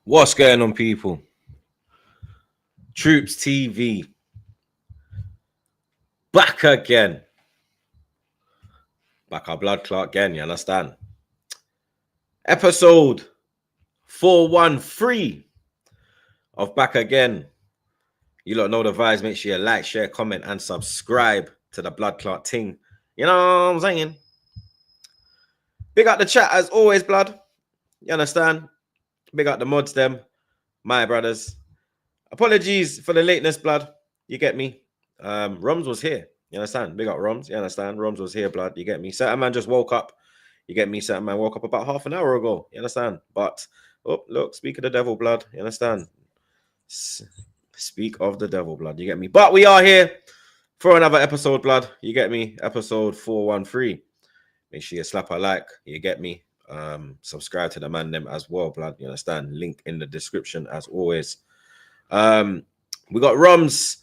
What's going on, people? Troops TV back again. Back our blood clot again, you understand? Episode 413 of Back Again. You lot know the vibes. Make sure you like, share, comment, and subscribe to the blood clot ting. You know what I'm saying? Big up the chat as always, blood. You understand? Big up the mods, them, my brothers. Apologies for the lateness, blood. You get me? Roms was here. You understand? Big up Roms. You understand? Roms was here, blood. You get me? Certain man just woke up. You get me? Certain man woke up about half an hour ago. You understand? But, oh, look, speak of the devil, blood. You understand? Speak of the devil, blood. You get me? But we are here for another episode, blood. You get me? Episode 413. Make sure you slap a like. You get me? Subscribe to the man them as well, blood. You understand? Link in the description as always. We got Roms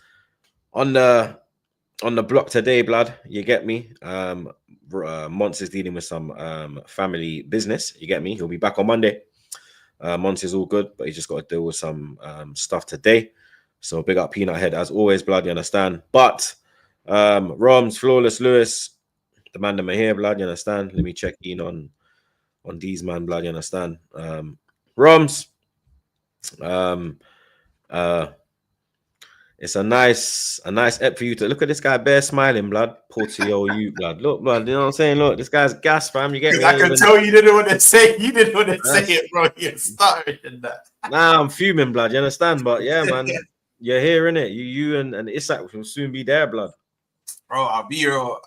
on the block today, blood. You get me? Mons is dealing with some family business. You get me? He'll be back on Monday. Mons is all good, but he's just got to deal with some stuff today. So big up Peanut Head as always, blood. You understand? But Roms, Flawless, Lewis, the man them are here, blood. You understand? Let me check in on these man, blood. You understand? Roms, it's a nice ep for you to look at this guy bare smiling, blood. Portio, you blood. Look, blood, you know what I'm saying? Look, this guy's gas, fam. You get me? I can tell you didn't want to say you didn't want to say it, bro. You started in that. Nah, I'm fuming, blood. You understand? But yeah, man, you're here, innit? You and Isak will soon be there, blood. Bro, I'll be real.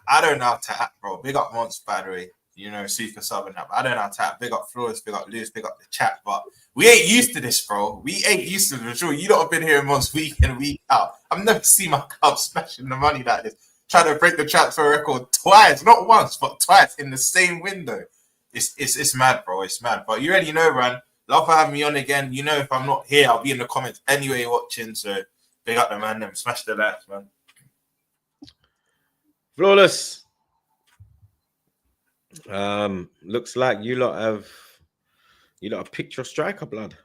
I don't know how to act, bro. Big up Monts, by the way. You know, super sub and that. But I don't know how to act. Big up Flores, big up Lewis, big up the chat. But we ain't used to this, bro. We ain't used to this. Sure, you don't have been here months week in, week out. I've never seen my club smashing the money like this. Trying to break the transfer record twice, not once, but twice in the same window. It's mad, bro. It's mad. But you already know, man. Love for having me on again. You know, if I'm not here, I'll be in the comments anyway watching. So big up the man, them smash the likes, man. Flawless. Looks like you lot have picked your striker, blood.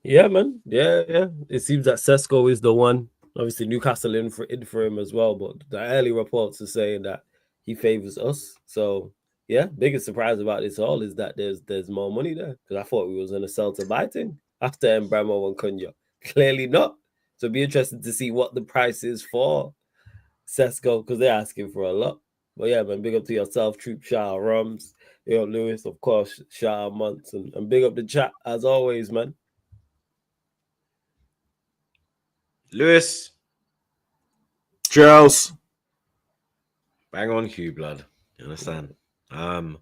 Yeah, man. Yeah. It seems that Sesko is the one. Obviously, Newcastle in for him as well, but the early reports are saying that he favors us. So yeah, biggest surprise about this all is that there's more money there, because I thought we was gonna sell to buy thing after Mbramo and Cunha. Clearly not. So it'd be interesting to see what the price is for Sesko, because they're asking for a lot. But yeah, man, big up to yourself, Troop, shout out Rums, you know, Lewis, of course, shout out Monts, and big up the chat as always, man. Lewis, Charles, bang on cue, blood. You understand? Another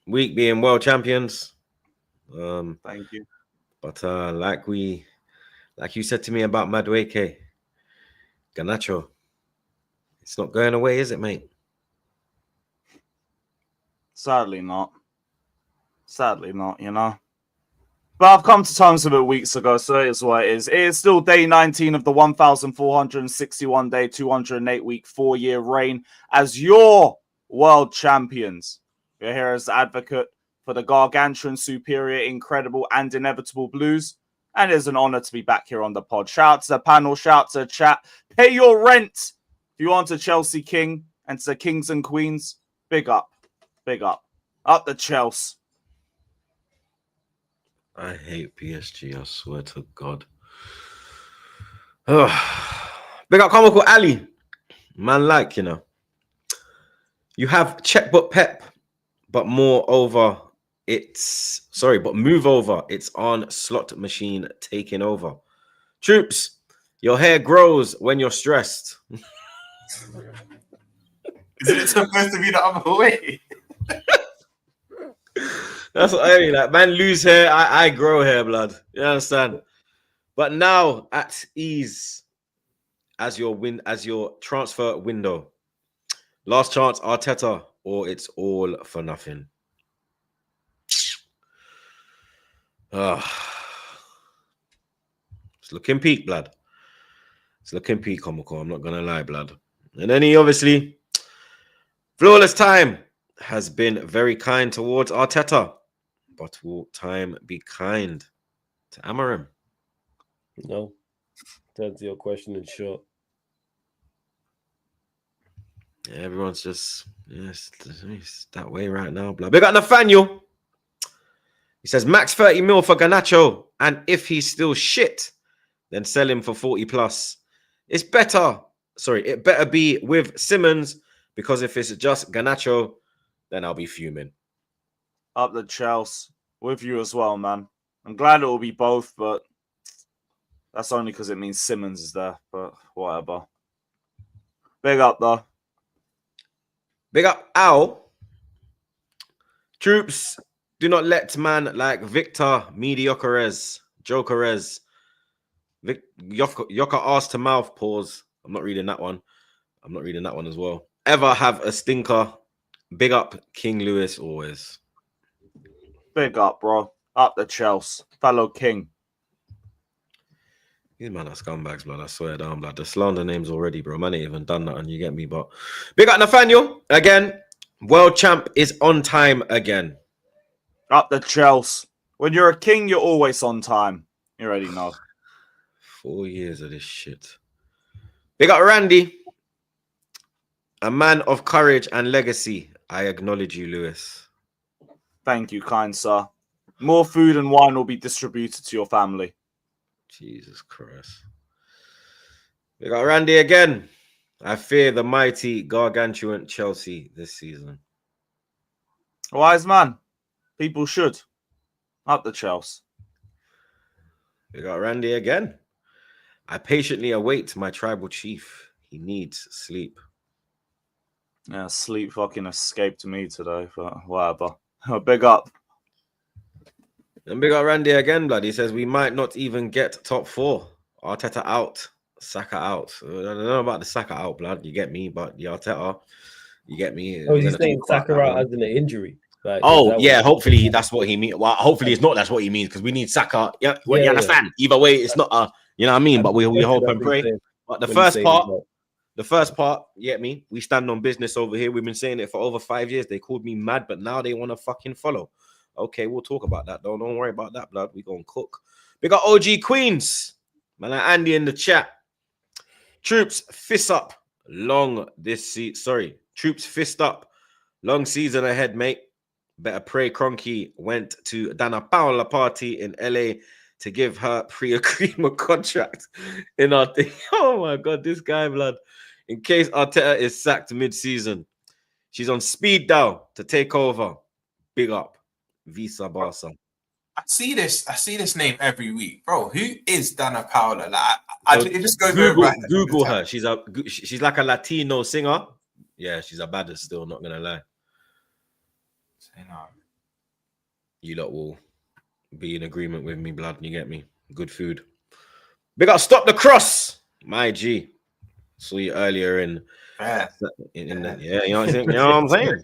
week being world champions. thank you. But like you said to me about Madueke, Garnacho, it's not going away, is it, mate? Sadly not, you know. But I've come to terms with it weeks ago, so it is what it is. It is still day 19 of the 1,461 day, 208 week, 4-year reign as your world champions. We're here as the advocate for the gargantuan, superior, incredible, and inevitable Blues. And it is an honor to be back here on the pod. Shout out to the panel, shout out to the chat. Pay your rent if you want a Chelsea king, and to the kings and queens. Big up. Up the Chelsea. I hate PSG, I swear to God. Big up Comical Ali. Man, like, you know. You have checkbook Pep, but move over. It's on slot machine taking over. Troops, your hair grows when you're stressed. Is it supposed to be the other way? That's what I mean. Like, man, lose hair, I grow hair, blood. You understand? But now at ease as your transfer window. Last chance, Arteta, or it's all for nothing. It's looking peak, blood. It's looking peak, comical. I'm not gonna lie, blood. And then he obviously flawless time. has been very kind towards Arteta, but will time be kind to Amorim? No. To answer your question in short. Yeah, everyone's just it's that way right now. Blah. Big up Nathaniel. He says max 30 mil for Garnacho, and if he's still shit, then sell him for 40 plus. It's better. Sorry, it better be with Simmons, because if it's just Garnacho, then I'll be fuming. Up the Chelsea. With you as well, man. I'm glad it will be both, but that's only because it means Simmons is there. But whatever. Big up, though. Big up Al. Troops, do not let man like Victor Mediocres, Jokerez, Yoka ass to mouth, pause. I'm not reading that one. I'm not reading that one as well. Ever have a stinker. Big up King Lewis always. Big up, bro. Up the Chelsea. Fellow King. These man are scumbags, blood. I swear down, blood. The slander names already, bro. Man ain't even done that, and you get me. But big up Nathaniel again. World champ is on time again. Up the Chelsea. When you're a king, you're always on time. You already know. 4 years of this shit. Big up Randy. A man of courage and legacy. I acknowledge you, Lewis. Thank you, kind sir. More food and wine will be distributed to your family. Jesus Christ. We got Randy again. I fear the mighty gargantuan Chelsea this season. Wise man. People should. Up the Chelsea. We got Randy again. I patiently await my tribal chief. He needs sleep. Yeah, sleep fucking escaped me today, but whatever. Big up. And big up Randy again, blood. He says we might not even get top 4. Arteta out. Saka out. I don't know about the Saka out, blood. You get me? But the Arteta, you get me? Oh, he's saying Saka out as an injury. Like, oh, yeah. Hopefully that's what he means. Well, hopefully it's not that's what he means, because we need Saka. Yeah, well, you understand? Either way, it's not a, you know what I mean? But we hope and pray. But the first part, you get me? We stand on business over here. We've been saying it for over 5 years. They called me mad, but now they want to fucking follow. Okay, we'll talk about that. Don't worry about that, blood. We gonna cook. We got OG Queens. Man, Andy in the chat. Troops fist up. Long this season. Sorry. Troops fist up. Long season ahead, mate. Better pray Cronky went to Dana Paola party in LA to give her pre-agreement contract in our thing. Oh my God, this guy, blood. In case Arteta is sacked mid-season. She's on speed dial to take over. Big up. Visa Barca. I see this name every week, bro. Who is Dana Paola? Like, it just goes Google her. She's like a Latino singer. Yeah, she's a baddest still, not gonna lie. You lot will be in agreement with me, blood. You get me? Good food. Big up, stop the cross, my G. Saw you earlier in the, you know what I'm saying? You know what I'm saying?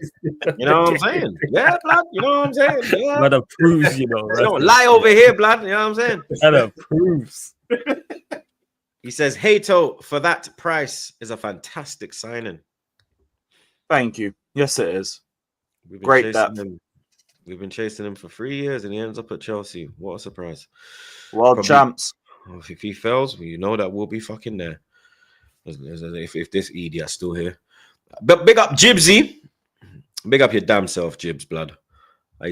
You know what I'm saying? Yeah, blood. You know what I'm saying? Yeah. That approves, you know. Right? Don't lie over here, blood. You know what I'm saying? That approves. He says, Hato for that price is a fantastic signing. Thank you. Yes, it is. We've been Great depth. We've been chasing him for 3 years, and he ends up at Chelsea. What a surprise! World champs. If he fails, you know that we'll be fucking there. If this idiot's still here. But big up Jibsy. Big up your damn self, Jibs, blood. I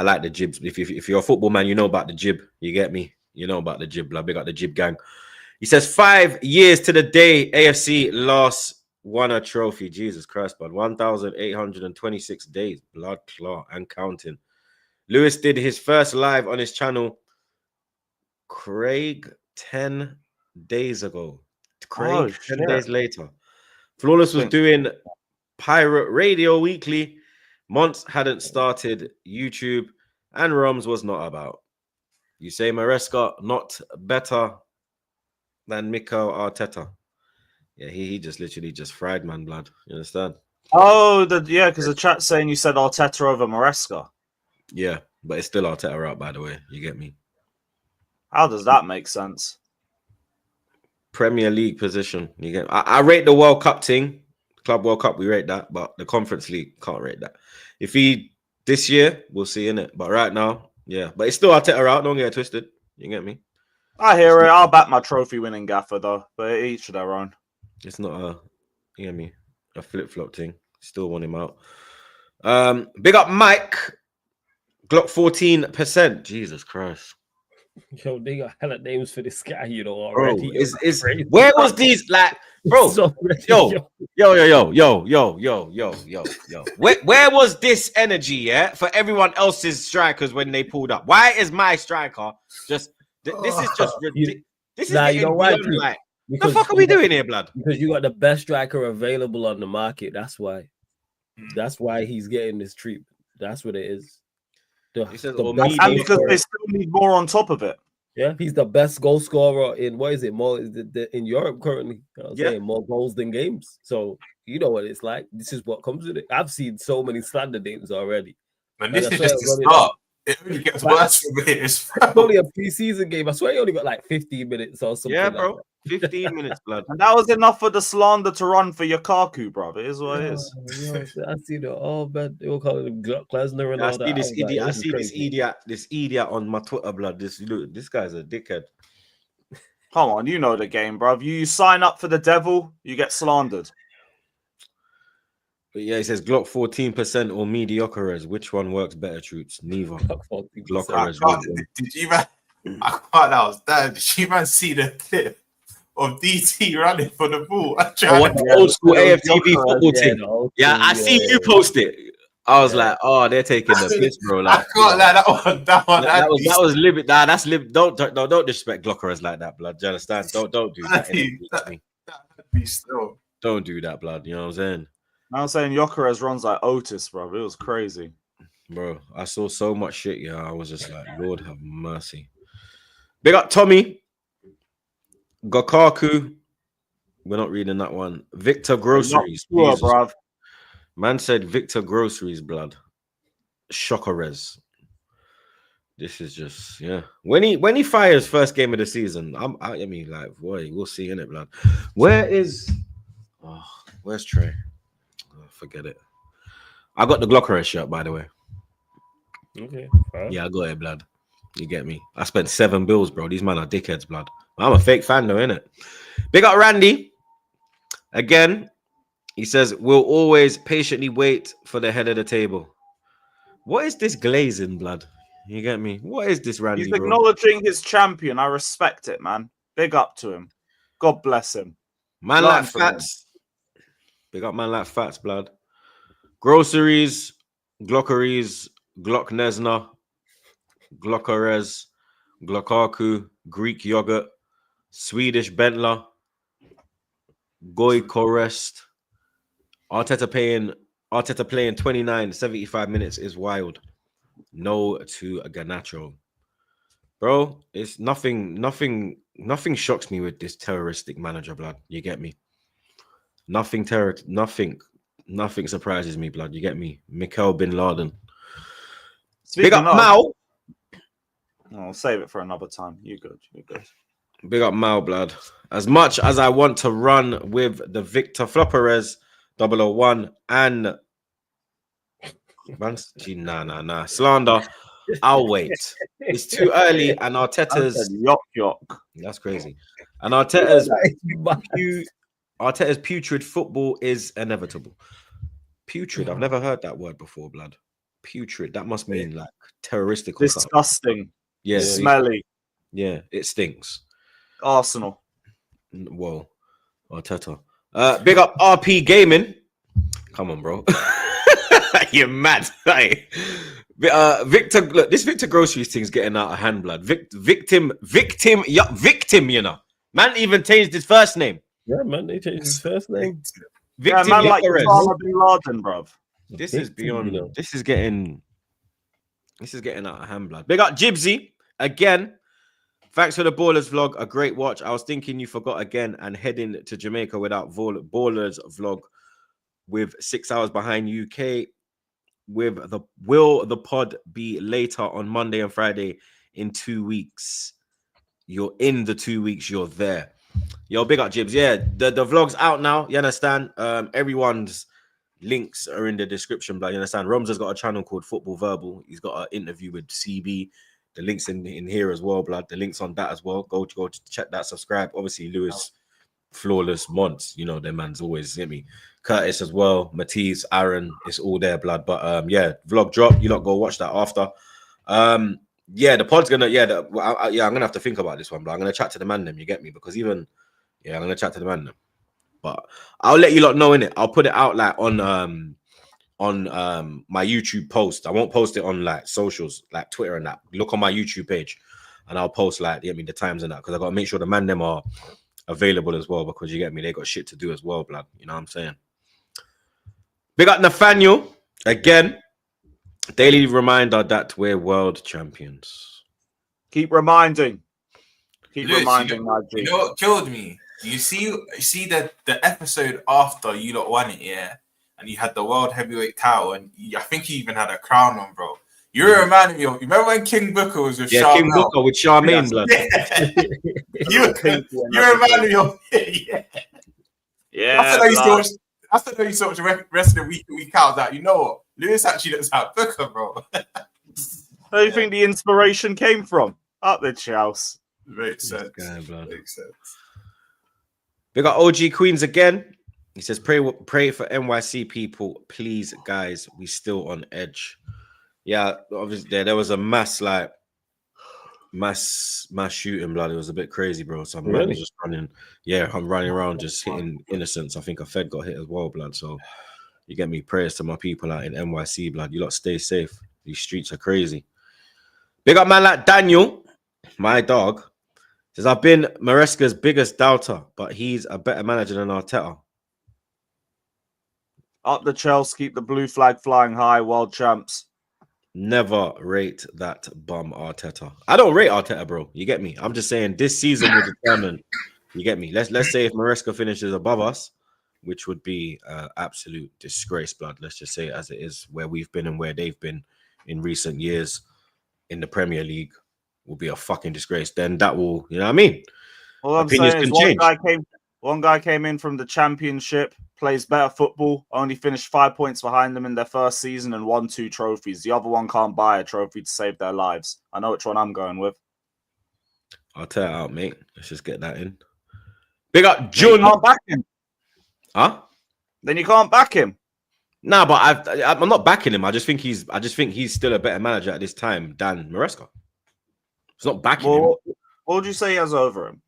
like the Jibs. If you're a football man, you know about the Jib. You get me? You know about the Jib, blood. Big up the Jib gang. He says 5 years to the day AFC last won a trophy. Jesus Christ, blood. 1,826 days. Blood clot and counting. Lewis did his first live on his channel. Craig 10 days ago. Craig 10 days later. Flawless was doing Pirate Radio Weekly. Monts hadn't started YouTube, and Roms was not about. You say Maresca not better than Mikel Arteta. Yeah, he just literally just fried man blood. You understand? Oh, because the chat's saying you said Arteta over Maresca. Yeah, but it's still Arteta out, by the way. You get me? How does that make sense? Premier League position. You get? I rate the World Cup thing. Club World Cup, we rate that, but the Conference League can't rate that. If he this year, we'll see in it. But right now, yeah. But it's still Arteta out. Don't get it twisted. You get me? I hear it. I'll back my trophy-winning gaffer though, but each of their own. It's not a, you get me, a flip-flop thing. Still want him out. Big up Mike. Glock 14%. Jesus Christ. Yo, they got hella names for this guy, you know, Bro, already. is where was these like, bro? Yo. Where was this energy, yeah, for everyone else's strikers when they pulled up? Why is my striker just? This is just ridiculous. This is you know why? beyond, like, the fuck are we doing here, blood? Because you got the best striker available on the market. That's why. That's why he's getting this treatment. That's what it is. And because they still need more on top of it. Yeah, he's the best goal scorer in what is it? More in Europe currently. Saying more goals than games. So you know what it's like. This is what comes with it. I've seen so many slander names already. And this is just the start. It only gets worse from here. It's only a pre-season game. I swear he only got like 15 minutes or something. Yeah, bro. Like 15 minutes, blood. And that was enough for the slander to run for Lukaku, bro. It is what it is. I see the man. They were calling him Lesnar and all that. I see this idiot on my Twitter, blood. This guy's a dickhead. Come on, you know the game, bro. You sign up for the devil, you get slandered. But yeah, he says Glock 14% or mediocres. Which one works better, Troops? Neither. Glock Did you man? I thought that was damn. Did you man see the clip of DT running for the ball? The old school AFTV football team. Yeah, I see you post it. I was like, oh, they're taking the piss, bro. Like, I can't like that one. That was limit. Nah, that's limit. Don't disrespect Glockers like that, blood. Do you understand? Don't do that. Don't do that, blood. You know what I'm saying? I'm saying Gyökeres runs like Otis, bro. It was crazy. Bro, I saw so much shit, yeah. I was just like, Lord have mercy. Big up Tommy. Gokaku. We're not reading that one. Victor Groceries. Sure, bruv. Man said Victor Groceries, blood. Gyökeres. This is just, yeah. When he fires first game of the season, I mean, like, boy, we'll see in it, blood. Where's Trey? Forget it. I got the Gyökeres shirt, by the way. Okay. Yeah, I got it, blood. You get me? I spent £7, bro. These men are dickheads, blood. I'm a fake fan, though, innit? Big up Randy. Again, he says, we'll always patiently wait for the head of the table. What is this glazing, blood? You get me? What is this, Randy? He's acknowledging his champion. I respect it, man. Big up to him. God bless him. Man like Fats. Big up man like Fats, blood. Groceries, Glockeries, Glock Nesna, Glockeres, Glockaku, Greek yogurt, Swedish Bentler, Goy Korest. Arteta playing 29, 75 minutes is wild. No to Garnacho. Bro, it's nothing shocks me with this terroristic manager, blood. You get me? Nothing surprises me, blood. You get me? Mikel Bin Laden. Big up Mao. I'll save it for another time. You good. Big up Mao, blood. As much as I want to run with the Victor Flopperez 001 and nah. Slander. I'll wait. It's too early, and Arteta's yuck. That's crazy. And Arteta's putrid football is inevitable. Putrid. I've never heard that word before, blood. Putrid. That must mean like terroristic. Or disgusting. Something. Yeah. Smelly. Yeah, it stinks. Arsenal. Whoa. Arteta. Big up RP Gaming. Come on, bro. You're mad. Victor, look, this Victor Groceries thing's getting out of hand, blood. Victim, you know. Man even changed his first name. Yeah, man, they changed his first name. Victim, man, like Osama bin Laden, bruv. This is beyond. You know. This is getting out of hand, blood. Big up Jibsy again. Thanks for the Ballers vlog. A great watch. I was thinking you forgot again and heading to Jamaica without Ballers vlog with 6 hours behind UK. Will the pod be later on Monday and Friday in 2 weeks? You're in the 2 weeks. You're there. Yo, big up, Jibs. Yeah, the vlog's out now. You understand? Everyone's links are in the description, but you understand? Roms has got a channel called Football Verbal. He's got an interview with CB. The links in here as well, blood. The links on that as well. Go check that, subscribe. Obviously, Lewis, Flawless, Monts, you know, their man's always hit me. Curtis as well, Matisse, Aaron, it's all there, blood. But yeah, vlog drop. You lot go watch that after. Yeah, the pod's gonna, yeah, I'm gonna have to think about this one, but I'm gonna chat to the man them, you get me? Because even, yeah, I'm gonna chat to the man them. But I'll let you lot know in it. I'll put it out like on my YouTube post. I won't post it on like socials, like Twitter and that. Look on my YouTube page, and I'll post like the times and that, because I gotta make sure the man them are available as well, because you get me, they got shit to do as well, blood. You know what I'm saying? Big up Nathaniel again. Daily reminder that we're world champions. Keep reminding. Keep Lewis, reminding, my G. You know what killed me? You see the episode after you lot won it, yeah, and you had the world heavyweight title, and I think you even had a crown on, bro. You reminded me of. You remember when King Booker was with Charmaine? King Booker with Charmaine, blood. You reminded me of it, yeah. Yeah. After I used to watch the rest of the week out, that you know what, Lewis actually looks like Booker, bro. Where do you think the inspiration came from? Up the house. Makes sense. Makes sense. We got OG Queens again. He says, pray for NYC people, please, guys. We still on edge. Yeah, obviously there was a mass shooting, blood. It was a bit crazy, bro. So I'm really just running. Yeah, I'm running around just hitting innocents. I think a Fed got hit as well, blood. So you get me. Prayers to my people out in NYC, blood. You lot stay safe. These streets are crazy. Big up man like Daniel, my dog. Says, I've been Maresca's biggest doubter, but he's a better manager than Arteta. Up the Chelsea, keep the blue flag flying high, world champs. Never rate that bum Arteta. I don't rate Arteta, bro. You get me? I'm just saying this season will determine. You get me? Let's say if Maresca finishes above us, which would be absolute disgrace, blood. Let's just say it as it is, where we've been and where they've been in recent years in the Premier League, will be a fucking disgrace. Then that will, you know what I mean? All I'm saying is one guy came in from the Championship, plays better football, only finished 5 points behind them in their first season and won 2 trophies. The other one can't buy a trophy to save their lives. I know which one I'm going with. I'll tell it out, mate. Let's just get that in. Big up Jun. You can't back him. Huh? Then you can't back him. Nah, but I'm not backing him. I just think he's still a better manager at this time than Maresca. It's not backing him. What would you say he has over him?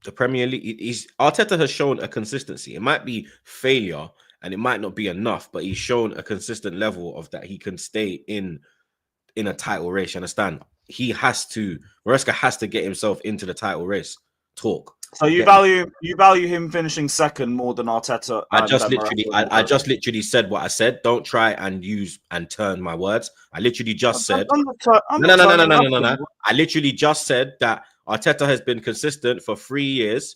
The Premier League, Arteta has shown a consistency. It might be failure and it might not be enough, but he's shown a consistent level of that he can stay in a title race. You understand? Maresca has to get himself into the title race talk. So you value him finishing second more than Arteta. I just literally said what I said. Don't try and use and turn my words. I literally just said no. I literally just said that Arteta has been consistent for 3 years.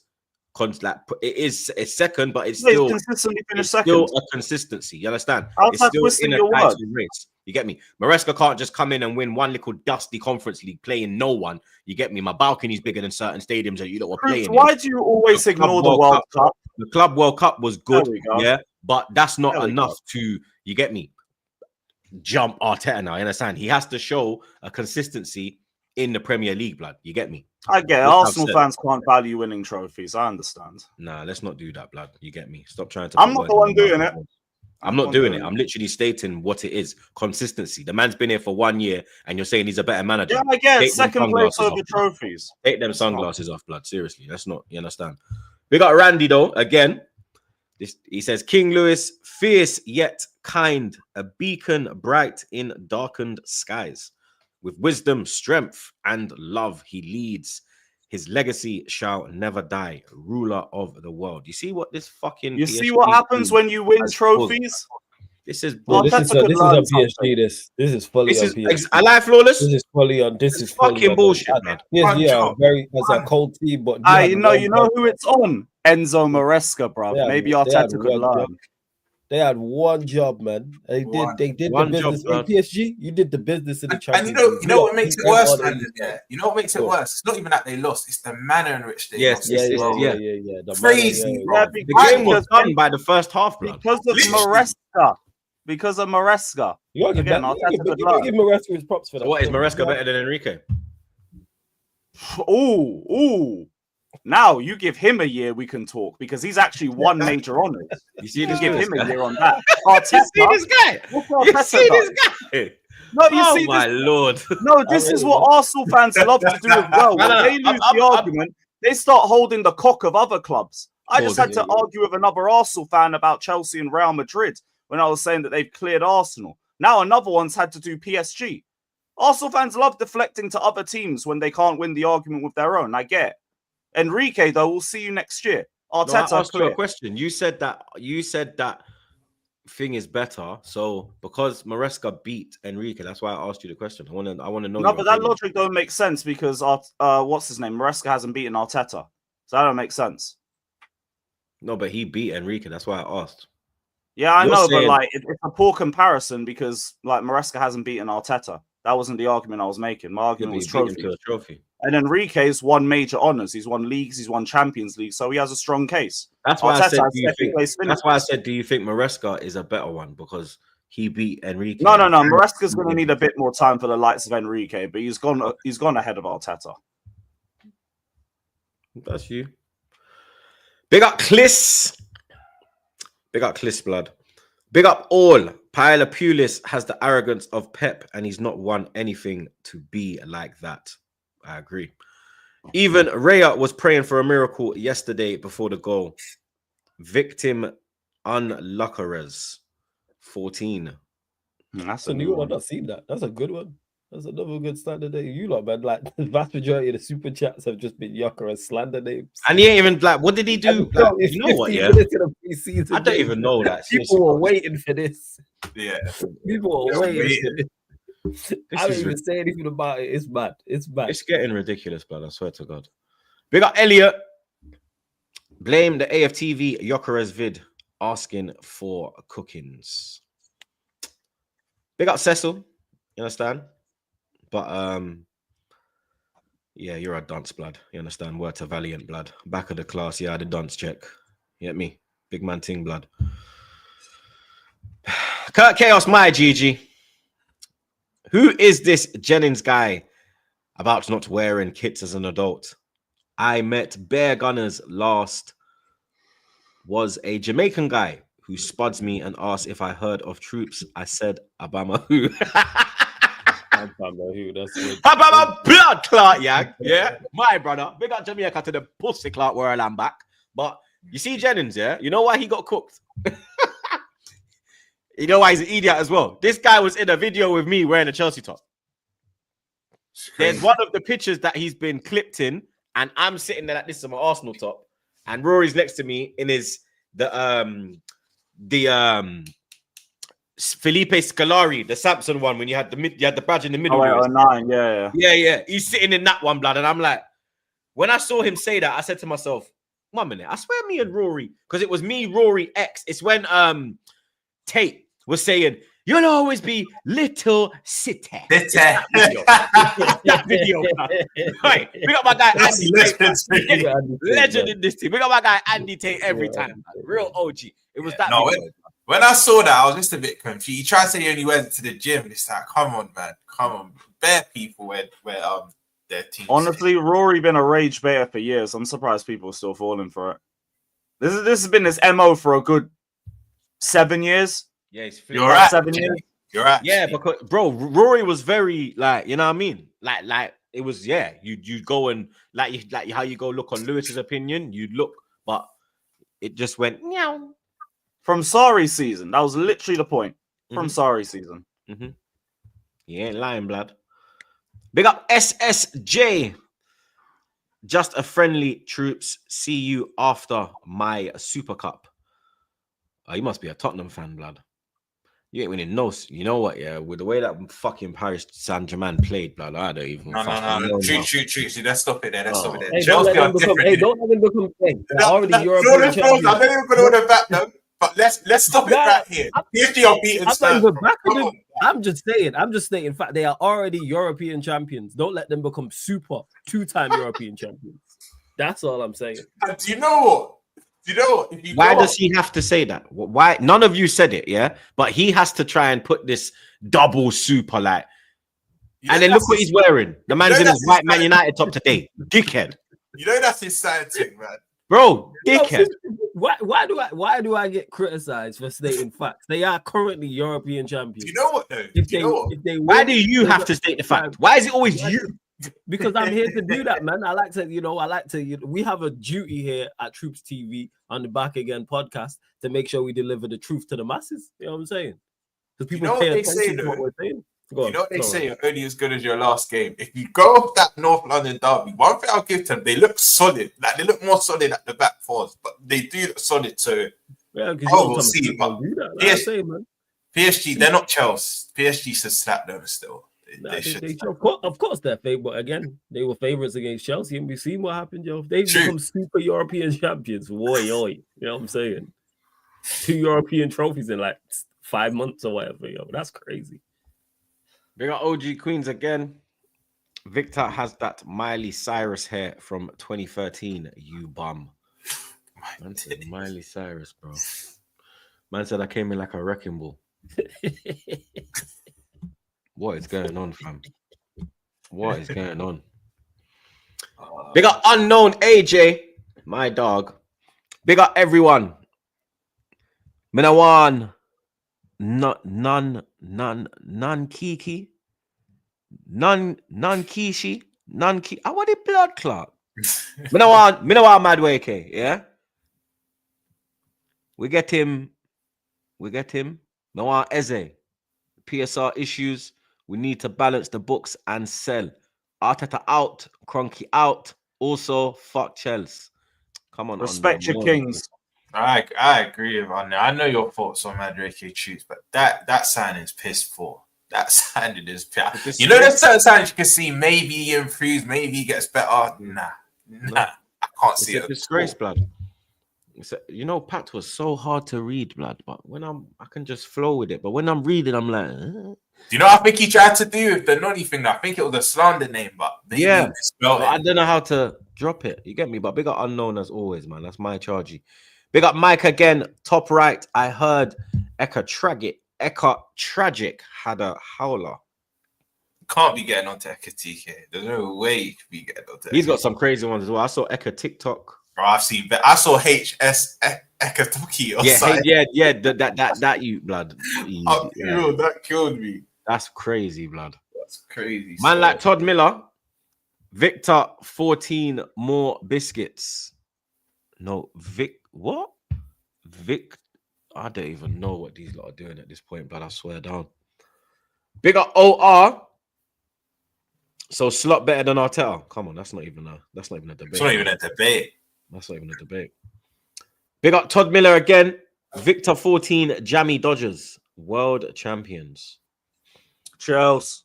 It's second, but it's still consistently finished second. Still a consistency. You understand? It's still in a title race. You get me? Maresca can't just come in and win one little dusty Conference League playing no one. You get me? My balcony's bigger than certain stadiums that you lot were playing. Why do you always ignore the World Cup? The Club World Cup was good, yeah, but that's not enough to, you get me, jump Arteta now. You understand? He has to show a consistency in the Premier League, blood. You get me? I get it. Arsenal fans can't value winning trophies. I understand. Nah, let's not do that, blood. You get me? Stop trying to. I'm not the one doing it. I'm not doing it. I'm literally stating what it is. Consistency. The man's been here for 1 year and you're saying he's a better manager. Yeah, I get second place over trophies. Take them sunglasses off, blood. Seriously. That's not, you understand? We got Randy, though, again. He says, King Lewis, fierce yet kind, a beacon bright in darkened skies. With wisdom, strength, and love, he leads. His legacy shall never die. Ruler of the world. You see what this fucking... You see what happens when you win trophies? This is... This is on PSG. This is fully on PSG. I lie flawless? This is fully on... This is fucking bullshit, man. Yes, yeah, very... As a cold team, but... You know who it's on? Enzo Maresca, bro. Yeah, maybe Arteta could learn. They had one job, man. They did One the job, business. bro. Hey, PSG, you did the business in the And Champions you League. know what makes it worse, man? Yeah. You know what makes it worse? It's not even that they lost; it's the manner in which they Yes, lost. Yeah. The Crazy, manner, bro. Yeah, the game was because done by the first half, blood. because of Literally. Maresca. Because of Maresca. You gotta Again, give Maresca his props for that. So what is So, Maresca yeah. better than Enrique? Ooh. Now you give him a year, we can talk because he's actually won major honors. You see You this give guy? him a year on that. You see Arteta, this guy? what's You Arteta see done? this guy? No, you Oh see my this. lord! No, this is what Arsenal fans love to do as well. When they lose the argument, they start holding the cock of other clubs. I just had to argue with another Arsenal fan about Chelsea and Real Madrid when I was saying that they've cleared Arsenal. Now another one's had to do PSG. Arsenal fans love deflecting to other teams when they can't win the argument with their own. I get it. Enrique, though, we'll see you next year. Arteta, No, I asked you clear. a question. You said that thing is better. So because Maresca beat Enrique, that's why I asked you the question. I want to know. No, but that logic don't make sense because what's his name? Maresca hasn't beaten Arteta, so that don't make sense. No, but he beat Enrique. That's why I asked. Yeah, I You're know, saying- but like it's a poor comparison because like Maresca hasn't beaten Arteta. That wasn't the argument I was making. My argument was beat him to trophy. a trophy. And Enrique's won major honors. He's won leagues. He's won Champions League. So he has a strong case. That's why I Arteta said. has second place finish. That's why I said. Do you think Maresca is a better one because he beat Enrique? No. Maresca's going to need a bit more time for the likes of Enrique, but he's gone ahead of Arteta. That's you. Big up Kliss. Big up Kliss, blood. Big up all. Paella Pulis has the arrogance of Pep, and he's not won anything to be like that. I agree. Even Raya was praying for a miracle yesterday before the goal. Victim Unluckerers 14. That's a new one. I've not seen that. That's a good one. That's another good slander name. You lot, man. Like the vast majority of the super chats have just been Yucker and slander names. And he ain't even like, what did he do? Like, you know what? Yeah, I don't even know that. People were waiting for this. Yeah, people were waiting for this. I don't even ridiculous. say anything about it. It's bad. It's bad. It's getting ridiculous, blood. I swear to God. Big up Elliot. Blame the AFTV Yokeres vid asking for cookings. Big up Cecil. You understand? But yeah, you're a dunce, blood. You understand? Word to Valiant, blood. Back of the class, yeah, the dunce check. You get me? Big man ting, blood. Kurt Chaos, my GG. Who is this Jennings guy about not wearing kits as an adult? I met Bear Gunners last. Was a Jamaican guy who spuds me and asked if I heard of Troops. I said, Obama who? Obama who? That's good. Obama blood clot, yeah. My brother. Big up Jamaica to the pussy clot world I'm back. But you see Jennings, yeah? You know why he got cooked? You know why he's an idiot as well? This guy was in a video with me wearing a Chelsea top. There's one of the pictures that he's been clipped in, and I'm sitting there like this is my Arsenal top, and Rory's next to me in his the Felipe Scolari, the Samson one when you had the badge in the middle. Oh, 9, yeah. He's sitting in that one, blood, and I'm like, when I saw him say that, I said to myself, 1 minute, I swear me and Rory, because it was me, Rory X. It's when Tate was saying, you'll always be little city. That video. Right. We got my guy Andy Tate. Legend in this team. We got my guy Andy Tate every time. Real OG. It was that video. When I saw that, I was just a bit confused. He tried to say he only went to the gym. It's like, come on, man. Come on. Bare people where their team. Honestly, Rory been a rage bear for years. I'm surprised people are still falling for it. This has been his MO for a good 7 years. Yeah, you're right. 7 years. You're right. Yeah, because bro, Rory was very like, you know what I mean? Like it was, yeah. You go and like how you go look on Lewis's opinion, you look, but it just went meow. From Sarri's season. That was literally the point. From Sarri's season. He ain't lying, blood. Big up SSJ. Just a friendly Troops. See you after my Super Cup. Oh, you must be a Tottenham fan, blood. You ain't winning no. You know what? Yeah, with the way that fucking Paris Saint-Germain played, blood, I don't even. No. True. Let's stop it there. Stop it there. Hey, don't let them become. Hey, don't let them become. Hey, already European champions. I'm not even gonna order back though. But let's stop it right here. PSG are beating I'm Spurs. not even bro. backing Come them. on. I'm just saying. In fact, they are already European champions. Don't let them become super two-time European champions. That's all I'm saying. And do you know what? If you Why go does he have to say that? Why? None of you said it, yeah? But he has to try and put this double super like. And then look what he's wearing. The man's in his white Man United top today. Dickhead. You know that's his side thing, man. Bro, dickhead. Why do I get criticized for stating facts? They are currently European champions. Do you know what though? Why do you have to state the fact? Why is it always you? Because I'm here to do that, man. I like to. We have a duty here at Troops TV on the Back Again podcast to make sure we deliver the truth to the masses. You know what I'm saying? Because people pay attention to what we're saying. You know what they say? You're only as good as your last game. If you go off that North London derby, one thing I'll give to them, they look solid. Like they look more solid at the back fours, but they do look solid. So we'll see. But PSG, they're not Chelsea. PSG should slap them still. Of course, they're favored. But again, they were favorites against Chelsea, and we've seen what happened, Joe. They've become super European champions. Oi. You know what I'm saying? 2 European trophies in like 5 months or whatever. Yo, that's crazy. We got OG Queens again. Victor has that Miley Cyrus hair from 2013. You bum. Man said Miley Cyrus, bro. Man said I came in like a wrecking ball. What is going on, fam? What is going on? Big up Unknown AJ, my dog. Big up everyone. Minawan. None Kiki. None Kishi. None Ki. I want the blood clot. Minawan Madwake, yeah? We get him. Minawan Eze. PSR issues. We need to balance the books and sell. Arteta out, Cronky out. Also, fuck Chelsea. Come on, respect your kings. I agree with Anna. I know your thoughts on Madueke Choose, but that signing is piss poor. That signing is piss. You know, there's certain signings you can see. Maybe he improves, maybe he gets better. Nah, I can't see it. Disgrace, blood. You know, Pat was so hard to read, blood. But when I can just flow with it. But when I'm reading, I'm like, Do you know what I think he tried to do with the Noddy thing? I think it was a slander name, but yeah, I don't know how to drop it. You get me? But big up Unknown as always, man. That's my chargy. Big up Mike again, top right. I heard Eka Tragic had a howler. Can't be getting onto Eka TK. There's no way he could be getting onto. He's got some crazy ones as well. I saw Eka TikTok. Bro, I saw HS Eka Toki or something. Yeah. That you blood. That killed me. That's crazy, blood. That's crazy. Man, like Todd Miller, Victor 14 more biscuits. No, what? Vic, I don't even know what these lot are doing at this point, but I swear down. Big up OR. So slot better than Arteta. Come on, that's not even a debate. It's not even a debate. That's not even a debate. Big up Todd Miller again. Victor 14 Jammy Dodgers. World champions. Chelsea.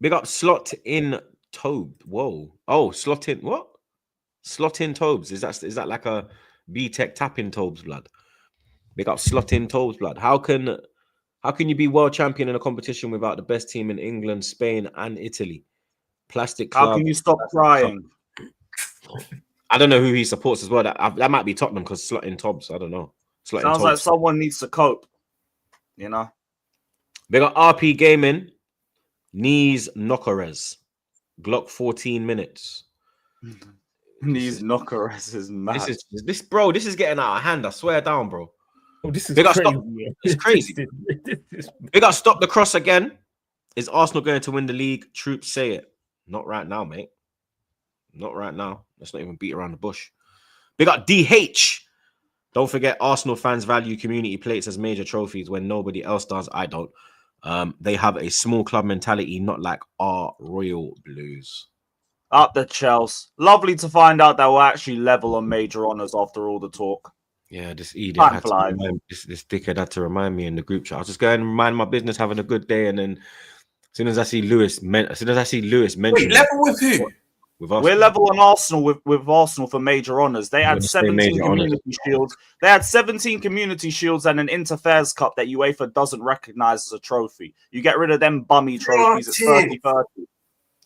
Big up slot in Tobe. Whoa. Oh, slot in what? Slot in Tobes. Is that like a B-Tech tapping Tobes blood? Big up slot in Tobes blood. How can you be world champion in a competition without the best team in England, Spain, and Italy? Plastic Club. How can you stop crying? I don't know who he supports as well. That might be Tottenham because slot in Tobes. I don't know. Sounds like someone needs to cope. You know. Big up RP Gaming. Knees Knockerez. Glock 14 minutes. These Knockerez is mad. This is getting out of hand. I swear down, bro. Oh, this is Big up crazy. stop. It's crazy. Big up stop the cross again. Is Arsenal going to win the league? Troops say it. Not right now, mate. Not right now. Let's not even beat around the bush. Big up DH. Don't forget, Arsenal fans value community plates as major trophies when nobody else does. I don't. They have a small club mentality, not like our Royal Blues. Up the Chelsea. Lovely to find out that we're actually level on major honours after all the talk. Yeah, this idiot this dickhead had to remind me in the group chat. I was just going and mind my business, having a good day, and then as soon as I see Lewis mention, wait, level with who? with us. We're level on Arsenal with Arsenal for major honours. They had When you say 17 major community shields. They had 17 community shields and an Interfairs Cup that UEFA doesn't recognise as a trophy. You get rid of them bummy trophies. It's 30-30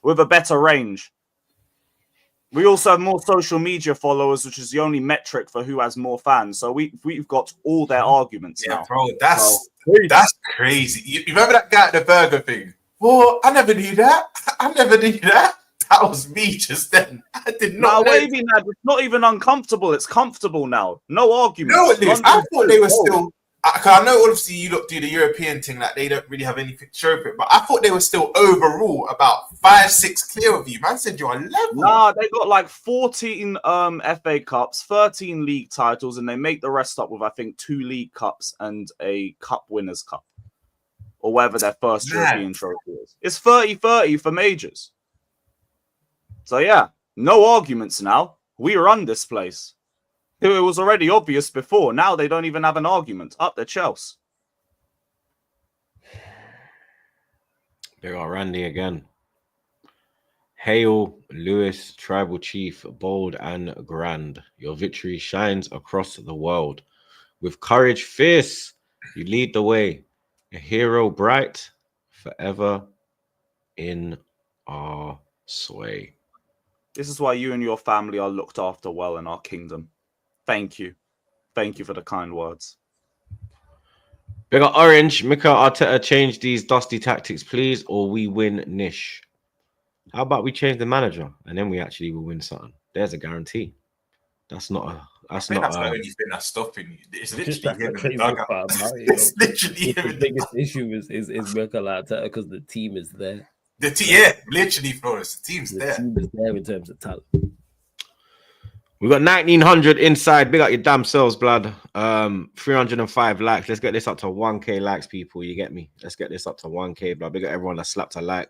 with a better range. We also have more social media followers, which is the only metric for who has more fans. So we've got all their arguments now. Bro, that's crazy. You remember that guy at the burger thing? Well, I never knew that. I never knew that. That was me just then. I did not. No, wavy, lad. It's not even uncomfortable. It's comfortable now. No argument. No, it is. I thought they were still. I know, obviously, you look do the European thing, like they don't really have anything to show for it. But I thought they were still overall about 5-6 clear of you. Man said you're on level. Nah, they got like 14 FA Cups, 13 league titles, and they make the rest up with, I think, 2 league cups and a Cup Winners' Cup. Or whatever their first European trophy is. It's 30-30 for majors. So yeah, no arguments now. We run this place. It was already obvious before. Now they don't even have an argument. Up the Chelsea. They got Randy again. Hail, Lewis, Tribal Chief, bold and grand. Your victory shines across the world. With courage fierce, you lead the way. A hero bright, forever in our sway. This is why you and your family are looked after well in our kingdom. Thank you. Thank you for the kind words. We got Orange. Mikel Arteta, change these dusty tactics, please, or we win niche. How about we change the manager and then we actually will win something? There's a guarantee. That's not a. That's not. That's the only thing that's stopping you. It's literally him. It's literally him. The biggest issue is Mikel Arteta because the team is there. Literally, Flores. The team's there. The team is there in terms of talent. We got 1900 inside. Big up your damn selves, blood. 305 likes. Let's get this up to 1K likes, people. You get me? Let's get this up to 1K, blood. Big up everyone that slapped a like.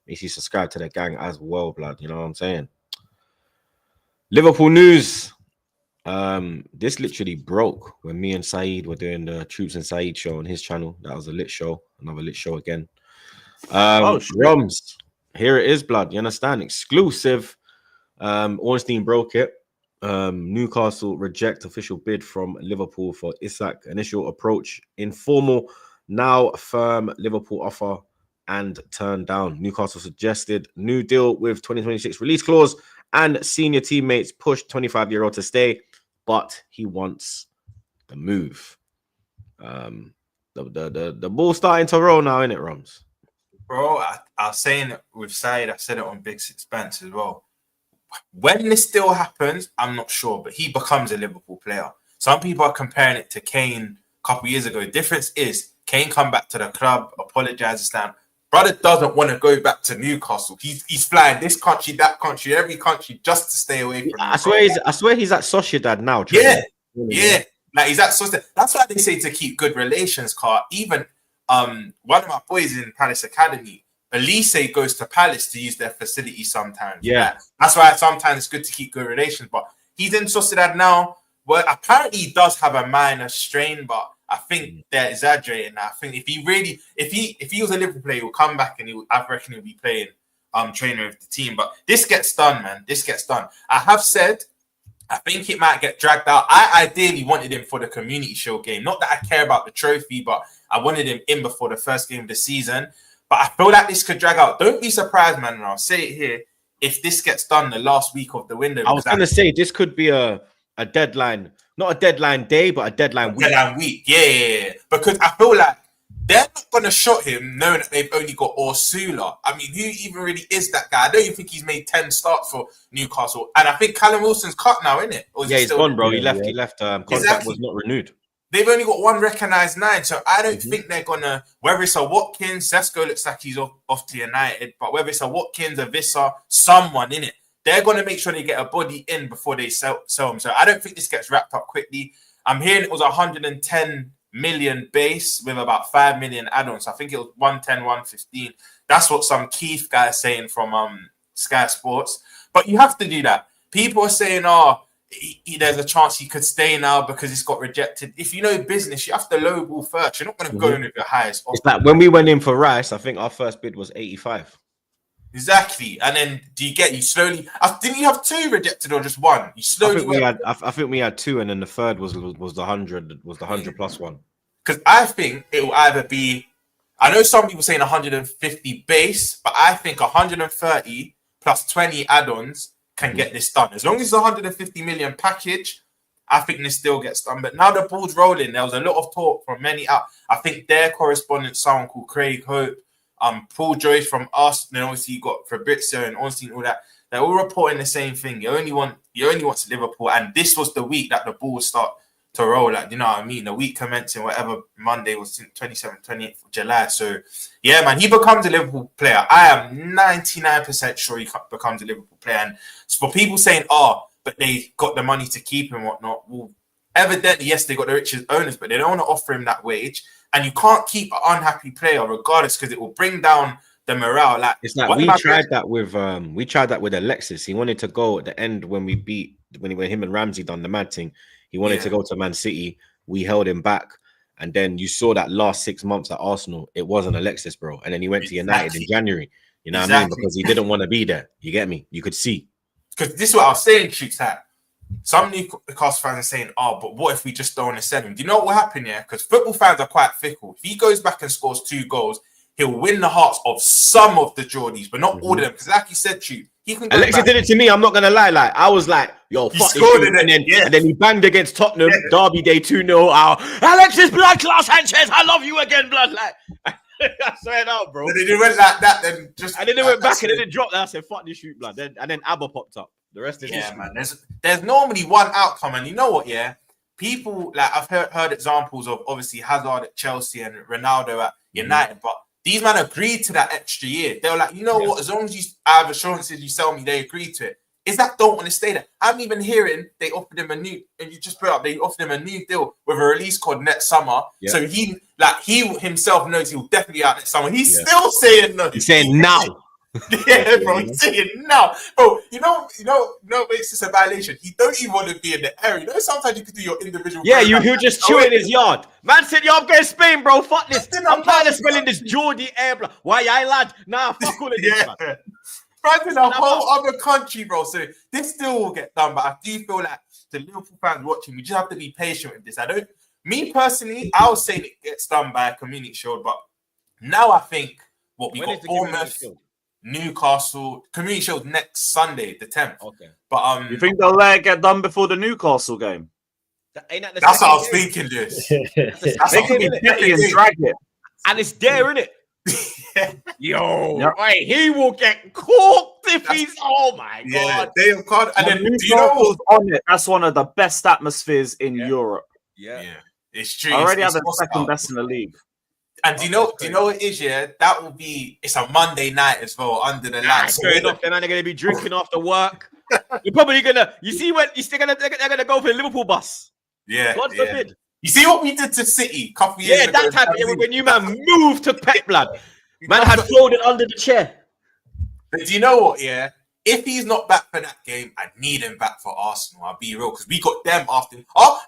Make sure you subscribe to the gang as well, blood. You know what I'm saying? Liverpool news. This literally broke when me and Saeed were doing the Troops and Saeed show on his channel. That was a lit show. Another lit show again. Roms. Here it is, blood. You understand? Exclusive. Ornstein broke it. Newcastle reject official bid from Liverpool for Isak. Initial approach informal, now firm Liverpool offer and turned down. Newcastle suggested new deal with 2026 release clause and senior teammates pushed 25-year-old to stay, but he wants the move. The ball starting to roll now, isn't it, Roms? Bro, I was saying it with Said. I said it on Big Expanse as well. When this still happens, I'm not sure, but he becomes a Liverpool player. Some people are comparing it to Kane a couple years ago. The difference is Kane come back to the club, apologizes down. Brother doesn't want to go back to Newcastle. He's flying this country, that country, every country just to stay away from. I swear he's at Sociedad now. Yeah. Like he's at Sociedad. That's why they say to keep good relations, Car. Even one of my boys in Palace Academy, Elise goes to Palace to use their facility sometimes. Yeah. That's why sometimes it's good to keep good relations. But he's in Sociedad now. Well, apparently he does have a minor strain, but I think they're exaggerating. I think if he was a Liverpool player, he would come back and I reckon he'll be playing trainer of the team. But this gets done, man. This gets done. I have said I think it might get dragged out. I ideally wanted him for the Community Shield game. Not that I care about the trophy, but I wanted him in before the first game of the season. But I feel like this could drag out. Don't be surprised, man, and I'll say it here, if this gets done the last week of the window. I was going to say, this could be a deadline, not a deadline day, but a deadline week. Deadline week, yeah. Because I feel like they're not going to shot him knowing that they've only got Ursula. I mean, who even really is that guy? I don't even think he's made 10 starts for Newcastle. And I think Callum Wilson's cut now, isn't it? Yeah, he's gone, bro. He left. Contract was not renewed. They've only got one recognised 9, so I don't think they're gonna. Whether it's a Watkins, Sesko looks like he's off to United, but whether it's a Watkins, a Visser, someone in it, they're gonna make sure they get a body in before they sell him. So I don't think this gets wrapped up quickly. I'm hearing it was 110 million base with about 5 million add-ons. I think it was 110, 115. That's what some Keith guy is saying from Sky Sports. But you have to do that. People are saying, there's a chance he could stay now because it's got rejected. If you know business, you have to lowball first. You're not going to go in with your highest offer. It's like when we went in for Rice, I think our first bid was 85. Exactly. And then you slowly? Didn't you have 2 rejected or just 1? You slowly. I think we had 2, and then the third was the 100 plus one. Because I think it will either be. I know some people saying 150 base, but I think 130 plus 20 add-ons can get this done. As long as it's 150 million package, I think this still gets done. But now the ball's rolling. There was a lot of talk from many out. I think their correspondent, someone called Craig Hope, Paul Joyce from us, and then obviously you got Fabrizio and Ornstein, all that. They're all reporting the same thing. You only want Liverpool, and this was the week that the ball would start to roll. Like, you know what I mean? The week commencing whatever Monday was 27th, 28th of July. So yeah, man, he becomes a Liverpool player. I am 99% sure he becomes a Liverpool player. And for people saying, but they got the money to keep him and whatnot. Well, evidently, yes, they got the richest owners, but they don't want to offer him that wage. And you can't keep an unhappy player regardless, because it will bring down the morale. Like, it's like we tried that with Alexis. He wanted to go at the end when him and Ramsey done the mad thing. He wanted to go to Man City. We held him back. And then you saw that last 6 months at Arsenal, it wasn't Alexis, bro. And then he went to United in January. You know what I mean? Because he didn't want to be there. You get me? You could see. Because this is what I was saying, Shoots, that some Newcastle fans are saying, but what if we just don't want to sell him? Do you know what will happen here? Because football fans are quite fickle. If he goes back and scores 2 goals, he'll win the hearts of some of the Geordies, but not all of them. Because like you said, Shoot, he can go Alexis did it to me. I'm not going to lie. Like, I was like, yo, fuck this. And then he banged against Tottenham. Derby Day 2-0. Alexis Blood, Klaus Sanchez, I love you again, blood. Like, I swear it out, bro. And then they went like that, then just. And then they went back and then they dropped that. I said, fuck this shoot, blood. And then Abba popped up. The rest is history. Man. There's normally one outcome, and you know what? Yeah, people like I've heard examples of obviously Hazard at Chelsea and Ronaldo at United, but these men agreed to that extra year. They were like, you know what? As long as I have assurances, you sell me, they agreed to it. Is that don't want to stay there? I'm even hearing they offered him a new, and you just put up, they offered him a new deal with a release called next summer. Yeah. So he himself knows he'll definitely be out next summer. He's still saying no. He's saying now. Yeah, bro, he's saying now. Bro, you know, makes this a violation. He don't even want to be in the area. You know, sometimes you could do your individual. Yeah, he'll just chew in his yard. Man said, yo, I'm going to Spain, bro. Fuck this. I'm tired of smelling this Geordie air, bro. Why, lad? Nah, fuck all of this, man. Right in a whole other country, bro. So this still will get done, but I do feel like the Liverpool fans watching, we just have to be patient with this. Me personally, I was saying it gets done by a community shield, but now I think what we got Bournemouth, Newcastle, community shield next Sunday, the 10th. Okay. But you think they'll let it get done before the Newcastle game? That's what I was thinking, this. They could be petty and drag it. And it's there, isn't it? Yo, right, he will get cooked if he's. Oh my god! They can't. And then do you know what's on it? That's one of the best atmospheres in Europe. Yeah, it's true. I already have the second best in the league. And do you know what it is? Yeah, that will be. It's a Monday night as well, under the lights. Going off, then they're gonna be drinking after work. You're probably gonna. You see when they're gonna go for the Liverpool bus. Yeah, God forbid. You see what we did to City a couple years ago? Yeah, that type of year when you man moved to Pep, blood. Man had folded under the chair. But do you know what? Yeah, if he's not back for that game, I need him back for Arsenal. I'll be real, because we got them after.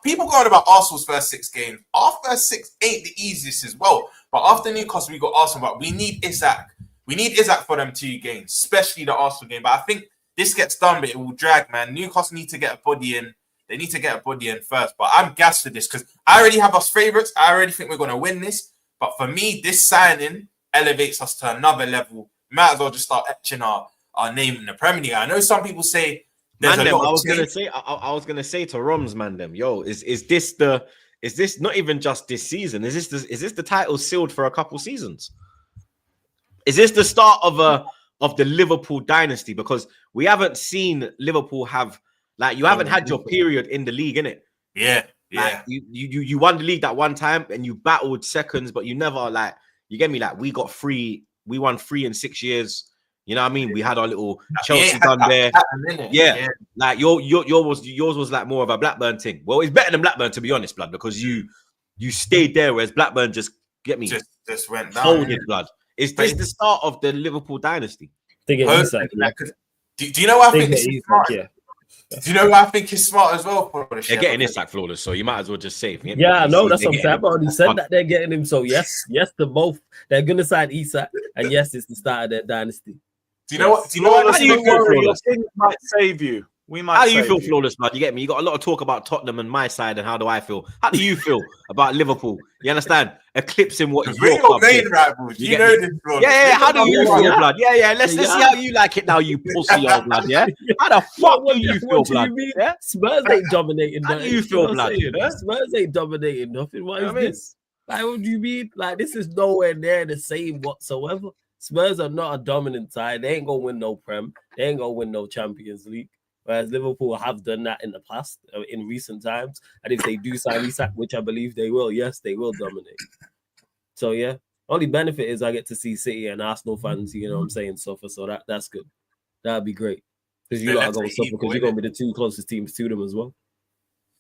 People going about Arsenal's first 6 games. Our first 6 ain't the easiest as well. But after Newcastle, we got Arsenal. But we need Isak. We need Isak for them 2 games, especially the Arsenal game. But I think this gets done, but it will drag, man. Newcastle need to get a body in. They need to get a body in first. But I'm gassed for this because I already have us favourites. I already think we're going to win this. But for me, this signing elevates us to another level. Might as well just start etching our name in the Premier League. I know some people say there's a lot. I was gonna say to Roms, man, them, yo, is this not even just this season? Is this the title sealed for a couple seasons? Is this the start of the Liverpool dynasty? Because we haven't seen Liverpool have, like, you haven't had your period in the league, innit? Yeah. Like, you won the league that one time and you battled seconds, but you never, like, you get me, like, we won 3 in 6 years. You know what I mean? We had our little Chelsea done there. Yeah. Like yours was like more of a Blackburn thing. Well, it's better than Blackburn, to be honest, blood, because you stayed there, whereas Blackburn just just went down. Folded, blood. Is this the start of the Liverpool dynasty? Do you know what I think is smart? Yeah. Do you know what I think is smart as well? They're getting Isak flawless, so you might as well just save him. Yeah, no, that's what I'm saying. I've already said that they're getting him. So yes, to both. They're going to sign Isak, and yes, it's the start of their dynasty. Do you know what? Do you know Flawless, what? do you don't feel worry, your flawless? team might save you. We might. How do you save feel, flawless, blood? You get me? You got a lot of talk about Tottenham and my side, and how do I feel? How do you feel about Liverpool? You understand? Eclipsing what We're your your club main did. rivals. You You get know me? this, bro. Yeah. How do you number feel, one. blood? Yeah. Let's see how you like it now, you pussy old blood. Yeah. How the fuck do you feel, what do blood? you mean? Yeah. Spurs ain't dominating. How do nothing, you feel, know what blood? I'm saying? Yeah? Spurs ain't dominating nothing. What You is know what I mean? this? Like, what do you mean? Like, this is nowhere near the same whatsoever. Spurs are not a dominant side. They ain't gonna win no Prem. They ain't gonna win no Champions League. Whereas Liverpool have done that in the past, in recent times. And if they do sign Isak, which I believe they will, yes, they will dominate. So yeah, only benefit is I get to see City and Arsenal fans, you know what I'm saying, suffer. So that's good. That'd be great. Because you lot are That's going to suffer equal, because you're going to be the two closest teams to them as well.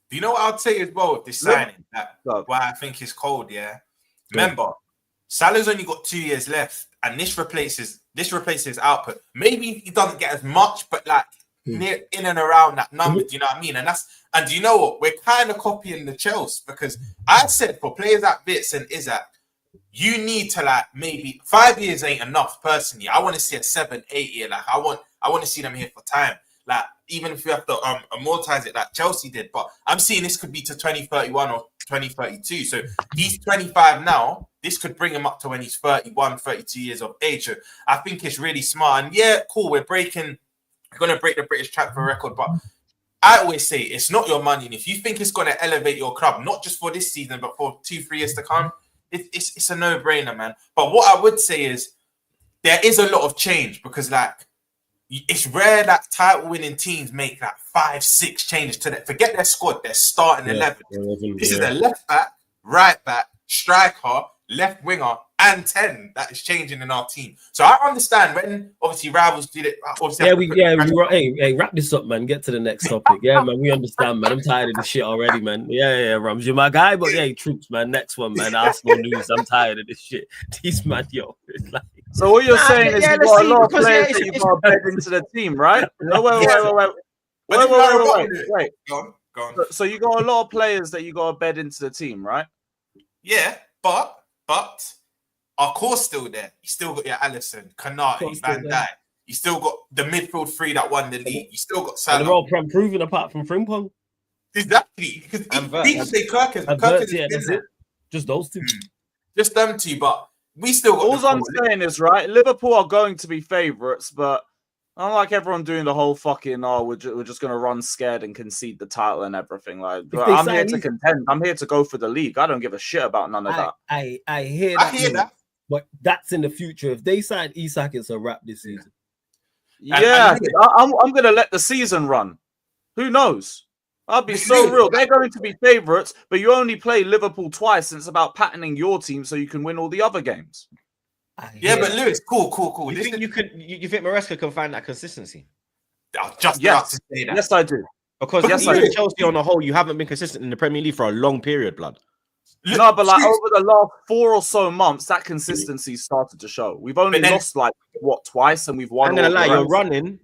Do you know what I'd say as well with this signing? That why I think it's cold, yeah. Remember, Salah's only got 2 years left, and this replaces his output. Maybe he doesn't get as much, but like near in and around that number. Do you know what I mean? And do you know what? We're kind of copying the Chelsea, because I said for players like Bits and Isak, you need to like maybe 5 years ain't enough. Personally, I want to see a 7, 8 year. Like I want to see them here for time. Like even if we have to amortize it like Chelsea did, but I'm seeing this could be to 2031 or 2032. So he's 25 now. This could bring him up to when he's 31, 32 years of age. So I think it's really smart. And yeah, cool. We're going to break the British transfer record, but I always say it's not your money. And if you think it's going to elevate your club, not just for this season, but for 2-3 years to come, it's a no-brainer, man. But what I would say is there is a lot of change, because like it's rare that title-winning teams make like 5-6 changes to that. Forget their squad, their starting 11. This is a left back, right back, striker, left winger, and 10 that is changing in our team. So I understand when obviously rivals did it. Hey, wrap this up, man. Get to the next topic. Yeah, man, we understand, man. I'm tired of this shit already, man. Yeah, Rams, you're my guy, but yeah, troops, man. Next one, man. Arsenal news. I'm tired of this shit. These man, yo, it's like. So what you're saying is you've got a lot of players that you've got to bed into the team, right? No, wait. Go on. So you got a lot of players that you got to bed into the team, right? Yeah, but our core's still there. You still got your Alisson, Kanate, Van Dijk. You still got the midfield three that won the league. You still got Salah. They're all proven apart from Frimpong. Exactly. Because people say Kirk is that's it. Just those two. Just them two, but we still got. All I'm saying is, right, Liverpool are going to be favourites, but I don't like everyone doing the whole fucking, we're just going to run scared and concede the title and everything. Like, I'm here to contend. I'm here to go for the league. I don't give a shit about none of that. I hear that. But that's in the future. If they sign Isak, it's a wrap this season. Yeah, I'm going to let the season run. Who knows? I'll be so real. They're going to be favourites, but you only play Liverpool twice, and it's about patterning your team so you can win all the other games. Yeah, but Lewis, cool. You think you think Maresca can find that consistency? Yes, I do. Because Chelsea on the whole, you haven't been consistent in the Premier League for a long period, blood. No, but like over the last 4 or so months, that consistency started to show. We've only lost twice, and we've won. I'm gonna lie, you're running.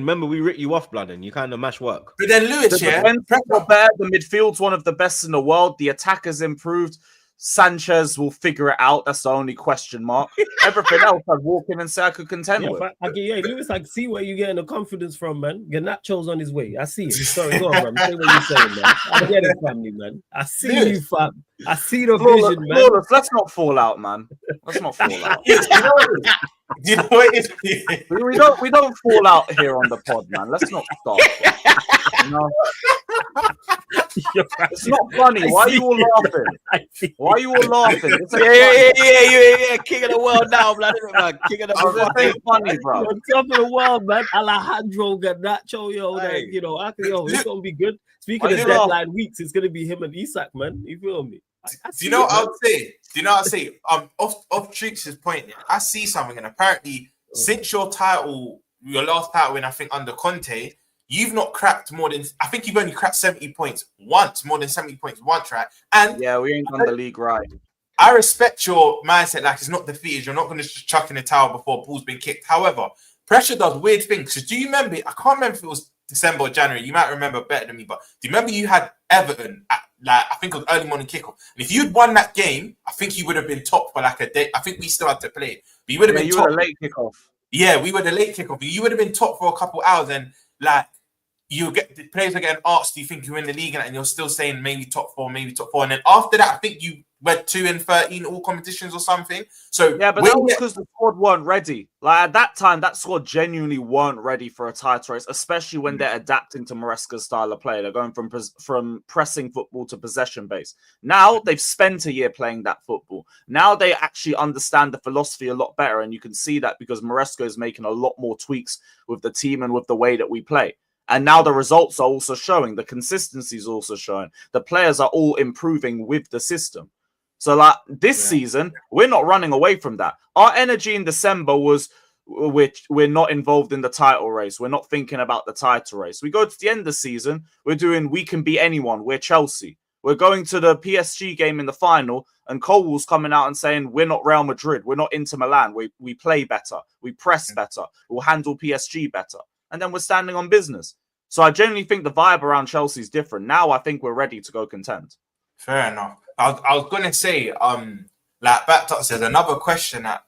Remember, we ripped you off, blood, and you kind of mash work. But then Lewis, the midfield's one of the best in the world. The attack has improved. Sanchez will figure it out. That's the only question mark. Everything else, I'd walk in and say I could contend with. Lewis, I see where you're getting the confidence from, man. Garnacho's on his way. I see it. Sorry, go on, man. Say what you're saying, man. I get it, family, man. I see you, fam. I see the vision, man. Let's not fall out, man. Let's not fall out. Do you know what it is? We don't fall out here on the pod, man. Let's not start. It's not funny. Why are you all laughing? Why are you all laughing? Yeah. King of the world now, blood. King of the world. It's funny, bro. On top of the world, man. Alejandro Garnacho, it's gonna be good. Speaking of deadline weeks, it's gonna be him and Isak, man. You feel me? Do you know what I'll say? Off Troops' point, I see something, and apparently, since your last title win, I think under Conte, you've not cracked more than. I think you've only cracked 70 points once, more than 70 points once, right? And yeah, we ain't done the league right. I respect your mindset, like it's not defeated. You're not going to just chuck in the towel before ball's been kicked. However, pressure does weird things. So do you remember? I can't remember if it was December or January. You might remember better than me, but do you remember you had Everton at I think it was early morning kickoff? And if you'd won that game, I think you would have been top for like a day. I think we still had to play it, but you would have been top. A late kickoff. Yeah, we were the late kickoff. You would have been top for a couple hours, and like you get the players are getting asked, "Do you think you're in the league?" And you're still saying maybe top four, maybe top four. And then after that, I think you went 2-13 all competitions or something. So yeah, but that was because the squad weren't ready. Like at that time, that squad genuinely weren't ready for a title race, especially when they're adapting to Maresca's style of play. They're going from pressing football to possession base. Now they've spent a year playing that football. Now they actually understand the philosophy a lot better, and you can see that because Maresca is making a lot more tweaks with the team and with the way that we play. And now the results are also showing. The consistency is also showing. The players are all improving with the system. So like this season, we're not running away from that. Our energy in December was, which we're not involved in the title race. We're not thinking about the title race. We go to the end of the season, we're doing, we can beat anyone. We're Chelsea. We're going to the PSG game in the final, and Cole's coming out and saying, we're not Real Madrid. We're not Inter Milan. We play better. We press better. We'll handle PSG better. And then we're standing on business. So I genuinely think the vibe around Chelsea is different. Now I think we're ready to go contend. Fair enough. I was gonna say, like Baptist, there's another question that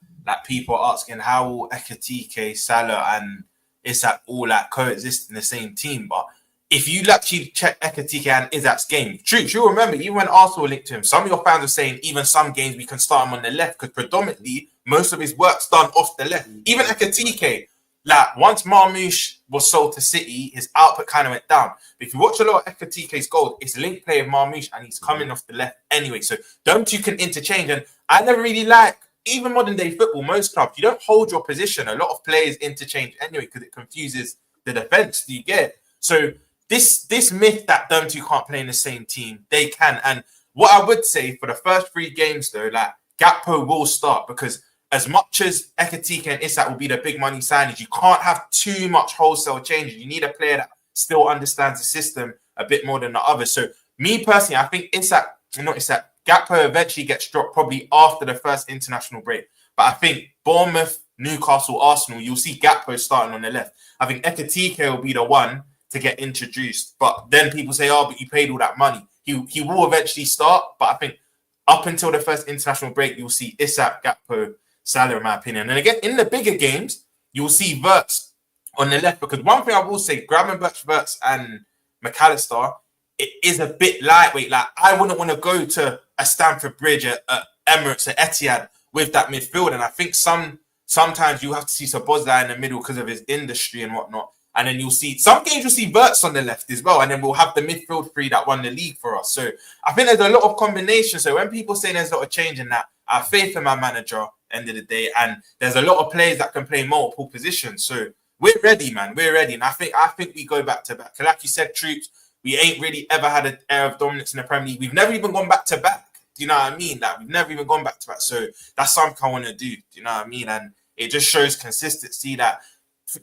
people are asking: how will Ekitike, Salah, and Isak all like coexist in the same team? But if you actually check Ekitike and Isak's game, Troops, you'll remember even when Arsenal linked to him, some of your fans are saying even some games we can start him on the left because predominantly most of his work's done off the left. Even Ekitike, like once Marmoush was sold to City, his output kind of went down. But if you watch a lot of Ekitike's goals, it's link play of Marmoush and he's coming off the left anyway. So them two can interchange. And I never really like, even modern day football, most clubs, you don't hold your position. A lot of players interchange anyway because it confuses the defense. Do you get it? So this myth that them two can't play in the same team, they can. And what I would say for the first 3 games though, like Gakpo will start because as much as Ekitike and Isak will be the big money signings, you can't have too much wholesale changes. You need a player that still understands the system a bit more than the others. So me personally, I think Gakpo eventually gets dropped probably after the first international break. But I think Bournemouth, Newcastle, Arsenal, you'll see Gakpo starting on the left. I think Ekitike will be the one to get introduced. But then people say, oh, but you paid all that money. He will eventually start. But I think up until the first international break, you'll see Isak, Gakpo, Salah, in my opinion. And again, in the bigger games, you'll see Wirtz on the left. Because one thing I will say, Gravenberch, Wirtz and McAllister, it is a bit lightweight. Like, I wouldn't want to go to a Stamford Bridge, at Emirates, at Etihad with that midfield. And I think sometimes you have to see Szoboszlai in the middle because of his industry and whatnot. And then you'll see, some games you'll see Wirtz on the left as well. And then we'll have the midfield 3 that won the league for us. So I think there's a lot of combinations. So when people say there's a lot of change in that, I have faith in my manager, end of the day, and there's a lot of players that can play multiple positions. So we're ready, man. We're ready, and I think we go back to back. Like you said, Troops, we ain't really ever had an air of dominance in the Premier League. We've never even gone back to back. Do you know what I mean? Like we've never even gone back to back. So that's something I want to do. Do you know what I mean? And it just shows consistency that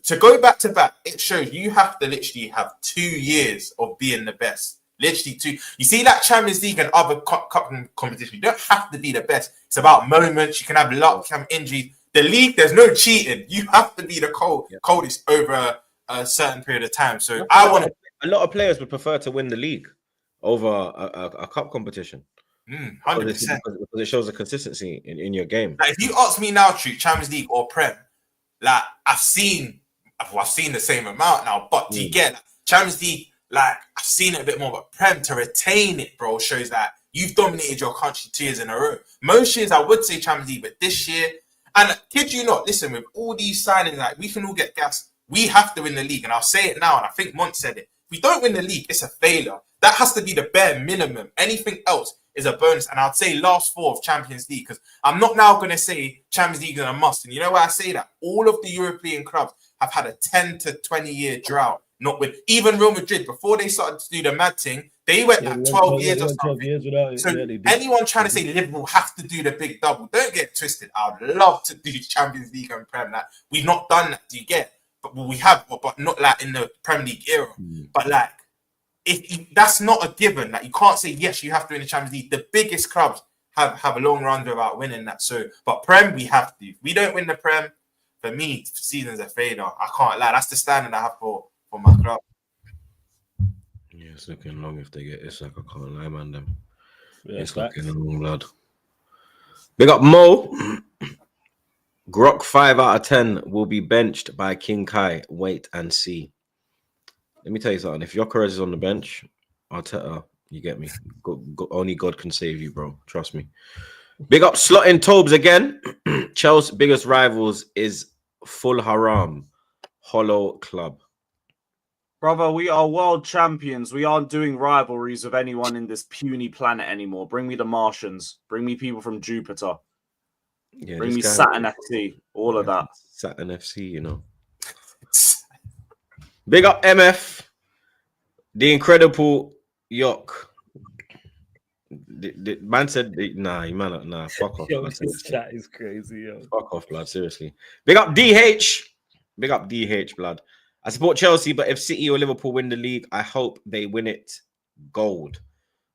to go back to back, it shows you have to literally have 2 years of being the best. Literally 2. You see that Champions League and other cup competition, you don't have to be the best. It's about moments. You can have luck, you can have injuries. The league, there's no cheating. You have to be the coldest over a certain period of time. So I want to. A lot of players would prefer to win the league over a cup competition. 100%. Because it shows the consistency in your game. Like if you ask me now, Champions League or Prem, like I've seen the same amount now. But do you get like, Champions League? Like, I've seen it a bit more, but Prem, to retain it, bro, shows that you've dominated your country 2 years in a row. Most years, I would say Champions League, but this year, and kid you not, listen, with all these signings, like, we can all get gas. We have to win the league, and I'll say it now, and I think Mont said it. If we don't win the league, it's a failure. That has to be the bare minimum. Anything else is a bonus, and I'd say last 4 of Champions League, because I'm not now going to say Champions League is a must, and you know why I say that? All of the European clubs have had a 10 to 20-year drought. Not with even Real Madrid before they started to do the mad thing, they went like 12 years or something. So anyone trying to say Liverpool have to do the big double, don't get twisted. I'd love to do Champions League and Prem. Like we've not done that. Do you get? But we have, but not like in the Premier League era. But like, if that's not a given. Like you can't say yes, you have to win the Champions League. The biggest clubs have a long run without winning that. So, but Prem we have to. If we don't win the Prem, for me, season's a failure. I can't lie. That's the standard I have for my club. Yeah, it's looking long if they get Isak. I can't lie, man. Them. Yeah, it's looking long, blood. Big up Mo. Grok 5 out of 10 will be benched by King Kai. Wait and see. Let me tell you something. If Gyökeres is on the bench, Arteta, you get me. Only God can save you, bro. Trust me. Big up slotting Tobes again. Chelsea's biggest rivals is Full Haram, Hollow Club. Brother, we are world champions. We aren't doing rivalries with anyone in this puny planet anymore. Bring me the Martians. Bring me people from Jupiter. Yeah, Bring me Saturn FC. All of that. Saturn FC, you know. Big up MF. The Incredible Yok. The man said, nah, fuck off. Yo, Blood, this chat is crazy, yo. fuck off, blood, seriously. Big up DH. Big up DH, blood. I support Chelsea, but if City or Liverpool win the league, I hope they win it gold.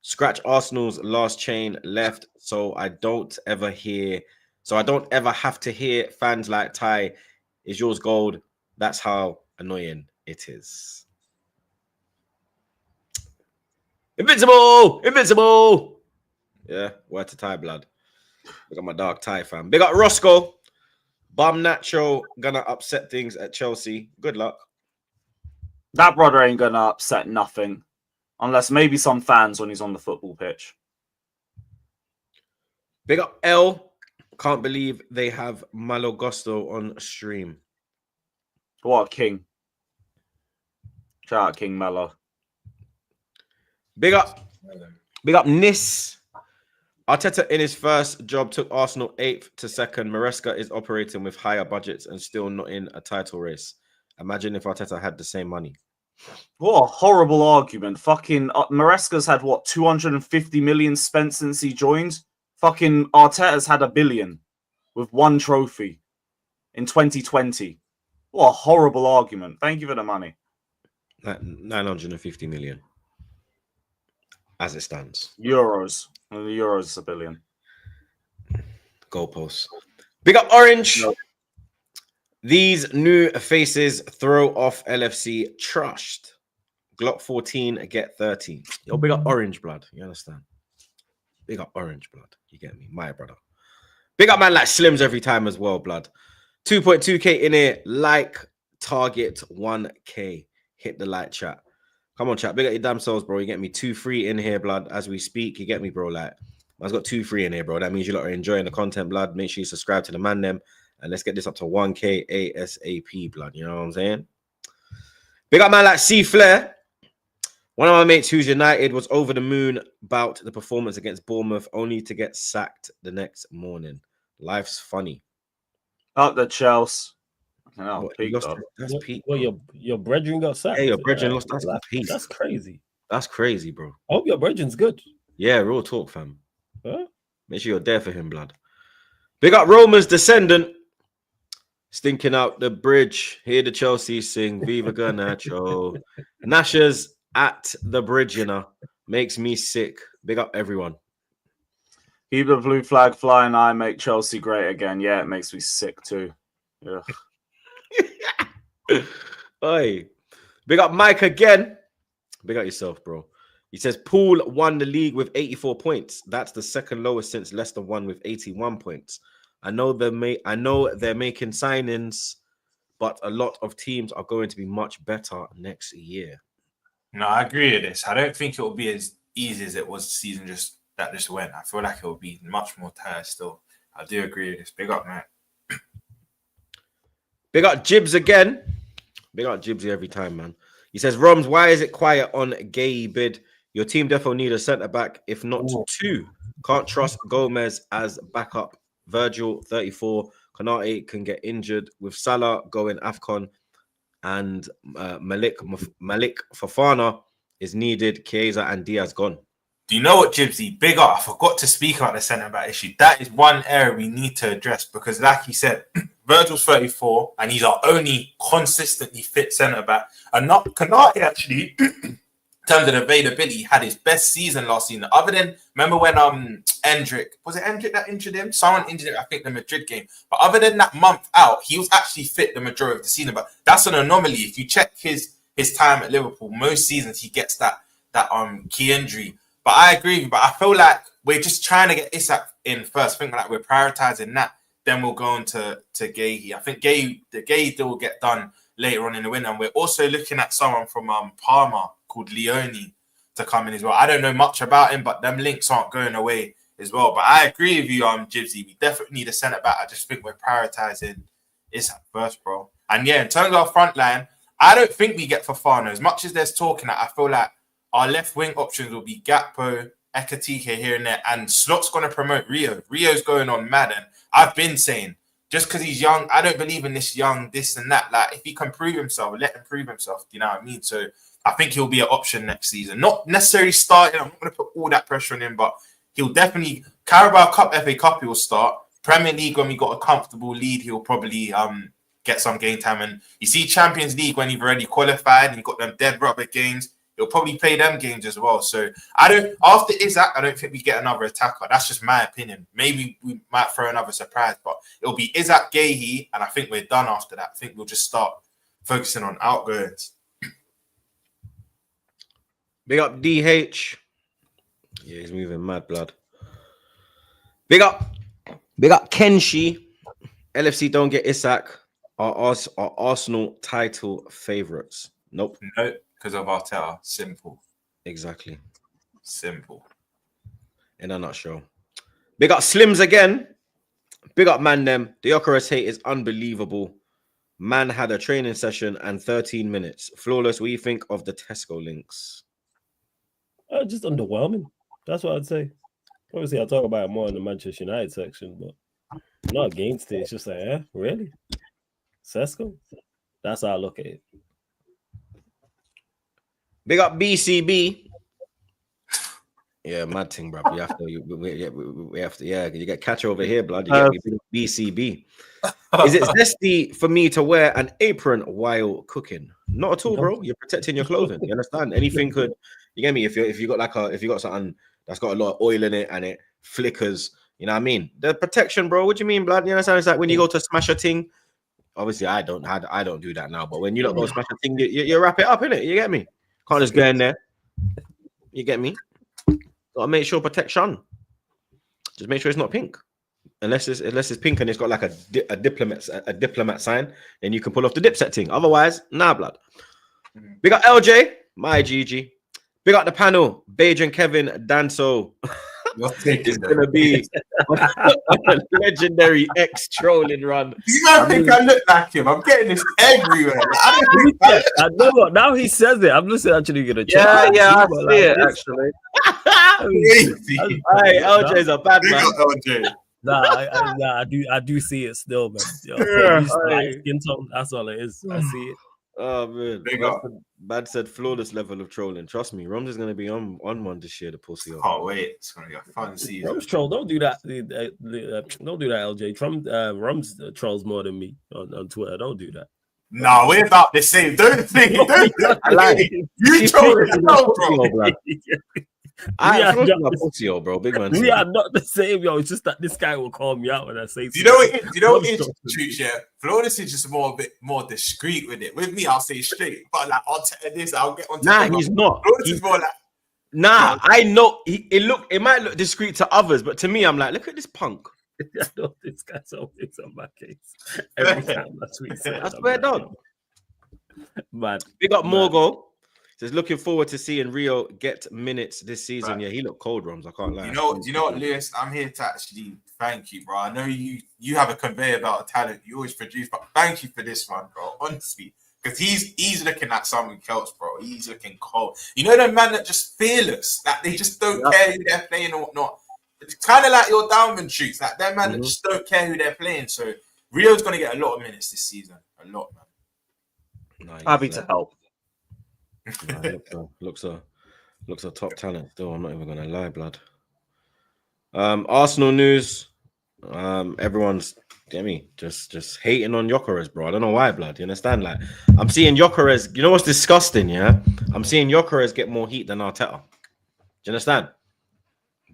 Scratch Arsenal's last chain left, so I don't ever have to hear fans like Ty, is yours gold? That's how annoying it is. Invincible. Yeah, word to Ty, blood. Big up my dark Ty fam. Big up Roscoe. Garnacho gonna upset things at Chelsea. Good luck. That brother ain't gonna upset nothing. Unless maybe some fans when he's on the football pitch. Big up L. Can't believe they have Malagusto on stream. What a king. Shout out King Mello. Big up Nis. Arteta in his first job took Arsenal 8th to 2nd. Maresca is operating with higher budgets and still not in a title race. Imagine if Arteta had the same money. What a horrible argument. Fucking Maresca's had what, 250 million spent since he joined? Fucking Arteta's had $1 billion with one trophy in 2020. What a horrible argument. Thank you for the money. 950 million. As it stands. Euros. The Euros is $1 billion. Goalposts. Big up Orange. No. These new faces throw off LFC trashed. Glock 14 get 30. Yo, big up Orange blood. You understand? Big up Orange blood. You get me? My brother. Big up man like Slims every time as well, blood. 2.2k in here. Like, target 1k. Hit the like chat. Come on, chat. Big up your damn selves, bro. You get me 2-3 in here, blood. As we speak, you get me, bro. Like, I've got 2-3 in here, bro. That means you lot are enjoying the content, blood. Make sure you subscribe to the man them. And let's get this up to 1k ASAP, blood. You know what I'm saying? Big up man like C Flair. One of my mates who's United was over the moon about the performance against Bournemouth, only to get sacked the next morning. Life's funny. Up the Chelsea. Oh, that's peak. Well, your brethren got sacked. Hey, your brethren lost. That's peak. That's crazy. That's crazy, bro. I hope your brethren's good. Yeah, real talk, fam. Huh? Make sure you're there for him, blood. Big up Roma's descendant. Stinking out the bridge. Hear the Chelsea sing. Viva Garnacho. Nashers at the bridge, you know. Makes me sick. Big up everyone. Keep the blue flag flying. I make Chelsea great again. Yeah, it makes me sick too. Yeah. Oi. Big up Mike again. Big up yourself, bro. He says Poole won the league with 84 points. That's the second lowest since Leicester won with 81 points. I know they're making signings, but a lot of teams are going to be much better next year. No, I agree with this. I don't think it will be as easy as it was the season that just went. I feel like it will be much more tired still. I do agree with this. Big up, man. Big up Jibs again. Big up Jibsy every time, man. He says, Roms, why is it quiet on Gay bid? Your team definitely need a centre-back, if not two. Can't trust Gomez as backup. Virgil, 34. Konate can get injured with Salah going AFCON. And Malik Fofana is needed. Chiesa and Diaz gone. Do you know what, Jibsy? Big up. I forgot to speak about the centre-back issue. That is one area we need to address because, like you said, Virgil's 34 and he's our only consistently fit centre-back. And not Konate, actually, in terms of availability, had his best season last season. Other than, remember when Endrick, was it Endrick that injured him? Someone injured him, I think, the Madrid game. But other than that month out, he was actually fit the majority of the season. But that's an anomaly. If you check his time at Liverpool, most seasons he gets that key injury. But I agree with you. But I feel like we're just trying to get Isak in first. I think like we're prioritizing that then we'll go on to Gahey. I think the Gahey deal will get done later on in the winter. And we're also looking at someone from Parma called Leone to come in as well. I don't know much about him, but them links aren't going away as well. But I agree with you, Jibsy. We definitely need a centre back. I just think we're prioritising Isak first, bro. And yeah, in terms of our front line, I don't think we get Fofana. As much as there's talking, I feel like our left wing options will be Gakpo, Ekatike here and there, and Slot's going to promote Rio. Rio's going on mad, and I've been saying, just because he's young, I don't believe in this young, this and that. Like, if he can prove himself, let him prove himself. You know what I mean? So I think he'll be an option next season. Not necessarily starting. I'm not going to put all that pressure on him, but he'll definitely, Carabao Cup, FA Cup, he'll start. Premier League, when we got a comfortable lead, he'll probably get some game time. And you see Champions League, when you've already qualified and you've got them dead rubber games, he'll probably play them games as well. So after Isak, I don't think we get another attacker. That's just my opinion. Maybe we might throw another surprise, but it'll be Isak, Gahey, and I think we're done after that. I think we'll just start focusing on outgoings. Big up DH. Yeah, he's moving mad, blood. Big up Kenshi. LFC don't get Isak. Are Arsenal title favourites? Nope. No, because of Arteta. Simple. Exactly. Simple. In a nutshell. Big up Slims again. Big up man them. The Gyökeres hate is unbelievable. Man had a training session and 13 minutes. Flawless, what do you think of the Tesco links? Just underwhelming. That's what I'd say. Obviously, I'll talk about it more in the Manchester United section, but not against it. It's just like, really? Sesko? That's how I look at it. Big up BCB. Yeah, mad thing, bro. We have to, you get catch over here, blood. You get BCB. Is it zesty for me to wear an apron while cooking? Not at all, bro. You're protecting your clothing. You understand? Anything could, you get me? If you got something that's got a lot of oil in it and it flickers, you know what I mean? The protection, bro. What do you mean, blood? You understand? It's like when you go to smash a thing. Obviously, I don't do that now. But when you don't go smash a thing, you wrap it up, innit? You get me? Can't just go in there. You get me? Gotta make sure protection. Just make sure it's not pink. Unless it's pink and it's got like a diplomat sign, then you can pull off the dipset thing. Otherwise, nah, blood. Big up LJ, my GG. Big up the panel, Beige and Kevin Danso. It's gonna be a legendary X trolling run. You might think I look like him. I'm getting this everywhere. I know what. Now he says it. I'm just actually gonna check. Yeah, I see it actually. Hey, LJ's a bad man. LJ. I do see it still, man. Skin tone, that's all it is. I see it. Oh man, Bad said flawless level of trolling. Trust me, Rums is gonna be on one this year. The pussy. Can't wait. It's gonna be a fun season. Rums troll. Don't do that. Don't do that, LJ. Rums trolls more than me on Twitter. Don't do that. No, we're about the same. Don't think. You trolling, bro. I'm not pussy, bro. Big man. We are not the same, yo. It's just that this guy will call me out when I say. You know what it is? Truth, yeah. Flawless is just a bit more discreet with it. With me, I'll say straight, but like I'll tell this, I'll get on. He's not. Flawless is more like. Nah, I know. It might look discreet to others, but to me, I'm like, look at this punk. I know this guy's always on my case. Every time I tweet, I swear, dog. Man, Big up Morgo. Says looking forward to seeing Rio get minutes this season. Right. Yeah, he looked cold, Rums. I can't lie. You know what, Lewis? I'm here to actually thank you, bro. I know you have a conveyor belt of talent you always produce, but thank you for this one, bro. Honestly, because he's looking at something else, bro. He's looking cold. You know, the man that just fearless, that they just don't care who they're playing or whatnot. It's kind of like your downman shoots, like that man that just don't care who they're playing. So Rio's gonna get a lot of minutes this season, a lot, man. Nice. Happy to help. Looks a top talent still. I'm not even gonna lie, blood. Arsenal news. Everyone's just hating on Gyökeres, bro. I don't know why, blood. You understand? Like, I'm seeing Gyökeres. You know what's disgusting? Yeah, I'm seeing Gyökeres get more heat than Arteta. Do you understand?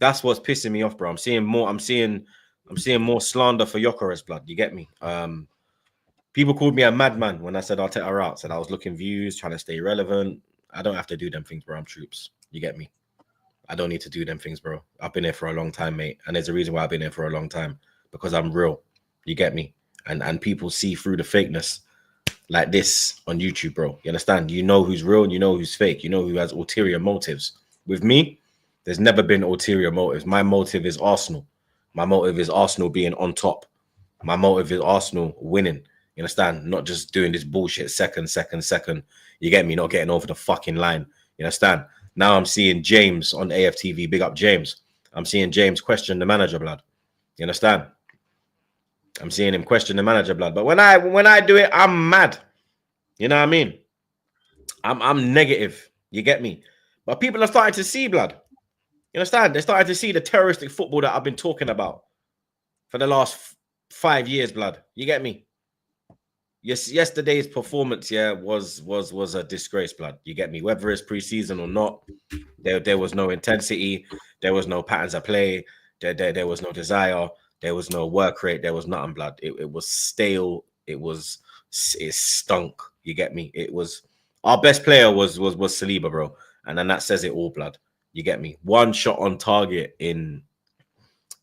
That's what's pissing me off, bro. I'm seeing more slander for Gyökeres, blood. You get me? People called me a madman when I said Arteta out. Said I was looking views, trying to stay relevant. I don't have to do them things, bro. I'm troops. You get me? I don't need to do them things, bro. I've been here for a long time, mate. And there's a reason why I've been here for a long time. Because I'm real. You get me? And people see through the fakeness like this on YouTube, bro. You understand? You know who's real and you know who's fake. You know who has ulterior motives. With me, there's never been ulterior motives. My motive is Arsenal. My motive is Arsenal being on top. My motive is Arsenal winning. You understand? Not just doing this bullshit second. You get me? Not getting over the fucking line. You understand? Now I'm seeing James on AFTV. Big up James. I'm seeing James question the manager, blood. You understand? I'm seeing him question the manager, blood. But when I do it, I'm mad. You know what I mean? I'm negative. You get me? But people are starting to see, blood. You understand? They're starting to see the terroristic football that I've been talking about for the last 5 years, blood. You get me? Yes, yesterday's performance, was a disgrace, blood. You get me? Whether it's preseason or not, there was no intensity, there was no patterns of play, there was no desire, there was no work rate, there was nothing, blood. It was stale. It stunk. You get me? It was our best player was Saliba, bro, and then that says it all, blood. You get me? One shot on target in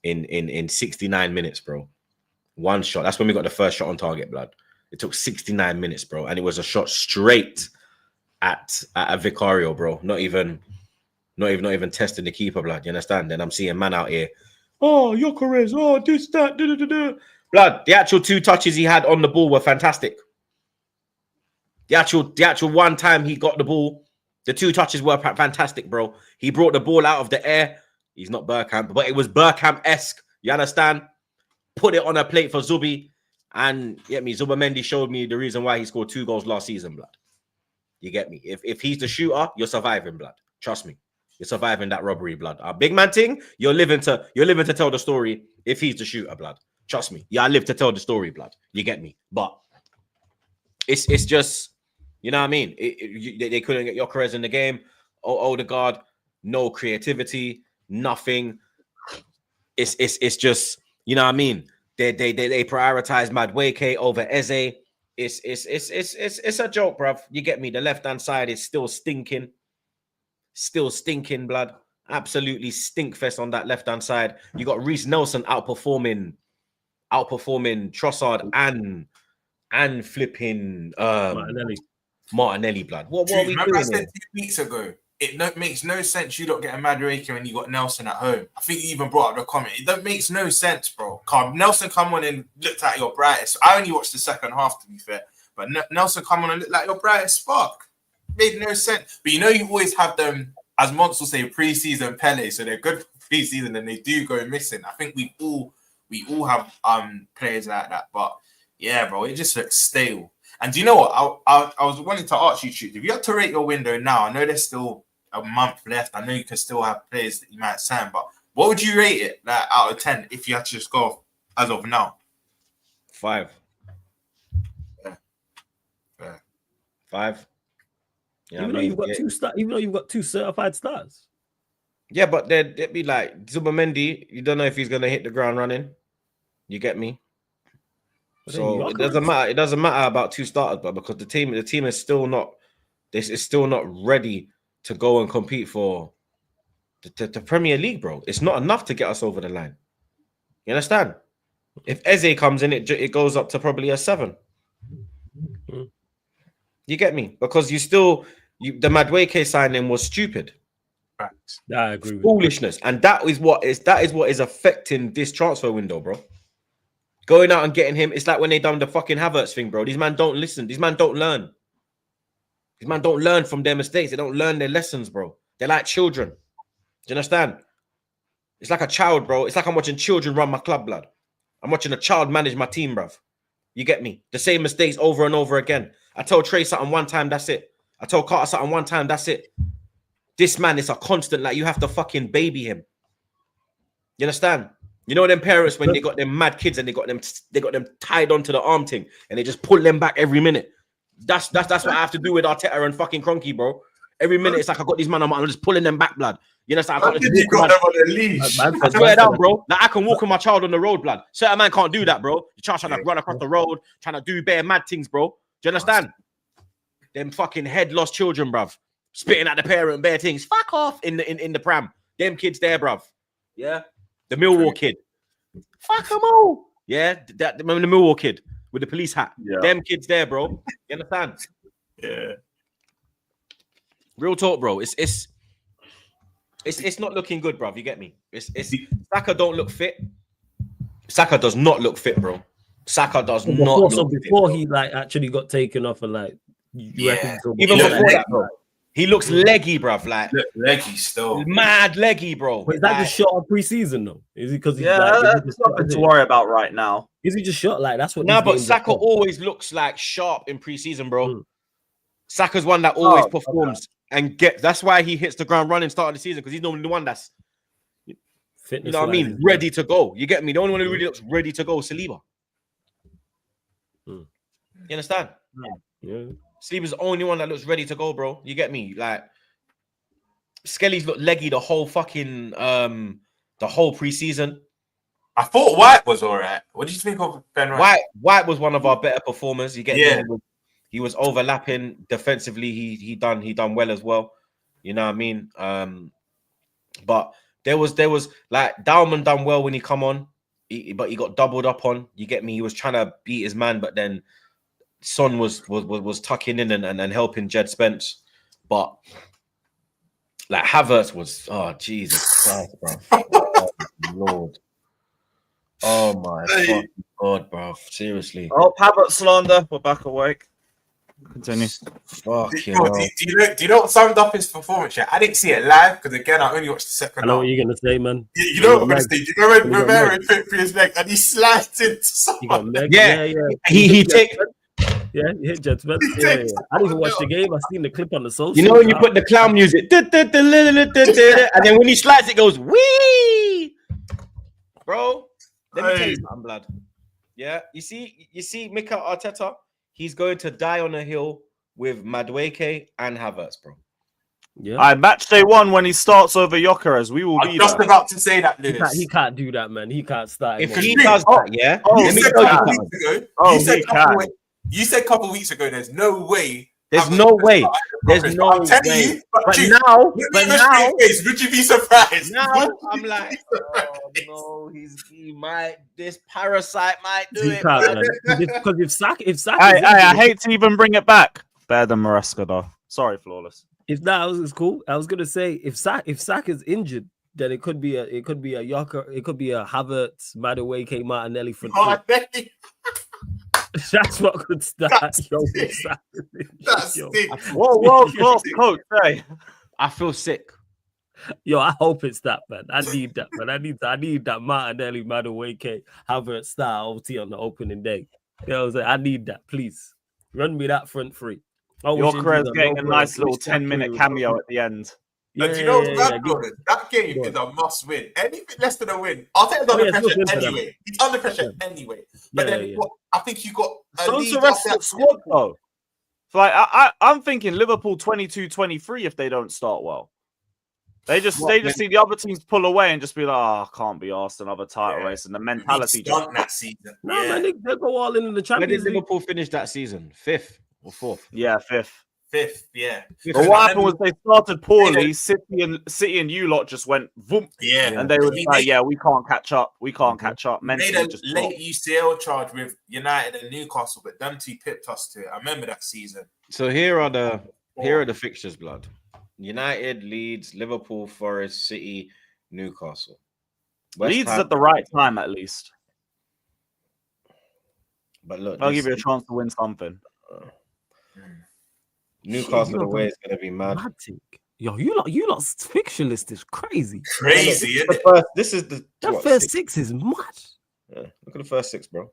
69 minutes, bro. One shot. That's when we got the first shot on target, blood. It took 69 minutes, bro, and it was a shot straight at a Vicario, bro. Not even testing the keeper, blood. You understand? Then I'm seeing man out here. Oh, Gyökeres. Oh, this, that, blood. The actual 2 touches he had on the ball were fantastic. The actual one time he got the ball, the 2 touches were fantastic, bro. He brought the ball out of the air. He's not Bergkamp, but it was Bergkamp-esque. You understand? Put it on a plate for Zubi. And get me, Zubamendi showed me the reason why he scored 2 goals last season, blood. You get me? If he's the shooter, you're surviving, blood. Trust me. You're surviving that robbery, blood. Our big man thing, you're living to tell the story if he's the shooter, blood. Trust me. Yeah, I live to tell the story, blood. You get me? But it's just, you know what I mean? They couldn't get Gyökeres in the game. Odegaard, no creativity, nothing. It's just, you know what I mean? They prioritize Madueke over Eze. It's a joke, bruv. You get me? The left-hand side is still stinking, blood. Absolutely stinkfest on that left-hand side. You got Reece Nelson outperforming Trossard and flipping Martinelli, blood. What are we doing? I said 2 weeks ago, it makes no sense you don't get a Madueke when you got Nelson at home. I think you even brought up the comment. It makes no sense, bro. Nelson come on and looked at your brightest. I only watched the second half, to be fair. But Nelson come on and looked like your brightest spark. Made no sense. But you know you always have them, as Monts will say, pre-season Pele. So they're good for pre-season and they do go missing. I think we all have players like that. But yeah, bro, it just looks stale. And do you know what? I was wanting to ask you, Troop, if you had to rate your window now, I know there's still a month left. I know you can still have players that you might sign, but what would you rate it out of 10 if you had to just go as of now? 5. Yeah. 5. You know even though you've got 2 certified stars. Yeah, but they'd be like Zubamendi. You don't know if he's gonna hit the ground running. You get me? So it doesn't matter. It doesn't matter about 2 starters, but because the team is still not. This is still not ready to go and compete for the Premier League, bro. It's not enough to get us over the line. You understand? If Eze comes in, it goes up to probably a 7. You get me? Because the Madueke signing was stupid. Facts. I agree. Foolishness, and that is what is affecting this transfer window, bro. Going out and getting him, it's like when they done the fucking Havertz thing, bro. These men don't listen. These men don't learn. These men don't learn from their mistakes. They don't learn their lessons, bro. They're like children. Do you understand? It's like a child, bro. It's like I'm watching children run my club, blood. I'm watching a child manage my team, bruv. You get me? The same mistakes over and over again. I told Trey something one time, that's it. I told Carter something one time, that's it. This man is a constant, like you have to fucking baby him. You understand? You know them parents when they got them mad kids and they got them tied onto the arm thing and they just pull them back every minute. That's what I have to do with Arteta and fucking Kroenke, bro. Every minute it's like I got these man on I'm just pulling them back, blood. You understand? I swear down, bro. Like I can walk with my child on the road, blood. Certain man can't do that, bro. The child trying to run across the road, trying to do bare mad things, bro. Do you understand? Them fucking head lost children, bruv. Spitting at the parent, bare things. Fuck off in the pram. Them kids there, bruv. Yeah. The Millwall kid. Fuck them all. Yeah, that the Millwall kid with the police hat. Yeah. Them kids there, bro. You understand? Yeah. Real talk, bro. It's not looking good, bro. You get me? It's Saka don't look fit. Saka does not look fit, bro. Saka does not look fit. Before he like actually got taken off and like you reckon even before that, bro. He looks leggy, bruv. Like leggy still. Mad leggy, bro. Wait, is that just shot on pre-season though? Is he because he's that's nothing to worry about right now. Is he just shot like that's what? Nah, but Saka always looks like sharp in pre-season, bro. Saka's one that always performs and that's why he hits the ground running start of the season because he's normally the one that's fitness. You know what I mean? Ready to go. You get me? The only one who really looks ready to go is Saliba. You understand? Yeah. Saliba's the only one that looks ready to go, bro. You get me? Like Skelly's looked leggy the whole fucking preseason. I thought White was all right. What did you think of Ben White? White was one of our better performers. You get me? He was overlapping defensively. He done well as well. You know what I mean? But there was like Dalman done well when he come on, but he got doubled up on. You get me? He was trying to beat his man, but then Son was tucking in and helping Jed Spence, but like Havertz was Jesus Christ, bro. Oh, Lord. Oh my fucking God, bro. Seriously. Oh, Havertz slander. We're back awake. Continue. Fuck do you know what summed up his performance? Yeah? I didn't see it live because again I only watched the second. I know what you're gonna say, man. You know what I'm gonna say? You know when Romero fit through his leg and he sliced into someone? Yeah. He take. Yeah, he hit Jed Spence. Yeah. I didn't even watch the game. I seen the clip on the social. You know when you put the clown music, and then when he slides, it goes wee, bro. Let me tell you something, blood. Yeah, you see, Mikel Arteta, he's going to die on a hill with Madueke and Havertz, bro. Yeah, I match day one when he starts over Gyökeres. We will be just about to say that, Lewis. He can't do that, man. He can't start. If he does that, yeah. You said a couple weeks ago, there's no way. There's no way. There's no way. But now, would you be surprised? Now I'm like, oh no, this parasite might do it. Because if Saka, I hate to even bring it back. Better than Maresca though. Sorry, Flawless. If that was cool, I was gonna say if Saka's injured, then it could be a Yoker, it could be a Havertz, Madueke, Martinelli front. That's what could start. That's sick. Whoa, coach. Hey. I feel sick. Yo, I hope it's that, man. I need that, man. I need that Martinelli, Madueke, Havertz style OT on the opening day. You know what I'm saying? I need that, please. Run me that front three. Gyökeres getting a nice little 10-minute cameo at the end. Yeah, do you know that game is a must win. Anything less than a win. I'll take under pressure anyway. He's under pressure anyway. But I think you got so the rest of the squad though. So like I'm thinking Liverpool 22-23 if they don't start well. They just see the other teams pull away and just be like, I can't be asked another title race, and the mentality just that season. No, man, they go all in the Champions League. Where did Liverpool finish that season? 5th or 4th? Yeah, 5th. Yeah. But what happened was they started poorly. City and you lot just went boom. Yeah. And they were like, we can't catch up. We can't catch up. Mentally, made a late UCL charge with United and Newcastle, but them two pipped us to it. I remember that season. So here are the fixtures, blood. United, Leeds, Liverpool, Forest, City, Newcastle. Leeds at the right time, at least. But look, I'll give you a chance to win something. Newcastle away is going to be mad. Yo, you lot's fixture list is crazy. Crazy. This is the first six is mad. Yeah, look at the first 6, bro.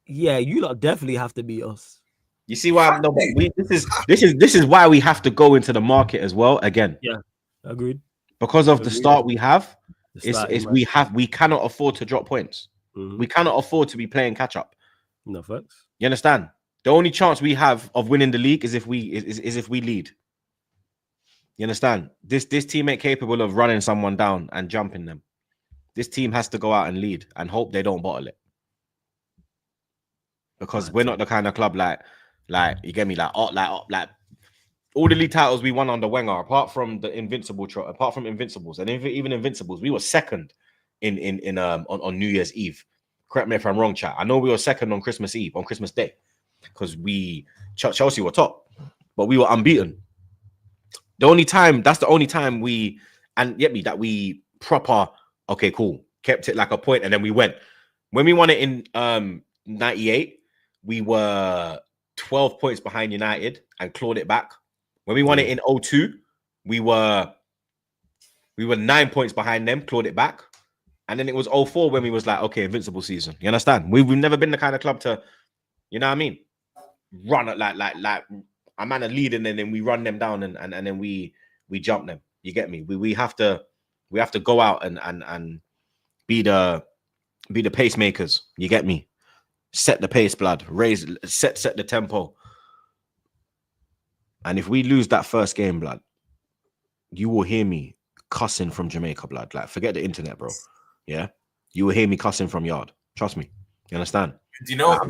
Yeah, you lot definitely have to beat us. You see why? This is why we have to go into the market as well again. Yeah, agreed. Because of the start we have, we cannot afford to drop points. We cannot afford to be playing catch up. No facts. You understand? The only chance we have of winning the league is if we lead. You understand? This team ain't capable of running someone down and jumping them. This team has to go out and lead and hope they don't bottle it. Because we're not the kind of club like you get me, like all the league titles we won under Wenger, apart from Invincibles, and even Invincibles, we were second on New Year's Eve. Correct me if I'm wrong, chat. I know we were second on Christmas Eve, on Christmas Day, because Chelsea were top, but we were unbeaten. That's the only time we proper, okay, cool, kept it like a point, and then we went. When we won it in 98, we were 12 points behind United and clawed it back. When we won it in 02, we were 9 points behind them, clawed it back. And then it was 04 when we was like, okay, invincible season. You understand? We've never been the kind of club to, you know what I mean? Run it like a man are leading and then we run them down and then we jump them. You get me? We have to go out and be the pacemakers. You get me? Set the pace, blood. Set the tempo. And if we lose that first game, blood, you will hear me cussing from Jamaica, blood. Like, forget the internet, bro. Yeah, you will hear me cussing from yard. Trust me. You understand? Do you know what's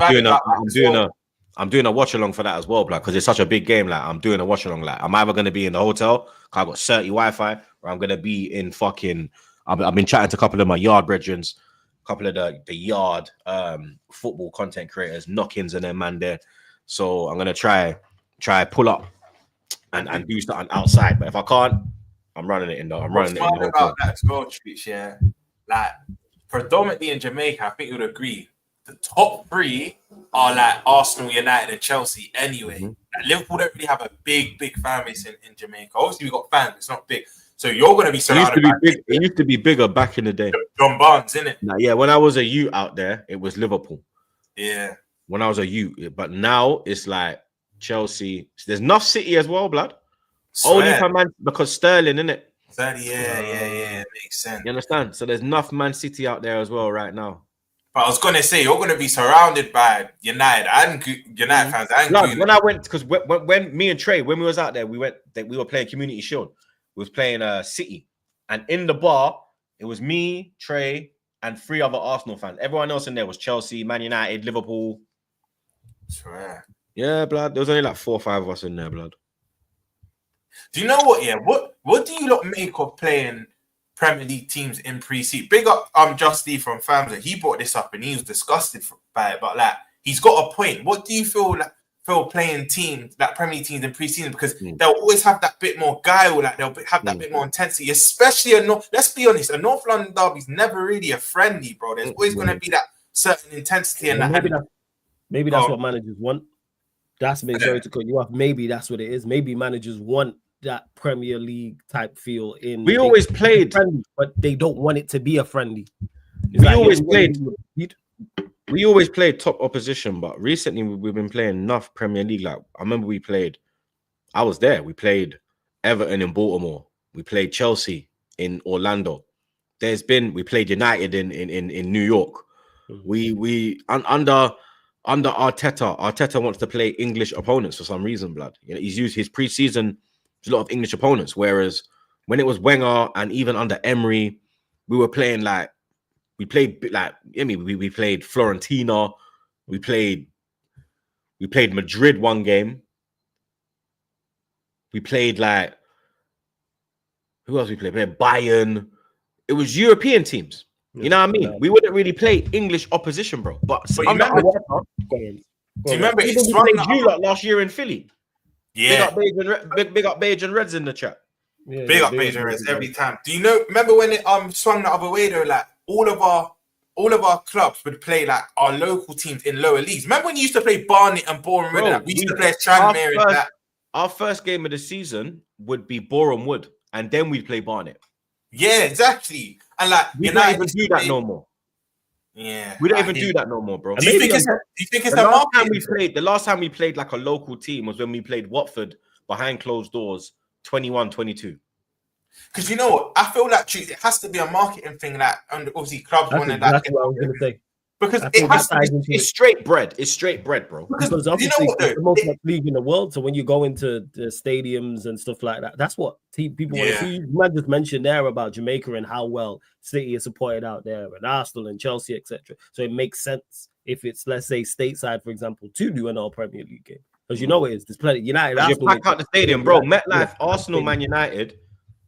I'm doing a watch along for that as well, blood, because it's such a big game. Like, I'm doing a watch along. Like, I'm either gonna be in the hotel, I got 30 Wi-Fi, or I'm gonna be in fucking. I've been chatting to a couple of my yard brethren, a couple of the yard football content creators, knock-ins and them man there. So I'm gonna try pull up and do something outside. But if I can't, I'm running it in though. What's fun about that as well, Treats, yeah. Like, predominantly in Jamaica, I think you would agree, the top three are like Arsenal, United, and Chelsea anyway. Like, Liverpool don't really have a big fan base in Jamaica. Obviously, we've got fans, it's not big. So you're going to be surrounded by... It used to be bigger back in the day. John Barnes, innit? Nah, yeah, when I was a youth out there, it was Liverpool. Yeah. When I was a youth. But now, it's like Chelsea. There's enough City as well, blood. Only for Man... Because Sterling, innit? Yeah, makes sense. You understand? So there's enough Man City out there as well right now. But I was gonna say you're gonna be surrounded by United and United fans. And when I went, because when me and Trey, when we was out there, we were playing Community Shield. We was playing City, and in the bar it was me, Trey, and 3 other Arsenal fans. Everyone else in there was Chelsea, Man United, Liverpool. Swear. Yeah, blood. There was only like 4 or 5 of us in there, blood. Do you know what? Yeah, what do you lot make of playing Premier League teams in pre-season? Big up, Justy from Family. He brought this up and he was disgusted by it, but like he's got a point. What do you feel playing teams like Premier League teams in pre-season, because they'll always have that bit more guile, like they'll have that bit more intensity, especially let's be honest, a North London derby's never really a friendly, bro. There's always going to be that certain intensity and maybe that's what managers want. That's sorry to cut you off. Maybe that's what it is. Maybe managers want that Premier League type feel in. We always played, friendly, but they don't want it to be a friendly. We always played top opposition, but recently we've been playing enough Premier League. Like, I remember I was there. We played Everton in Baltimore. We played Chelsea in Orlando. We played United in New York. We under Arteta wants to play English opponents for some reason, blood. You know, he's used his preseason a lot of English opponents, whereas when it was Wenger and even under Emery, we were playing like we played Fiorentina, we played Madrid one game. We played like who else we played? We played Bayern. It was European teams. You know what I mean? We wouldn't really play English opposition, bro. But you remember? Do you remember? Even we played you lot last year in Philly. Yeah. Big up Beige and Reds in the chat. Yeah, big up Beige and Reds every time. Do you know? Remember when it swung the other way though? Like all of our clubs would play like our local teams in lower leagues. Remember when you used to play Barnet and Boreham Wood? We used to play Tranmere and that. Our first game of the season would be Boreham Wood, and then we'd play Barnet. Yeah, exactly. And like we don't even do that no more. Yeah, we don't even do that no more, bro. Do you think it's the last time we played like a local team was when we played Watford behind closed doors, 21-22. Because you know what, I feel like it has to be a marketing thing. Like, obviously, clubs wanted that. That's what I was going to say. Because it has to be, it's straight bread. It's straight bread, bro. Because obviously it's the most league in the world. So when you go into the stadiums and stuff like that, that's what people want to see. You might just mention there about Jamaica and how well City is supported out there, and Arsenal and Chelsea, etc. So it makes sense if it's, let's say, stateside, for example, to do an all Premier League game, because you know it is. There's plenty. United, you pack out the stadium, bro. MetLife, Arsenal, Man United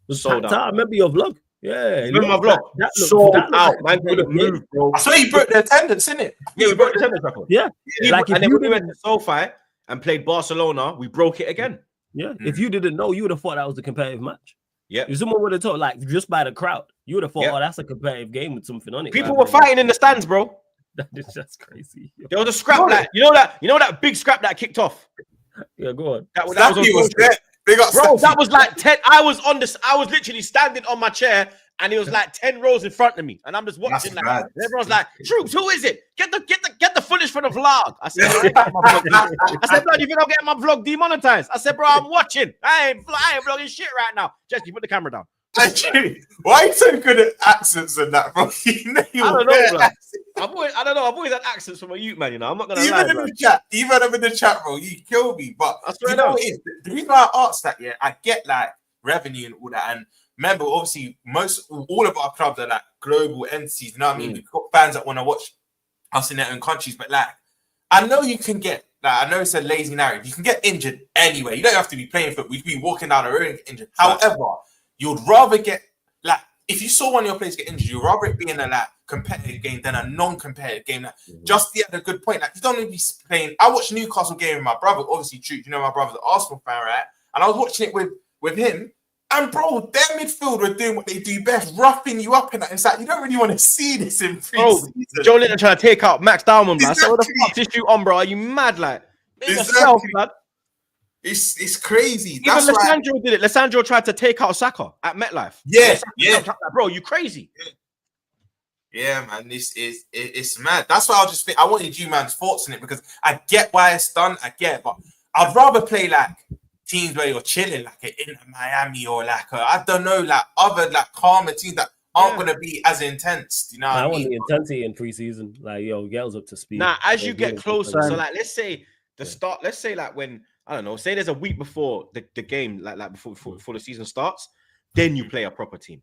was sold out. I remember your vlog. Yeah, You remember my vlog? That Sold looked out. like Man couldn't move, bro. I saw you broke the attendance, innit? Yeah, we broke the attendance record. Yeah, like if and then you when we went didn't, to SoFi and played Barcelona, we broke it again. yeah, if you didn't know, you would have thought that was a competitive match. Yeah. If someone would have told, like, just by the crowd, you would have thought, Yep. oh, that's a competitive game with something on it. People were fighting in the stands, bro. That's crazy. There was a scrap like you know that big scrap that kicked off. Yeah, go on. That was there. Big up, bro. Stacky. That was like 10. I was literally standing on my chair, and it was like 10 rows in front of me, and I'm just watching. That's like bad. and everyone's like, "Troops, who is it? Get the footage for the vlog." I said, I said, "Blood, you think I'm getting my vlog demonetized?" I said, "Bro, I'm watching. I ain't vlogging shit right now." Jesse, put the camera down. Actually, why are you so good at accents and that, bro? You know I don't know, bro. I don't know. I've always had accents from a youth, man. You know, I'm not gonna lie. Even in the chat, bro, you kill me. But I swear you know what it is? The reason why I asked that, yeah, I get like revenue and all that. And remember, obviously, all of our clubs are like global entities. You know what I mean? We've got fans that want to watch us in their own countries, but like, I know you can get. Like, I know it's a lazy narrative. You can get injured anyway. You don't have to be playing football. You can be walking down the road and get injured. However, you'd rather get like if you saw one of your players get injured, you'd rather it be in a like competitive game than a non-competitive game. Like, just had a good point. Like you don't need to be playing. I watched Newcastle game with my brother. Obviously, true. You know my brother's an Arsenal fan, right? And I was watching it with him. And bro, their midfield were doing what they do best, roughing you up and that. It's like you don't really want to see this in pre-season. Joe Linton trying to take out Max Diamond, man. Exactly. So what the fuck is you on, bro? Are you mad? Like, Exactly. man. It's crazy. Even That's why. Lissandro did it. Lissandro tried to take out Saka at MetLife. Yeah. Like, bro, you crazy? Yeah, man. It's mad. That's why I wanted you man's thoughts on it because I get why it's done. I get it, but I'd rather play like teams where you're chilling, like in Miami or like I don't know, like other like calmer teams that aren't gonna be as intense. You know, what I want mean? the intensity in preseason. Like, yo, girls up to speed. Nah, as you get closer, so like let's say the start. Let's say like when I don't know, say there's a week before the game, like before the season starts, then you play a proper team.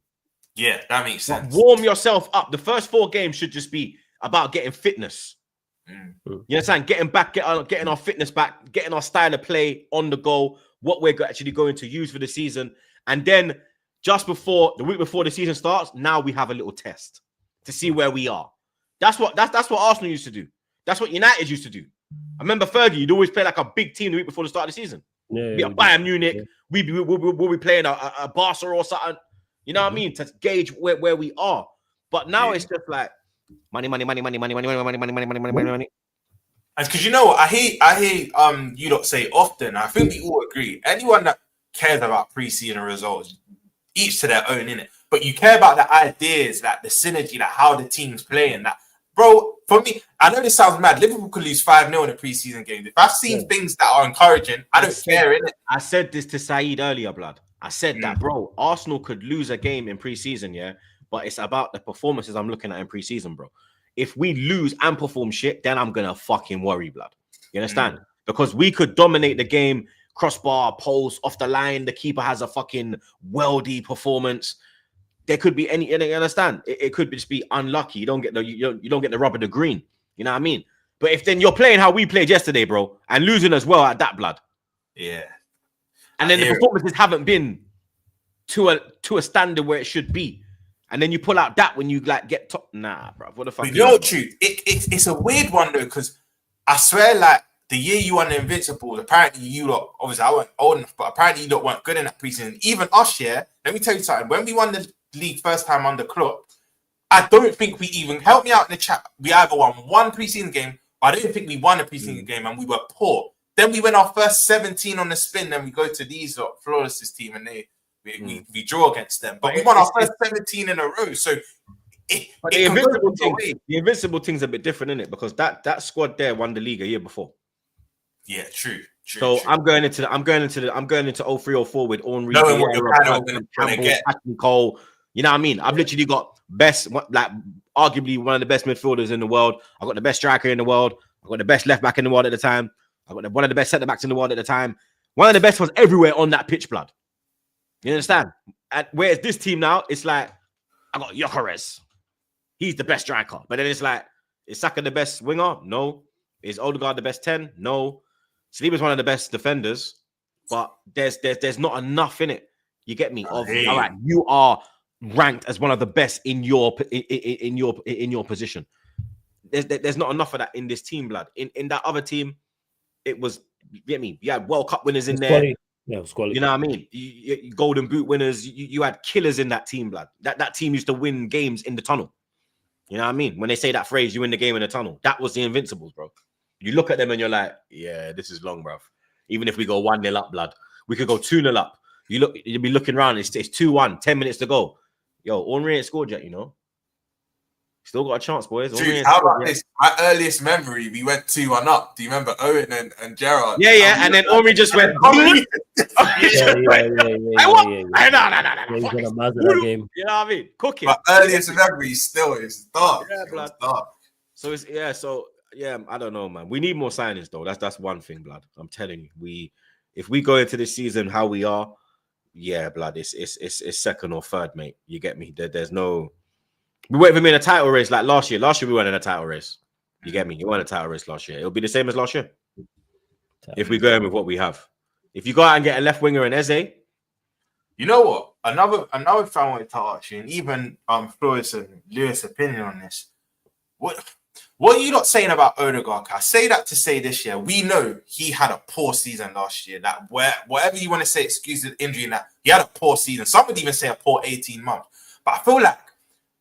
Yeah, that makes sense. Warm yourself up. The first 4 games should just be about getting fitness. You understand? Getting back, getting our fitness back, getting our style of play on the go, what we're actually going to use for the season. And then just before the week before the season starts, now we have a little test to see where we are. That's what Arsenal used to do. That's what United used to do. I remember Fergie, you'd always play like a big team the week before the start of the season. Be a Bayern Munich. Yeah. We'll be playing a Barca or something. You know what I mean? To gauge where we are. But now it's just like money. And because you know what, I hate you lot say often. I think we all agree. Anyone that cares about pre-season results, each to their own, innit? But you care about the ideas, like the synergy, like how the team's playing. That, bro, for me, I know this sounds mad. Liverpool could lose 5-0 in a pre-season game. If I've seen things that are encouraging, I don't care, innit? I said this to Saeed earlier, blood. I said that, bro, Arsenal could lose a game in pre-season, yeah? But it's about the performances I'm looking at in pre-season, bro. If we lose and perform shit, then I'm gonna fucking worry, blood. You understand? Because we could dominate the game, crossbar, post, off the line. The keeper has a fucking weldy performance. There could be any. You understand? It could just be unlucky. You don't get the rub of the green. You know what I mean? But if then you're playing how we played yesterday, bro, and losing as well at that, blood. Yeah. And then the performances haven't been to a standard where it should be. And then you pull out that when you like get top. Nah, bro. What the fuck? You know, truth. It's a weird one though, because I swear, like the year you won the Invincibles, apparently you lot, obviously I wasn't old enough, but apparently you lot weren't good in that preseason. Even us, yeah. Let me tell you something. When we won the league first time under Klopp, I don't think we even helped me out in the chat. We either won one preseason game, or I don't think we won a preseason game, and we were poor. Then we went our first 17 on the spin. Then we go to these Flawless's team, and we draw against them. But we won our first 17 in a row. So the invincible thing's a bit different, isn't it? Because that squad there won the league a year before. Yeah, true. So I'm going into 03-04 with Henry, knowing what you're going to get. Cole. You know what I mean? I've literally got arguably one of the best midfielders in the world. I've got the best striker in the world. I've got the best left back in the world at the time. I've got one of the best centre backs in the world at the time. One of the best ones everywhere on that pitch, blood. You understand? And whereas this team now, it's like I got Gyökeres. He's the best striker. But then it's like, is Saka the best winger? No. Is Odegaard the best 10? No. Saliba's one of the best defenders. But there's not enough in it. You get me? All right, you are ranked as one of the best in your position. There's not enough of that in this team, blood. In that other team, it was, you get me? You had World Cup winners in there. Quality. Yeah, it was quality. You know what I mean? You Golden Boot winners. You had killers in that team, blood. That team used to win games in the tunnel. You know what I mean? When they say that phrase, you win the game in the tunnel. That was the Invincibles, bro. You look at them and you're like, yeah, this is long, bro. Even if we go 1-0 up, blood, we could go 2-0 up. You'll be looking around. It's 2-1, 10 minutes to go. Yo, Henry ain't scored yet, you know. Still got a chance, boys. Dude, how about this? My earliest memory, we went 2-1 up. Do you remember Owen and Gerard? Yeah. And then Henry just went. No. You know what I mean? Cooking. My earliest memory still is dark. Yeah, blood. Dark. So I don't know, man. We need more signings though. That's one thing, blood. I'm telling you, if we go into this season how we are, yeah, blood, it's second or third, mate. You get me? There's no. We won't even be in a title race like last year. Last year we weren't in a title race. You get me? You weren't in a title race last year. It'll be the same as last year if we go in with what we have. If you go out and get a left winger and Eze, you know what? Another thing I wanted to ask you, and even Flores and Lewis' opinion on this. What are you not saying about Odegaard? I say that to say this year, we know he had a poor season last year. That whatever you want to say, excuse the injury, and that he had a poor season. Some would even say a poor 18 months. But I feel like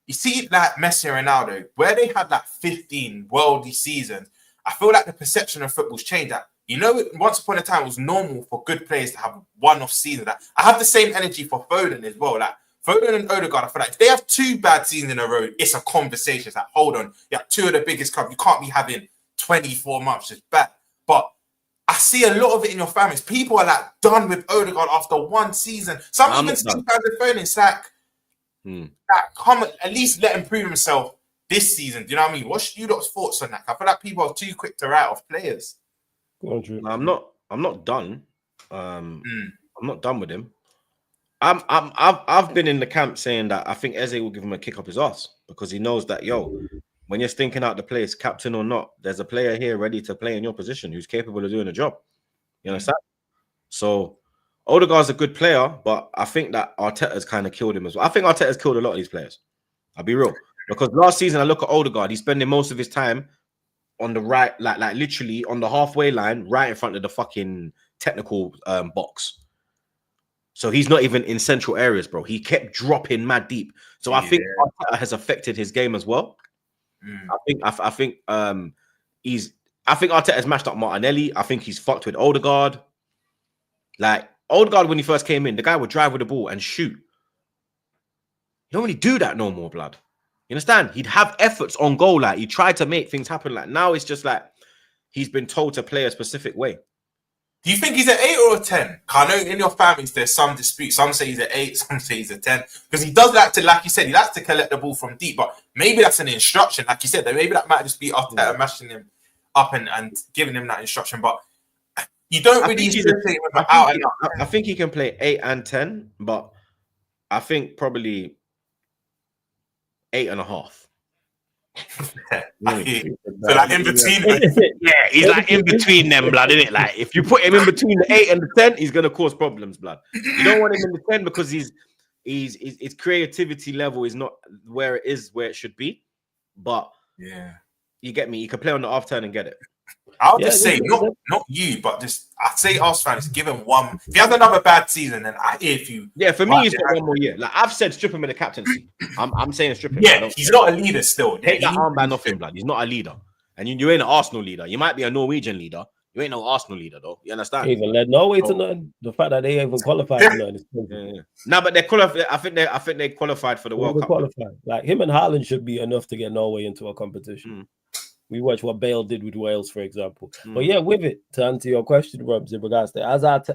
you see, like Messi and Ronaldo, where they had like 15 worldly seasons, I feel like the perception of football's changed. That, you know, once upon a time, it was normal for good players to have one-off seasons. That I have the same energy for Foden as well. Like Foden and Odegaard, I feel like if they have 2 bad seasons in a row, it's a conversation. It's like, hold on, you have 2 of the biggest clubs. You can't be having 24 months. It's bad. But I see a lot of it in your families. People are like done with Odegaard after 1 season. Some even see Foden. It's like, come at least let him prove himself this season. Do you know what I mean? What's you lot's thoughts on that? I feel like people are too quick to write off players. I'm not done. I'm not done with him. I've been in the camp saying that I think Eze will give him a kick up his ass because he knows that when you're stinking out the place, captain or not, there's a player here ready to play in your position who's capable of doing the job. You understand? So Odegaard's a good player, but I think that Arteta's kind of killed him as well. I think Arteta's killed a lot of these players. I'll be real. Because last season, I look at Odegaard, he's spending most of his time on the right, like literally on the halfway line, right in front of the fucking technical box. So he's not even in central areas, bro. He kept dropping mad deep. So I think Arteta has affected his game as well. I think Arteta's mashed up Martinelli. I think he's fucked with Odegaard. Like, Odegaard, when he first came in, the guy would drive with the ball and shoot. You don't really do that no more, blood. You understand? He'd have efforts on goal. Like, he tried to make things happen. Like, now it's just like he's been told to play a specific way. Do you think he's an 8 or a 10? I know in your families there's some dispute. Some say he's an 8, some say he's a 10. Because he does like to, like you said, he likes to collect the ball from deep. But maybe that's an instruction. Like you said, maybe that might just be Arteta mashing him up and giving him that instruction. But you don't really I think he can play 8 and 10, but I think probably 8.5. So like in between, he's like in between them, blood, isn't it? Like if you put him in between the 8 and the 10, he's gonna cause problems, blood. You don't want him in the 10 because his creativity level is not where it should be. But you get me. He can play on the off turn and get it. I'll just say, not you, but just I'd say Arsenal fans, give him one. If he has another bad season, then I hear if you. Yeah, for me, he's got one more year. Like I've said, strip him in the captaincy. I'm saying strip him. Yeah, he's not a leader still. Take that armband off him, blood. He's not a leader, and you ain't an Arsenal leader. You might be a Norwegian leader. You ain't no Arsenal leader, though. You understand? He even led Norway to nothing. The fact that they even qualified to nothing. Yeah. No, but they qualified. I think they qualified for the World Cup. Qualified. Like him and Haaland should be enough to get Norway into a competition. We watch what Bale did with Wales, for example. But yeah, with it, to answer your question, Robs, in regards to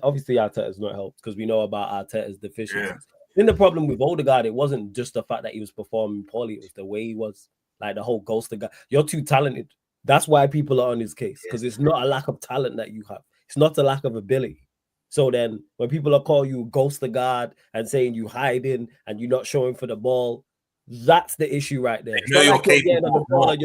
obviously Arteta's not helped because we know about Arteta's deficiencies. Then the problem with Odegaard, it wasn't just the fact that he was performing poorly, it was the way he was, like the whole ghost guy. You're too talented. That's why people are on his case, because it's not a lack of talent that you have. It's not a lack of ability. So then when people are calling you ghost the guard and saying you hiding and you're not showing for the ball, that's the issue right there. It's not like you're getting on the ball and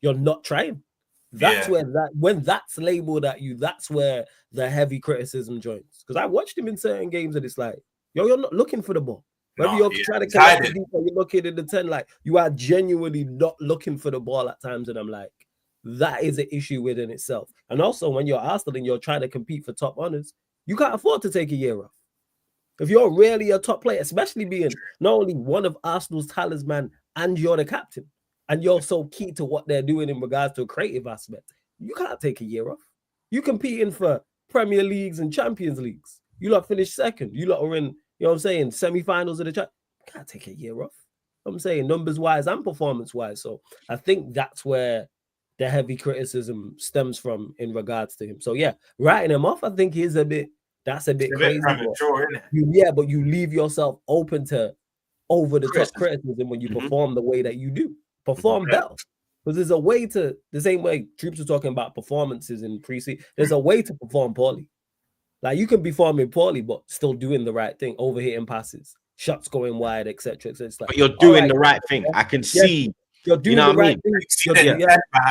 you're not trying. That's when that's labeled at you, that's where the heavy criticism joins. Because I watched him in certain games and it's like, you're not looking for the ball. Whether you're trying to collect the deep or you're looking in the 10, like you are genuinely not looking for the ball at times. And I'm like, that is an issue within itself. And also when you're Arsenal and you're trying to compete for top honors, you can't afford to take a year off. If you're really a top player, especially being not only one of Arsenal's talisman and you're the captain, and you're so key to what they're doing in regards to a creative aspect, you can't take a year off. You competing for Premier Leagues and Champions Leagues. You lot finished second. You lot are in, you know what I'm saying, semi-finals of the chat. You can't take a year off. I'm saying numbers-wise and performance-wise. So I think that's where the heavy criticism stems from in regards to him. So yeah, writing him off, I think is a bit crazy. Premature, isn't it? But you leave yourself open to over-the-top criticism when you perform the way that you do. Perform better. Because there's a way to, the same way Troops was talking about performances in pre-season, there's a way to perform poorly. Like you can be performing poorly, but still doing the right thing, overhitting passes, shots going wide, etc. Like, but you're doing the right thing. I can see you're doing the right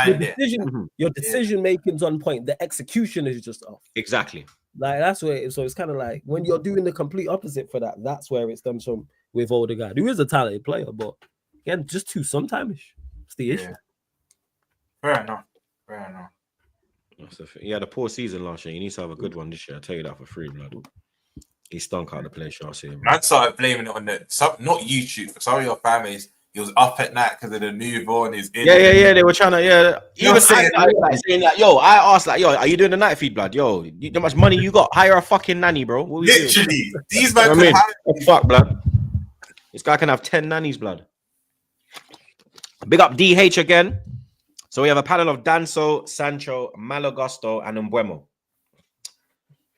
thing. Your decision making's on point. The execution is just off. Exactly. Like that's where it, so it's kind of like when you're doing the complete opposite for that, that's where it stems from with Odegaard, who is a talented player, but again, just too sometime-ish. It's the issue. Fair enough. He had a poor season last year. He needs to have a good one this year. I'll tell you that for free, blood. He stunk out the place last year. I started blaming it on not YouTube, for some of your families. He was up at night because of the newborn. Yeah. They were trying to, Even saying like, yo, I asked like, yo, are you doing the night feed, blood? Yo, how much money you got? Hire a fucking nanny, bro. What literally, these men. Fuck, blood. This guy can have 10 nannies, blood. Big up DH again. So we have a panel of Danso, Sancho, Malagusto, and Mbeumo.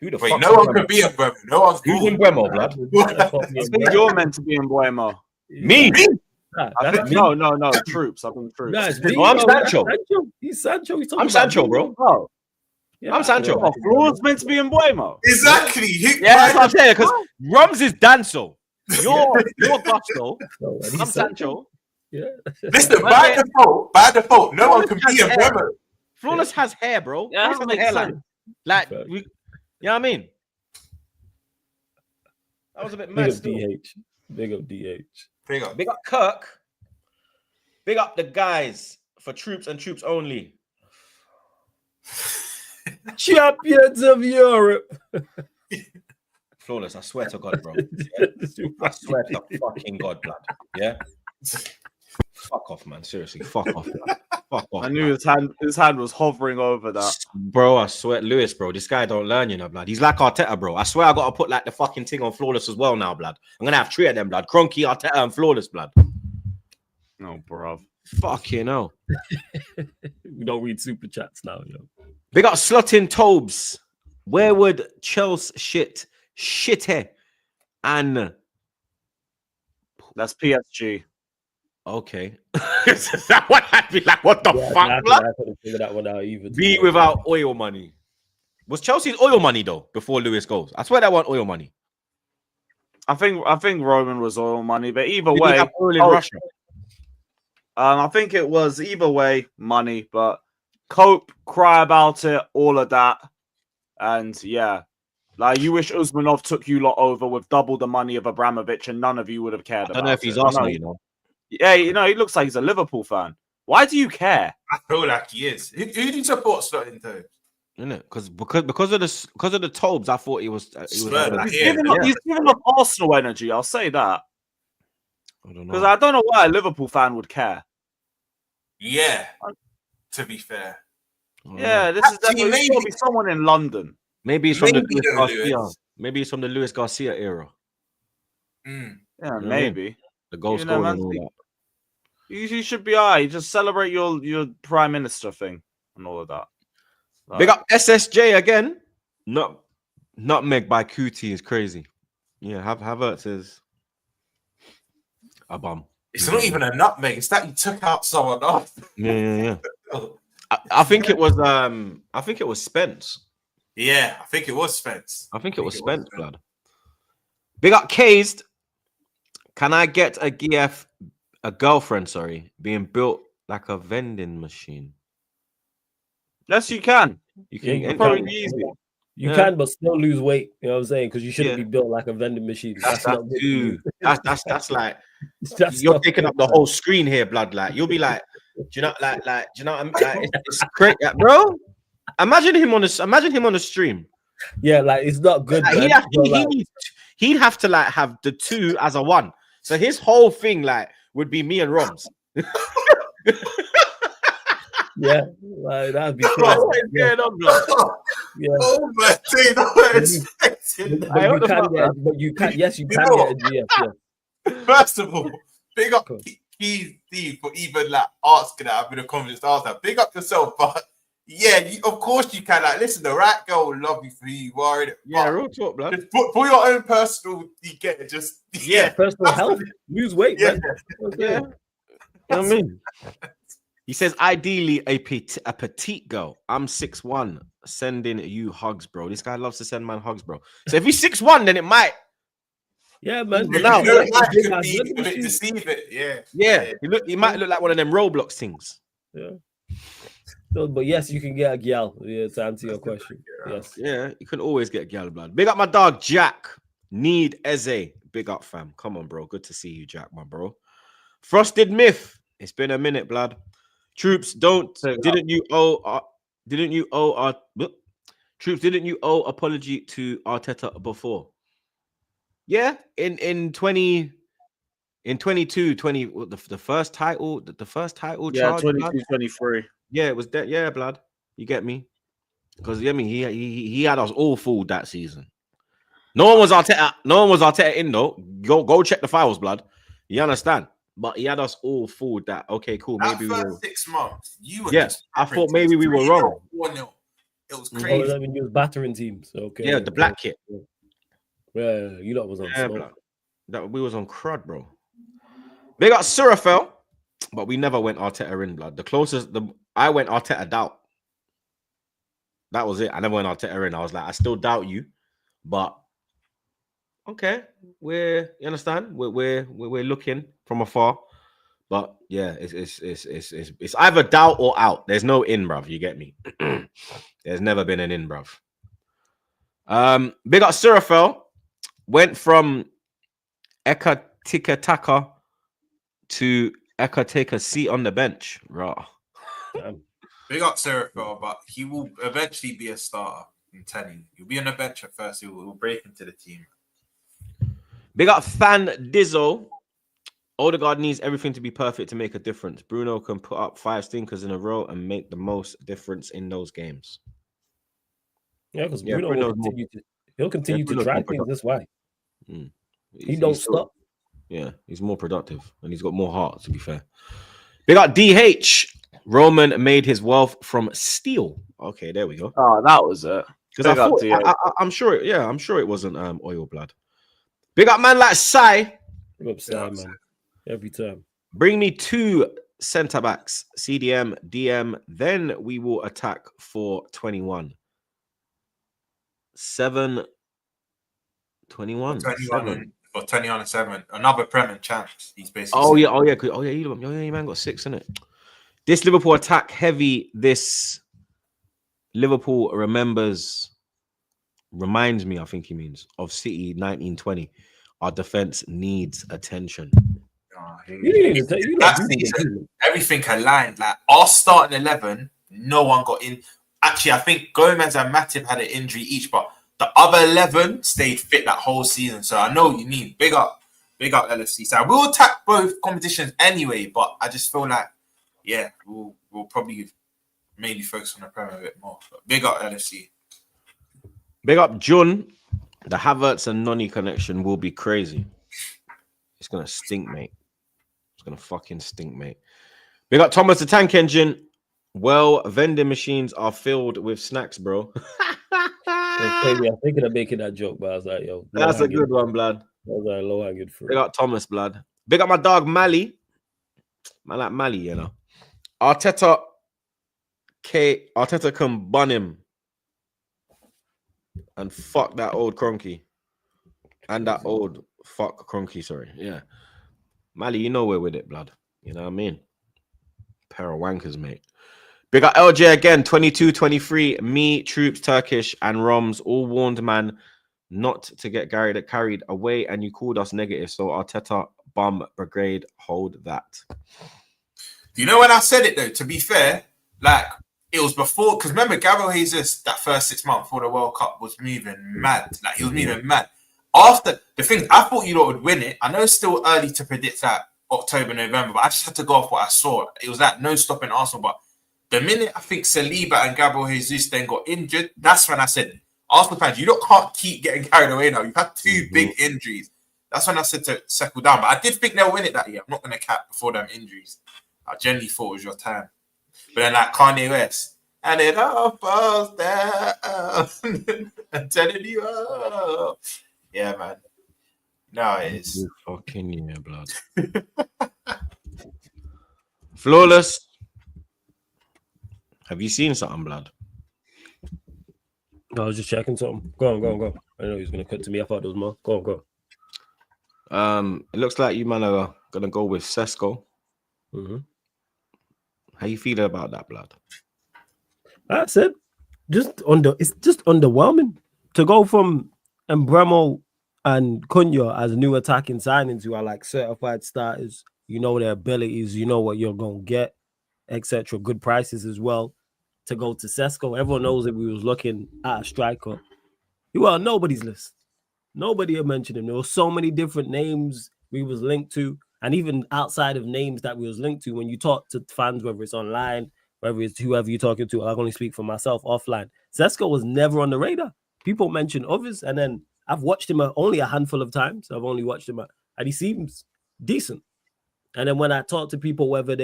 Who the fuck? No one could be Mbeumo. No one's who's Mbeumo, blood? I think you're meant to be Mbeumo. Me? No. Troops. I've been Troops. I'm Sancho. He's Sancho. I'm Sancho, bro. Oh. Yeah, I'm Sancho. Floor's meant to be Mbeumo. Exactly. Yeah, that's what I'm saying. Because Rums is Danso. You're Gusto. I'm Sancho. Yeah. Listen, by default, no one can be a Mbeumo. Flawless has hair, bro. Yeah, that makes sense. Like, you know what I mean? That was a bit mad. Big up DH. Big up Kirk. Big up the guys for Troops and Troops only. Champions of Europe. Flawless, I swear to God, bro. I swear to fucking God, blood. Yeah? Fuck off, man. Seriously, fuck off, man. Fuck off. I knew his hand was hovering over that. Bro, I swear, Lewis, bro, this guy don't learn, you know, blood. He's like Arteta, bro. I swear I gotta put like the fucking thing on Flawless as well now, blood. I'm gonna have 3 of them, blood. Cronky, Arteta, and Flawless, blood. No, bro. Fuck you know. We don't read super chats now, yo. Big up Slotting Tobes. Where would Chelsea shit and that's PSG. Okay. That one I'd be like, what the fuck, blood? I couldn't figure that one out either. Be without oil money. Was Chelsea's oil money though before Lewis goes? I swear that one oil money. I think Roman was oil money, but either Did way, he have oil in Russia. I think it was either way money, but cope, cry about it, all of that, and yeah. Like, you wish Usmanov took you lot over with double the money of Abramovich and none of you would have cared about it. I don't know if he's Arsenal, you know. Yeah, you know, he looks like he's a Liverpool fan. Why do you care? I feel like he is. Who do you support Slotting Tobes? Isn't it? Because of the Tobes, I thought he was he's giving up Arsenal energy, I'll say that. I don't know. Because I don't know why a Liverpool fan would care. Yeah, to be fair. Yeah, this is definitely maybe someone in London. Maybe it's from the Luis Garcia. Maybe it's from the Luis Garcia era. Yeah, maybe. The goal scoring and all that. You should be all right. Just celebrate your prime minister thing and all of that. Big up SSJ again. Nutmeg by QT is crazy. Yeah, Havertz is a bum. It's not even a nutmeg. It's that you took out someone off. Yeah. I think it was Spence. Yeah, I think it was Spence. I think it was Spence, blood. Big up Cased. Can I get a girlfriend, being built like a vending machine? Yes, you can. You can. Probably easy. You Yeah. can, but still lose weight. You know what I'm saying? Because you shouldn't Yeah. be built like a vending machine. That's not good for you. too. That's like That's you're not taking good, up the man. whole screen here, blood. Like you'll be like, do you know, do you know what I mean? Like, it's crazy, bro. Imagine him on the stream. Yeah, like it's not good. Like, Man. he'd have to like have the two as a one. So his whole thing like would be me and Roms. Yeah, like that'd be crazy. What is going on, blood? Yeah. Oh my thing, I expected. But you can. Yes, you can get a GF. Yeah. First of all, big up Steve for even like asking that. I've been a confidence to ask that. Big up yourself, but yeah, of course you can. Like, listen, the right girl will love you for who you are. Yeah, real talk, blood. Just for your own personal, you get it. Just Personal health, lose weight. Yeah. Man. Okay. Yeah. You know what I mean? He says, ideally a petite girl. I'm 6'1", sending you hugs, bro. This guy loves to send man hugs, bro. So if he's 6'1", then it might. Yeah, man. You now, know, it might be a bit deceive it. Yeah. He might look like one of them Roblox things. Yeah. So, but yes, you can get a gal. Yeah, to answer your question. Yes. Yeah, you can always get gal blood. Big up my dog Jack. Need Eze. Big up, fam. Come on, bro. Good to see you, Jack, my bro. Frosted Myth. It's been a minute, blood. Troops, didn't you owe apology to Arteta before? Yeah, in 22, the first title, Yeah, charge, 22, 23. Yeah, it was that. Yeah, blood. You get me? Because I mean, he had us all fooled that season. No one was Arteta in though. Go check the files, blood. You understand? But he had us all fooled that, okay, cool. Maybe that we first were 6 months, you were just I thought maybe we were wrong. 1-0. It was Oh, crazy. I mean, you was battering teams. Okay. Yeah, the black kit. Yeah, you lot was on smoke. Blood. That we was on crud, bro. They got Surafel, but we never went Arteta in, blood. The closest I went Arteta doubt. That was it. I never went Arteta in. I was like, I still doubt you, but okay, you understand? We're looking from afar, but yeah, it's either doubt or out. There's no in, bruv. You get me? There's never been an in, bruv. Big up Surafel went from Eka Taka to Eka take a seat on the bench. Raw. Big up Serafel, but he will eventually be a starter. I'm telling you, he'll be on the bench at first. He will break into the team. Big up Fan Dizzo. Odegaard needs everything to be perfect to make a difference. Bruno can put up 5 stinkers in a row and make the most difference in those games. Yeah, because Bruno will continue to try things. That's why. He don't stop. Yeah, he's more productive and he's got more heart, to be fair. Big up DH. Roman made his wealth from steel. Okay, there we go. Oh, that was it. Because I'm sure it wasn't oil blood. Big up man like Sai. Big up Sai, man. Every time. Bring me 2 centre backs, CDM, DM. Then we will attack for 21. 7, 21. 7. For 21 and 7. Another Premier chance. He's basically. Oh yeah. You man got 6 in it. This Liverpool attack heavy. This Liverpool reminds me, I think he means, of City 1920. Our defense needs attention. That season, everything aligned. Like our starting 11, no one got in. Actually, I think Gomez and Matip had an injury each, but the other 11 stayed fit that whole season. So I know what you mean. Big up LFC. So we'll attack both competitions anyway, but I just feel like, yeah, we'll probably mainly focus on the Premier a bit more. But big up LFC. Big up Jun. The Havertz and Noni connection will be crazy. It's gonna stink, mate. It's gonna fucking stink, mate. Big up Thomas the Tank Engine. Well, vending machines are filled with snacks, bro. I'm thinking of making that joke, but I was like, yo, that's a good one, blood. That was like low hanging fruit. Big up Thomas, blood. Big up my dog Mally. Man like Mally, you know. Arteta can bun him and fuck that old Cronky. And that old fuck Cronky, sorry. Yeah. Mally, you know we're with it, blood. You know what I mean? Pair of wankers, mate. Big up LJ again, 22-23. Me, Troops, Turkish, and Roms all warned man not to get carried away, and you called us negative. So Arteta, bum brigade, hold that. Do you know when I said it though? To be fair, like it was before, because remember Gabriel Jesus that first 6 months before the World Cup was moving mad. Like he was moving mad. After the thing, I thought you lot would win it. I know it's still early to predict that October, November, but I just had to go off what I saw. It was like no stopping Arsenal. But the minute I think Saliba and Gabriel Jesus then got injured, that's when I said, Arsenal fans, you lot can't keep getting carried away now. You've had two big injuries. That's when I said to settle down. But I did think they'll win it that year. I'm not going to cap before them injuries. I genuinely thought it was your time. But then like Kanye West, and it all falls down. I'm telling you. Oh. Yeah, man. No, it is. Fucking yeah, blood. Flawless. Have you seen something, blood? I was just checking something. Go on. I know he was going to cut to me. I thought it was more. Go on. It looks like you man are going to go with Sesko. Mm-hmm. How you feeling about that, blood? That's it. It's just underwhelming to go from Embremo and Cunha as new attacking signings who are like certified starters. You know their abilities, you know what you're going to get, etc. Good prices as well. To go to Sesko, everyone knows that we was looking at a striker. You are on nobody's list. Nobody had mentioned him. There were so many different names we was linked to, and even outside of names that we was linked to, when you talk to fans, whether it's online, whether it's whoever you're talking to, I can only speak for myself offline. Sesko was never on the radar. People mention others, and then I've watched him only a handful of times. I've only watched him, and he seems decent. And then when I talk to people, whether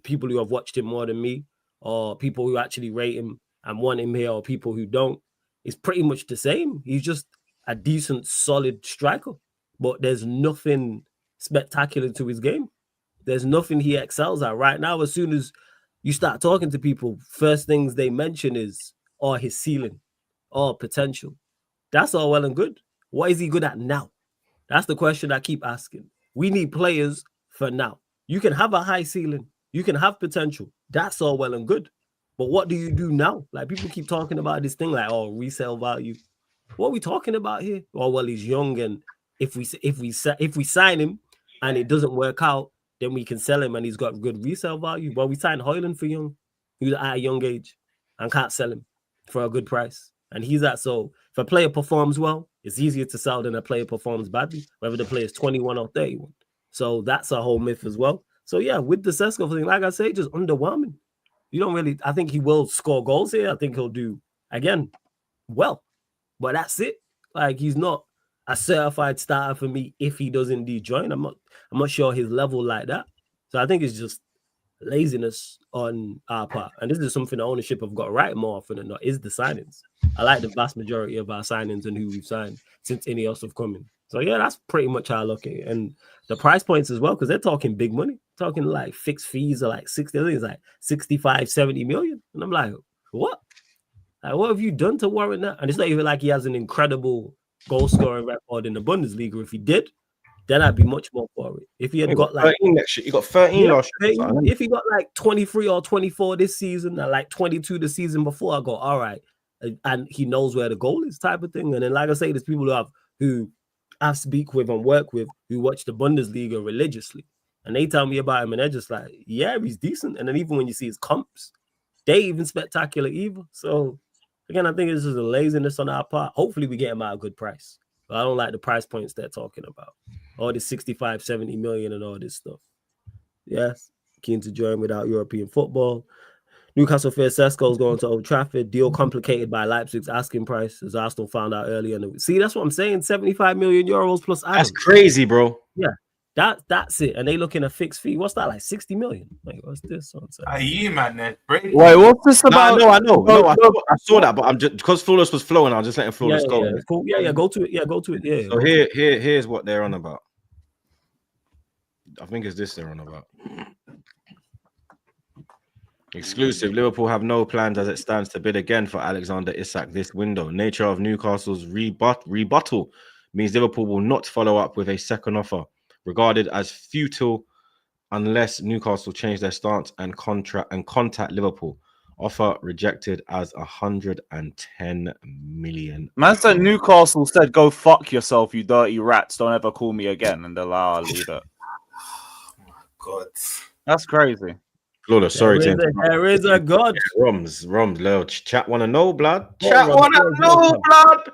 people who have watched him more than me, or people who actually rate him and want him here, or people who don't, it's pretty much the same. He's just a decent, solid striker, but there's nothing spectacular to his game. There's nothing he excels at right now. As soon as you start talking to people, first things they mention is his ceiling or potential. That's all well and good. What is he good at now? That's the question I keep asking. We need players for now. You can have a high ceiling. You can have potential. That's all well and good. But what do you do now? Like people keep talking about this thing like, resale value. What are we talking about here? Oh, well, he's young, and if we sign him and it doesn't work out, then we can sell him and he's got good resale value. Well, we signed Højlund for young, who's at a young age, and can't sell him for a good price. And he's at, so if a player performs well, it's easier to sell than a player performs badly, whether the player is 21 or 31. So that's a whole myth as well. So yeah, with the Sesko thing, like I say, just underwhelming. You don't really, I think he will score goals here. I think he'll do, again, well. But that's it. Like, he's not a certified starter for me if he does indeed join. I'm not sure his level like that. So I think it's just laziness on our part. And this is something the ownership have got right more often than not, is the signings. I like the vast majority of our signings and who we've signed since any else have come in. So yeah, that's pretty much how I look at it. And the price points as well, because they're talking big money. Talking like fixed fees are like 60, I think it's like 65, 70 million. And I'm like, what? Like, what have you done to warrant that? And it's not even like he has an incredible goal scoring record in the Bundesliga. If he did, then I'd be much more for it. If he had got like 13 next year, you got 13 last year. If he got like 23 or 24 this season, and like 22 the season before, I go, all right. And he knows where the goal is, type of thing. And then, like I say, there's people who I speak with and work with who watch the Bundesliga religiously. And they tell me about him, and they're just like, yeah, he's decent. And then even when you see his comps, they ain't even spectacular either. So again, I think it's just a laziness on our part. Hopefully we get him at a good price. But I don't like the price points they're talking about. All this 65, 70 million and all this stuff. Yes, keen to join without European football. Newcastle fear Sesko is going to Old Trafford. Deal complicated by Leipzig's asking price, as Arsenal found out earlier. See, that's what I'm saying. 75 million euros plus add-on. That's crazy, bro. Yeah. That's it. And they looking at fixed fee. What's that, like 60 million? Like, what's this? Are you, man? Wait, what's this about? No, I know. No, I saw that, but I'm just because Flawless was flowing, I'm just letting Flawless go. Yeah, cool. Yeah, go to it. Yeah, go to it. Yeah. So here's what they're on about. I think it's this they're on about. Exclusive. Liverpool have no plans as it stands to bid again for Alexander Isak this window. Nature of Newcastle's rebuttal means Liverpool will not follow up with a second offer, regarded as futile unless Newcastle change their stance and contact Liverpool. Offer rejected as 110 million. Man said Newcastle said, "Go fuck yourself, you dirty rats. Don't ever call me again." And they're like, "I'll leave it." God. That's crazy. Flawless, sorry to There is a God. Roms, little chat wanna know, blood. Oh, Chat Roms, wanna yours, know, yours. blood.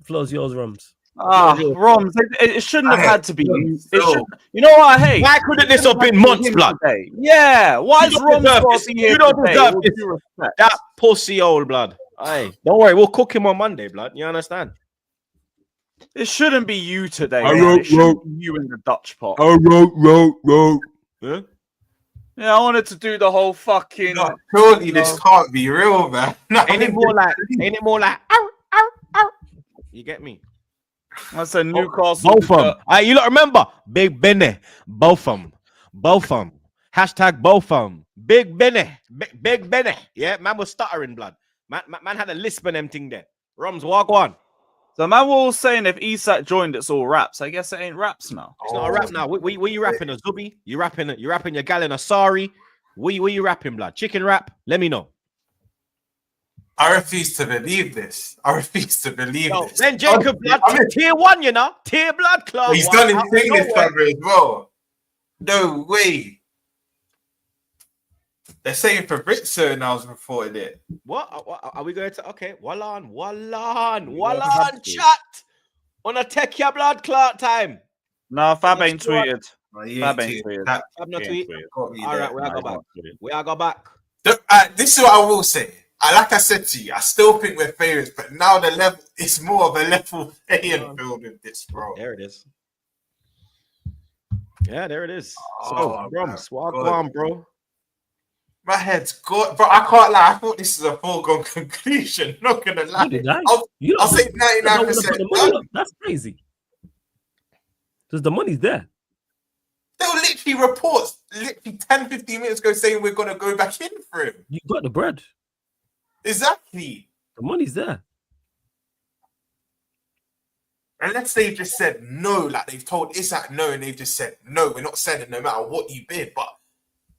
Flows yours, Rums. Roms, it shouldn't have had to be. Still. It should. You know what I hate? Why couldn't this have been months, blood? Today. Yeah. Why You is don't Roms deserve got this. to be here You don't today? deserve With this. due respect. That pussy old blood. Hey, don't worry, we'll cook him on Monday, blood. You understand? It shouldn't be you today. I Man. wrote, It shouldn't be you in the Dutch pot. Wrote. Huh? Yeah, I wanted to do the whole fucking. No, surely this can't be real, man. No, Ain't it more like, ow, ow, ow. You get me? I said Newcastle. Both of them. You lot remember? Big Benny. Both of them. Hashtag both of them. Big Benny. Big Benny. Yeah, man was stuttering, blood. Man had a lisp and them thing there. Roms, walk on. So man, we're all saying if Isak joined, it's all raps. I guess it ain't raps now. It's not a rap now. What you rapping? A Zubi? You rapping your gal in a Sari? What you rapping, blood? Chicken rap? Let me know. I refuse to believe this. This. Then Jacob, blood, tier 1, you know? Tier blood club. He's done his thing this cover as well. No way. They're saying Fabrizio now has reported it. What? Are we going to? Okay, Wallan, chat. On a tech your blood clot time. No, Fab ain't Sure. tweeted. Fab ain't tweeted. Fab not tweet. All right, we are go back. This is what I will say. Like I said to you, I still think we're favourites, but now the level it's more of a level playing field with this, bro. There it is. Yeah, there it is. Oh, Roms, walk on, bro. My head's good, bro. I can't lie. I thought this is a foregone conclusion. Not gonna lie. I'll say 99%. That's crazy. Because the money's there. There were literally reports, 10, 15 minutes ago saying we're gonna go back in for him. You got the bread. Exactly. The money's there. Unless they've just said no, like they've told Isak no, and they've just said no, we're not sending no matter what you bid. But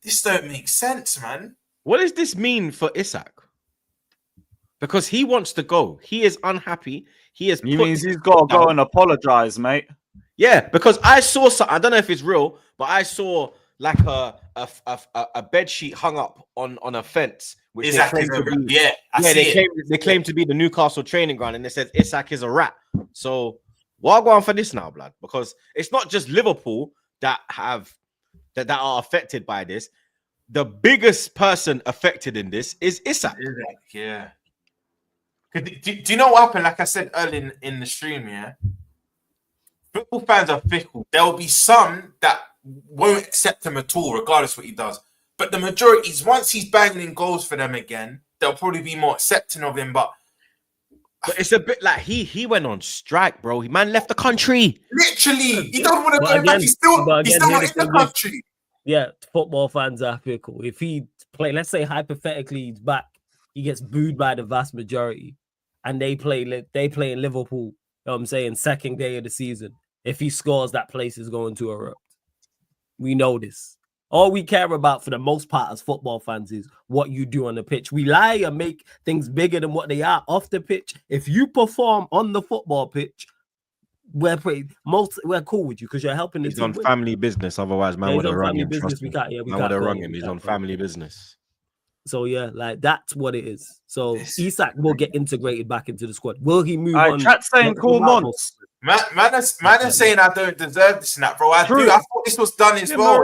this don't make sense, man. What does this mean for Isak? Because he wants to go. He is unhappy. He means he's got to go and apologize, mate. Yeah, because I saw something. I don't know if it's real, but I saw like a bed sheet hung up on a fence. Which Isak is they claim to be the Newcastle training ground, and it says Isak is a rat. So what go on for this now, blood? Because it's not just Liverpool that are affected by this. The biggest person affected in this is Isak. Yeah. Do you know what happened? Like I said earlier in the stream, yeah. Football fans are fickle. There will be some that won't accept him at all, regardless what he does. But the majority is once he's banging in goals for them again, they'll probably be more accepting of him. But it's a bit like he went on strike, bro. He left the country. Literally, he doesn't want to go back. He's still not in the country. Yeah, football fans are fickle. If he play, let's say hypothetically he's back, he gets booed by the vast majority, and they play in Liverpool. You know what I'm saying? Second day of the season. If he scores, that place is going to erupt. We know this. All we care about for the most part as football fans is what you do on the pitch. We lie and make things bigger than what they are off the pitch. If you perform on the football pitch, we're cool with you because you're helping the team. He's on win. family business. Otherwise, man would have rung him. Business, we can't rung him. He's on family business. So yeah, like that's what it is. So Isak will get integrated back into the squad. Will he move on? Chat's saying cool months. Man is saying I don't deserve this and that, bro. I do. I thought this was done as well.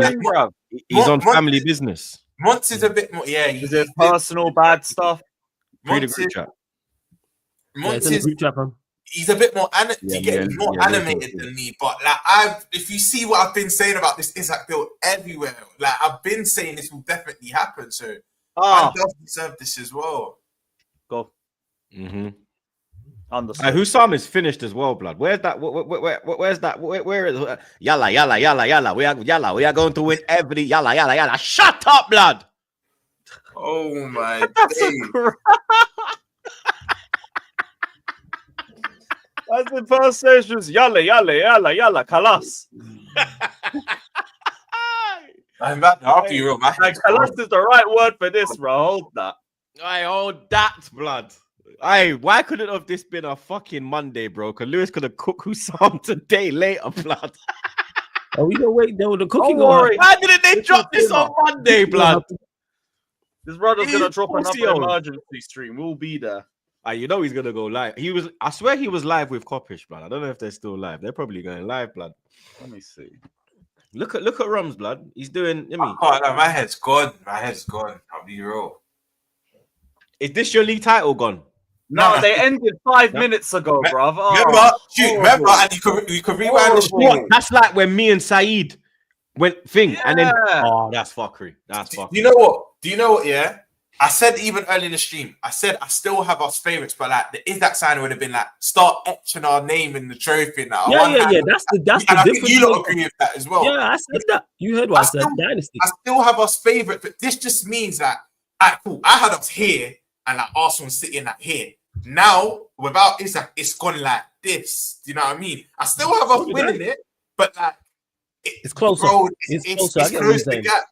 He's on family business. Monts is a bit more, yeah. Is it personal bad stuff? Monts is, he's a bit more animated than me. But like, if you see what I've been saying about this Isak built everywhere, like I've been saying this will definitely happen. So man does deserve this as well. Go. Mm-hmm. Understood. Hussam is finished as well, blood. Where's that? Where's that? Where is yalla? We are going to win every yalla. Shut up, blood. Oh my god. That's the first station was yalla, kalas. I'm about to argue, man. Kalas is the right word for this, bro. Hold that. I hold that blood. Why couldn't have this been a fucking Monday, bro? Because Lewis could have cooked Husam today later, blood. Are we gonna wait? Though the cooking. Don't worry. Why didn't they This drop is this on Monday, blood? This brother's gonna drop Pussy another hoes. emergency stream. We'll be there. You know he's gonna go live. I swear he was live with Coppish, blood. I don't know if they're still live. They're probably going live, blood. Let me see. Look at Rums, blood. He's doing. My head's gone. My head's gone. I'll be real. Is this your league title gone? No, they ended 5 minutes ago, bruv. Remember, and you could rewind the stream. That's like when me and Saeed went and then that's fuckery. That's fuckery. Do you know what? Yeah, I said even early in the stream, I said I still have us favorites, but like the Isak sign would have been like start etching our name in the trophy now. Yeah. That's the and I think difference. you lot agree with that as well. Yeah, I said that. You heard what I said. Dynasty. I still have us favorite, but this just means that cool. I had us here and like Arsenal sitting at here. Now without Isak, it's gone like this. Do you know what I mean? I still have us winning it, but like it's closer. Bro, it's closer. It's closed the gap.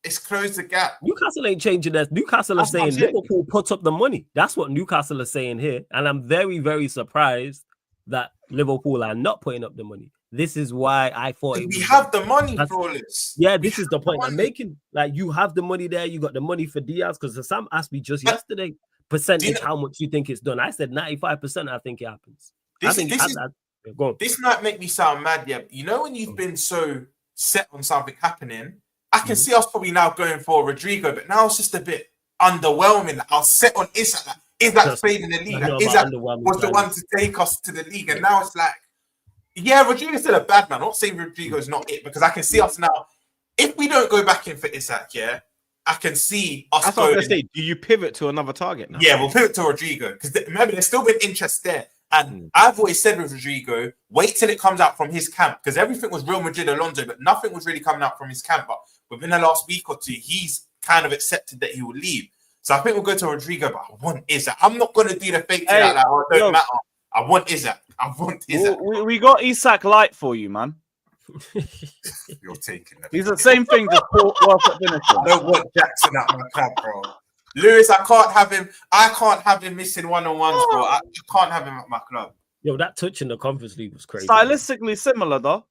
It's closed the gap. Newcastle ain't changing that. Newcastle are saying Liverpool put up the money. That's what Newcastle are saying here. And I'm very, very surprised that Liverpool are not putting up the money. This is why I thought we have the money, Flawless. Yeah, this is the point I'm making. Like, you have the money there. You got the money for Diaz. Because Sam asked me just yesterday, percentage, how much you think it's done. I said 95%. I think it happens. This might make me sound mad, yeah. You know when you've been so set on something happening, I can see us probably now going for Rodrigo, but now it's just a bit underwhelming. Like, I was set on Isak. Like, Isak played in the league. Like, Isak was the one to take us to the league, and now it's like, yeah, Rodrigo's still a bad man. I'm not saying Rodrigo's not it, because I can see us now. If we don't go back in for Isak, yeah, I can see us. That's what I'm gonna say. Do you pivot to another target now? Yeah, we'll pivot to Rodrigo because remember, there's still been interest there. And I've always said with Rodrigo, wait till it comes out from his camp, because everything was Real Madrid Alonso, but nothing was really coming out from his camp. But within the last week or two, he's kind of accepted that he will leave. So I think we'll go to Rodrigo, but I want Isak. I'm not going to do the fake thing like, oh, it don't matter. I want Isak. We got Isak light for you, man. You're taking that. He's the same thing. Just work at finishing. I don't want Jackson at my club, bro. Lewis, I can't have him. I can't have him missing one-on-ones, bro. I can't have him at my club. Yo, that touch in the Conference League was crazy. Stylistically similar, though.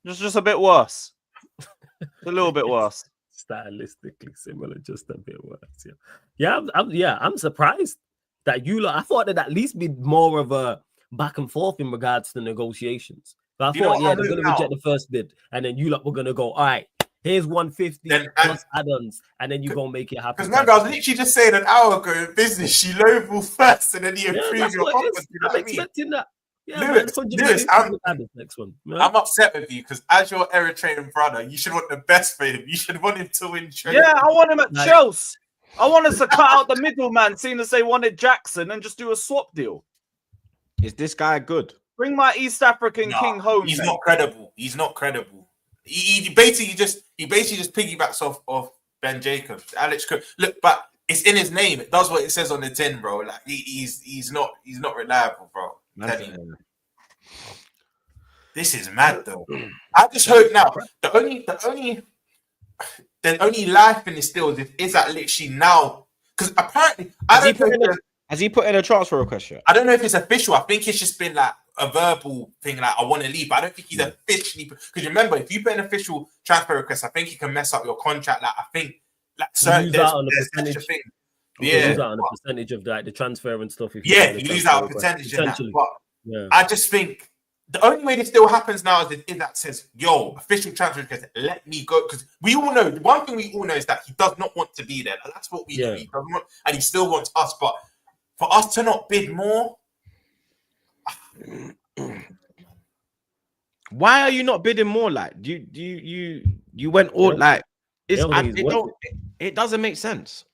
Just a bit worse. A little bit worse. Stylistically similar, just a bit worse. I'm surprised that you lot. I thought that at least be more of a back and forth in regards to negotiations. But I thought, they're going to reject the first bid, and then you lot were going to go, all right. Here's 150 plus add-ons, and then you go make it happen. Because remember, I was literally just saying an hour ago in business, you lowball first, and then you improve your offers. I'm expecting that. Yeah, Lewis, next one. I'm upset with you because as your Eritrean brother, you should want the best for him. You should want him to win. Yeah, I want him at Chelsea. I want us to cut out the middleman, seeing as they wanted Jackson, and just do a swap deal. Is this guy good? Bring my East African king home. He's not credible. He's not credible. He basically just piggybacks off Ben Jacobs, Alex Cook. Look, but it's in his name. It does what it says on the tin, bro. Like he's not reliable, bro. This is mad though. I just hope now. The only life in this still is that literally now, because apparently has he put in a transfer request yet? I don't know if it's official. I think it's just been like a verbal thing, like I want to leave, but I don't think he's officially, because remember, if you put an official transfer request, I think he can mess up your contract. Like I think, like certain there's such a thing. Yeah, lose out on a percentage of that, the transfer and stuff. If you lose out on a percentage in that. But I just think the only way this still happens now is if that says, "Yo, official transfer request, let me go," because we all know one thing. We all know is that he does not want to be there. That's what we know. He doesn't want, and he still wants us. But for us to not bid more. Why are you not bidding more? Like, you went all like it doesn't make sense,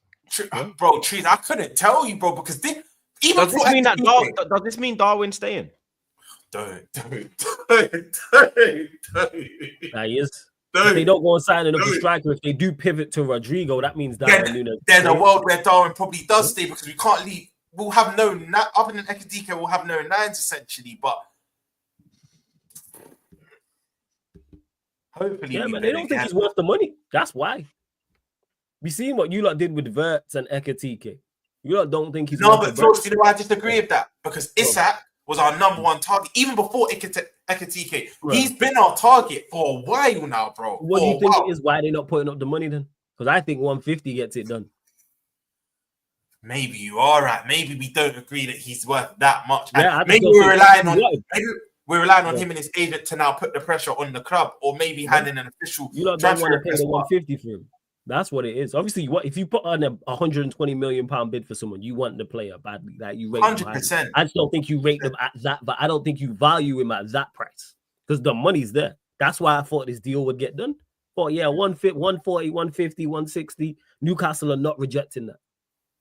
bro. Trees, I couldn't tell you, bro, because does this mean Darwin's staying? Don't. That is. If they don't go and sign another striker, if they do pivot to Rodrigo, that means Darwin Núñez. There's a world where Darwin probably does stay because we can't leave. We'll have no other than Ekadike, we'll have no nines essentially, but hopefully, but they don't think he's worth the money. That's why. We seen what you lot did with Verts and Ekatike. You lot don't think he's No, worth but a break? Flores, you know why I disagree with that? Because Isak was our number one target even before Ekatike. Right. He's been our target for a while now, bro. What do you think it is? Why they not putting up the money then? Because I think 150 gets it done. Maybe you are right. Maybe we don't agree that he's worth that much. Yeah, maybe we're relying on him and his agent to now put the pressure on the club, or maybe handing an official. You don't want to pay the 150 for him. That's what it is. Obviously, if you put on a 120 million pound bid for someone, you want the player badly. That you rate 100%. I just don't think you rate them at that, but I don't think you value him at that price because the money's there. That's why I thought this deal would get done. But yeah, 140, 150, 160. Newcastle are not rejecting that.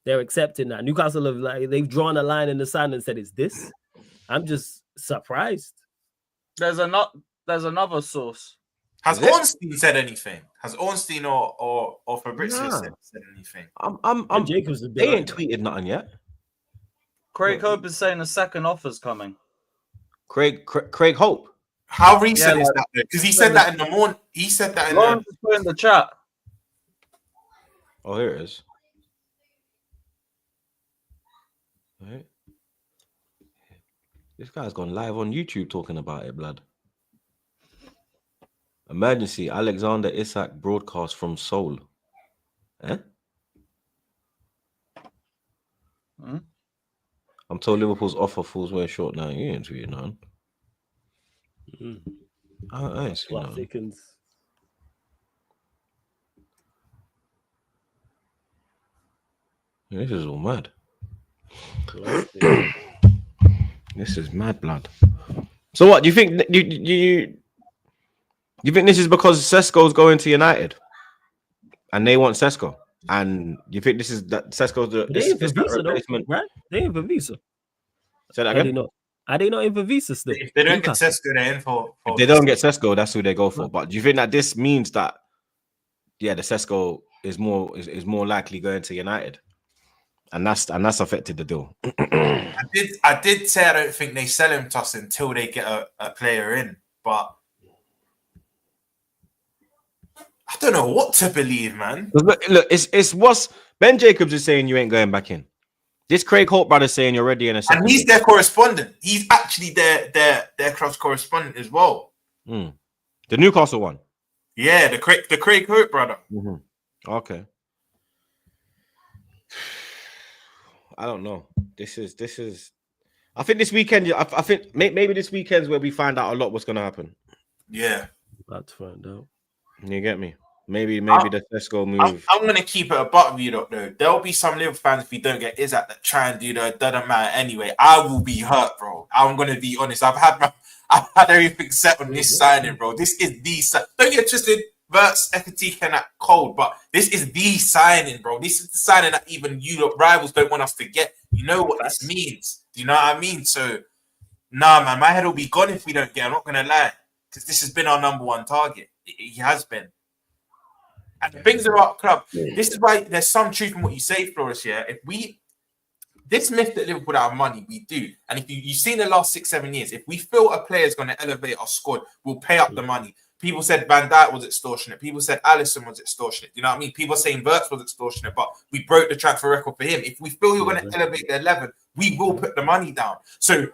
They're accepting that. Newcastle have they've drawn a line in the sand and said it's this. I'm just surprised. There's another source. Has Ornstein said anything? Has Ornstein or Fabrizio said anything? Jacobs. They ain't tweeted nothing yet. Craig Hope is saying a second offer's coming. Craig Hope. How recent is that? Because he said that in the morning. He said that in the chat. Oh, here it is. Right. This guy's gone live on YouTube talking about it, blood. Emergency, Alexander Isak broadcast from Seoul. Eh? I'm told Liverpool's offer falls way short now. You ain't tweeting on. I ain't seen that. This is all mad. This is mad, blood. So what do you think? You think this is because Sesko's going to United, and they want Sesko, and you think this is that Sesko's the replacement, right? They in for visa. Say that again. Are they not in for visa still? If they don't get Sesko, they're in for. If they don't get Sesko, that's who they go for. But do you think that this means that, the Sesko is more likely going to United, and that's affected the deal? I did say I don't think they sell him to us until they get a player in, but I don't know what to believe, man. Look, it's what's Ben Jacobs is saying you ain't going back in. This Craig Holt brother saying you're ready in a second. And he's their correspondent. He's actually their club's correspondent as well. The Newcastle one. Yeah, the Craig Holt brother. Okay. I don't know. This is. I think this weekend. I think maybe this weekend's where we find out a lot what's going to happen. Yeah, about to find out. You get me? Maybe the Sesko move. I'm going to keep it a buck with you, though. There'll be some Liverpool fans if we don't get Isak that try and do the doesn't matter anyway. I will be hurt, bro. I'm going to be honest. I've had everything set on this signing, bro. This is the don't get twisted. Verts, Ekatike, and that cold, but this is the signing, bro. This is the signing that even you rivals don't want us to get. You know what this means. Do you know what I mean? So, nah, man, my head will be gone if we don't get. I'm not gonna lie, because this has been our number one target. He has been. And the things about club, this is why there's some truth in what you say, Flores. Yeah, this myth that Liverpool have money, we do. And if you've seen the last 6-7 years, if we feel a player is going to elevate our squad, we'll pay up the money. People said Van Dijk was extortionate. People said Alisson was extortionate. You know what I mean? People are saying Verts was extortionate, but we broke the transfer record for him. If we feel you're going to elevate their level, we will put the money down. So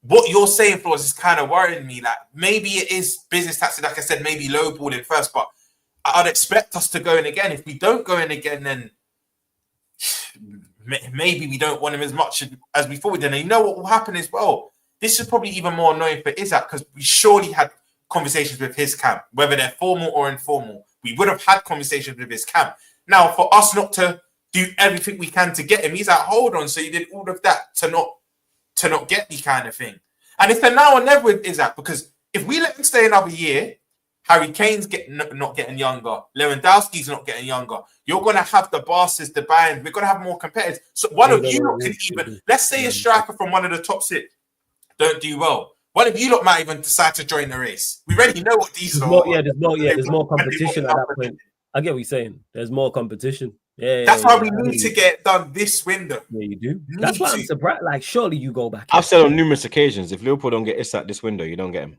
what you're saying, Flores, is kind of worrying me. Like, maybe it is business tactics. Like I said, maybe lowballing first, but I'd expect us to go in again. If we don't go in again, then maybe we don't want him as much as we thought we did. And you know what will happen as well? This is probably even more annoying for Isak because we surely had conversations with his camp, whether they're formal or informal. We would have had conversations with his camp. Now, for us not to do everything we can to get him, he's like, hold on. So you did all of that to not get me kind of thing. And it's the now or never with Isak, because if we let him stay another year, Harry Kane's not getting younger. Lewandowski's not getting younger. You're going to have the Barca's, the Bayern. We're going to have more competitors. So one of you can even, let's say a striker from one of the top six don't do well. One of you lot might even decide to join the race. We already know what these are. There's more competition at that point. I get what you're saying. There's more competition. That's why we need to get it done this window. Yeah, you do. That's why I'm surprised. Like, surely you go back. I've said on numerous occasions, if Liverpool don't get Isak this window, you don't get him.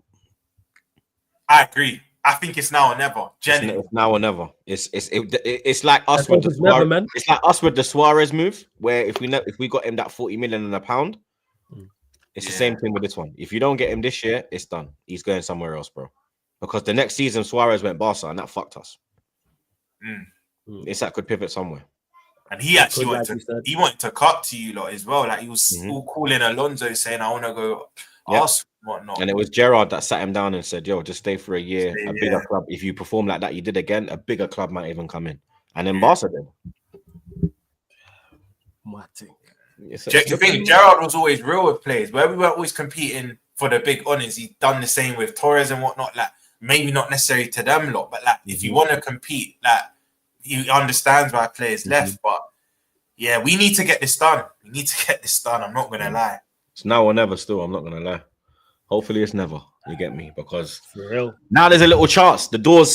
I agree. I think it's now or never. Genuinely. It's now or never. It's like us I with think the it's never, Suarez. man. It's like us with the Suarez move, where if we got him that 40 million and a pound, it's the same thing with this one. If you don't get him this year, it's done. He's going somewhere else, bro. Because the next season Suarez went Barca and that fucked us. Isak could pivot somewhere. And he actually wanted to cut to you lot as well. Like he was all calling Alonso saying, I want to go ask whatnot. And it was Gerrard that sat him down and said, yo, just stay for a year. A bigger club. If you perform like that, you did again, a bigger club might even come in. And then Barca did. You think Gerrard was always real with players, where we weren't always competing for the big honours. He done the same with Torres and whatnot. Like maybe not necessarily to them lot, but like if you want to compete, like he understands why players left. But yeah, we need to get this done. We need to get this done. I'm not gonna lie. It's now or never. Still, I'm not gonna lie. Hopefully, it's never. You get me? Because for real. Now there's a little chance. The door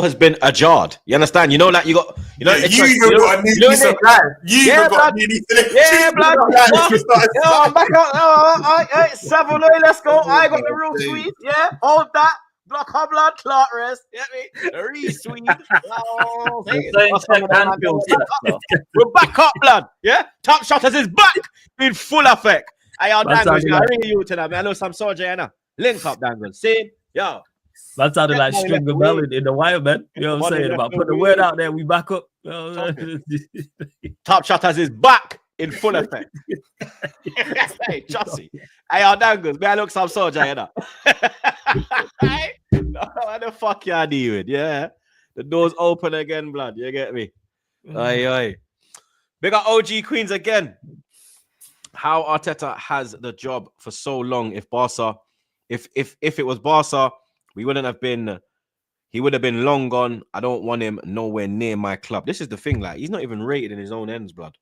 has been ajarred. You understand? You know, like you got a new piece of life. Blood. I'm back out. All right, Savoy, let's go. I got the real sweet. Yeah, hold that. Block her blood clot rest. Get me? Re-sweet. We're back up, blood. Yeah? Top Shotters is back in full effect. I ring you tonight, man. I know some soldier, now. Link up, Dangle. See? Yo. That sounded like string the bell in the wire, man. You know what I'm saying? About put the word out there, we back up. Top Shotters is back in full effect. Hey, Chelsea. Hey, y'all Dangles. May I look some soldier, you know? What the fuck y'all doing? Yeah. The door's open again, blood. You get me? Aye. Big up OG Queens again. How Arteta has the job for so long. If it was Barca, he would have been long gone. I don't want him nowhere near my club. This is the thing, like he's not even rated in his own ends, blood.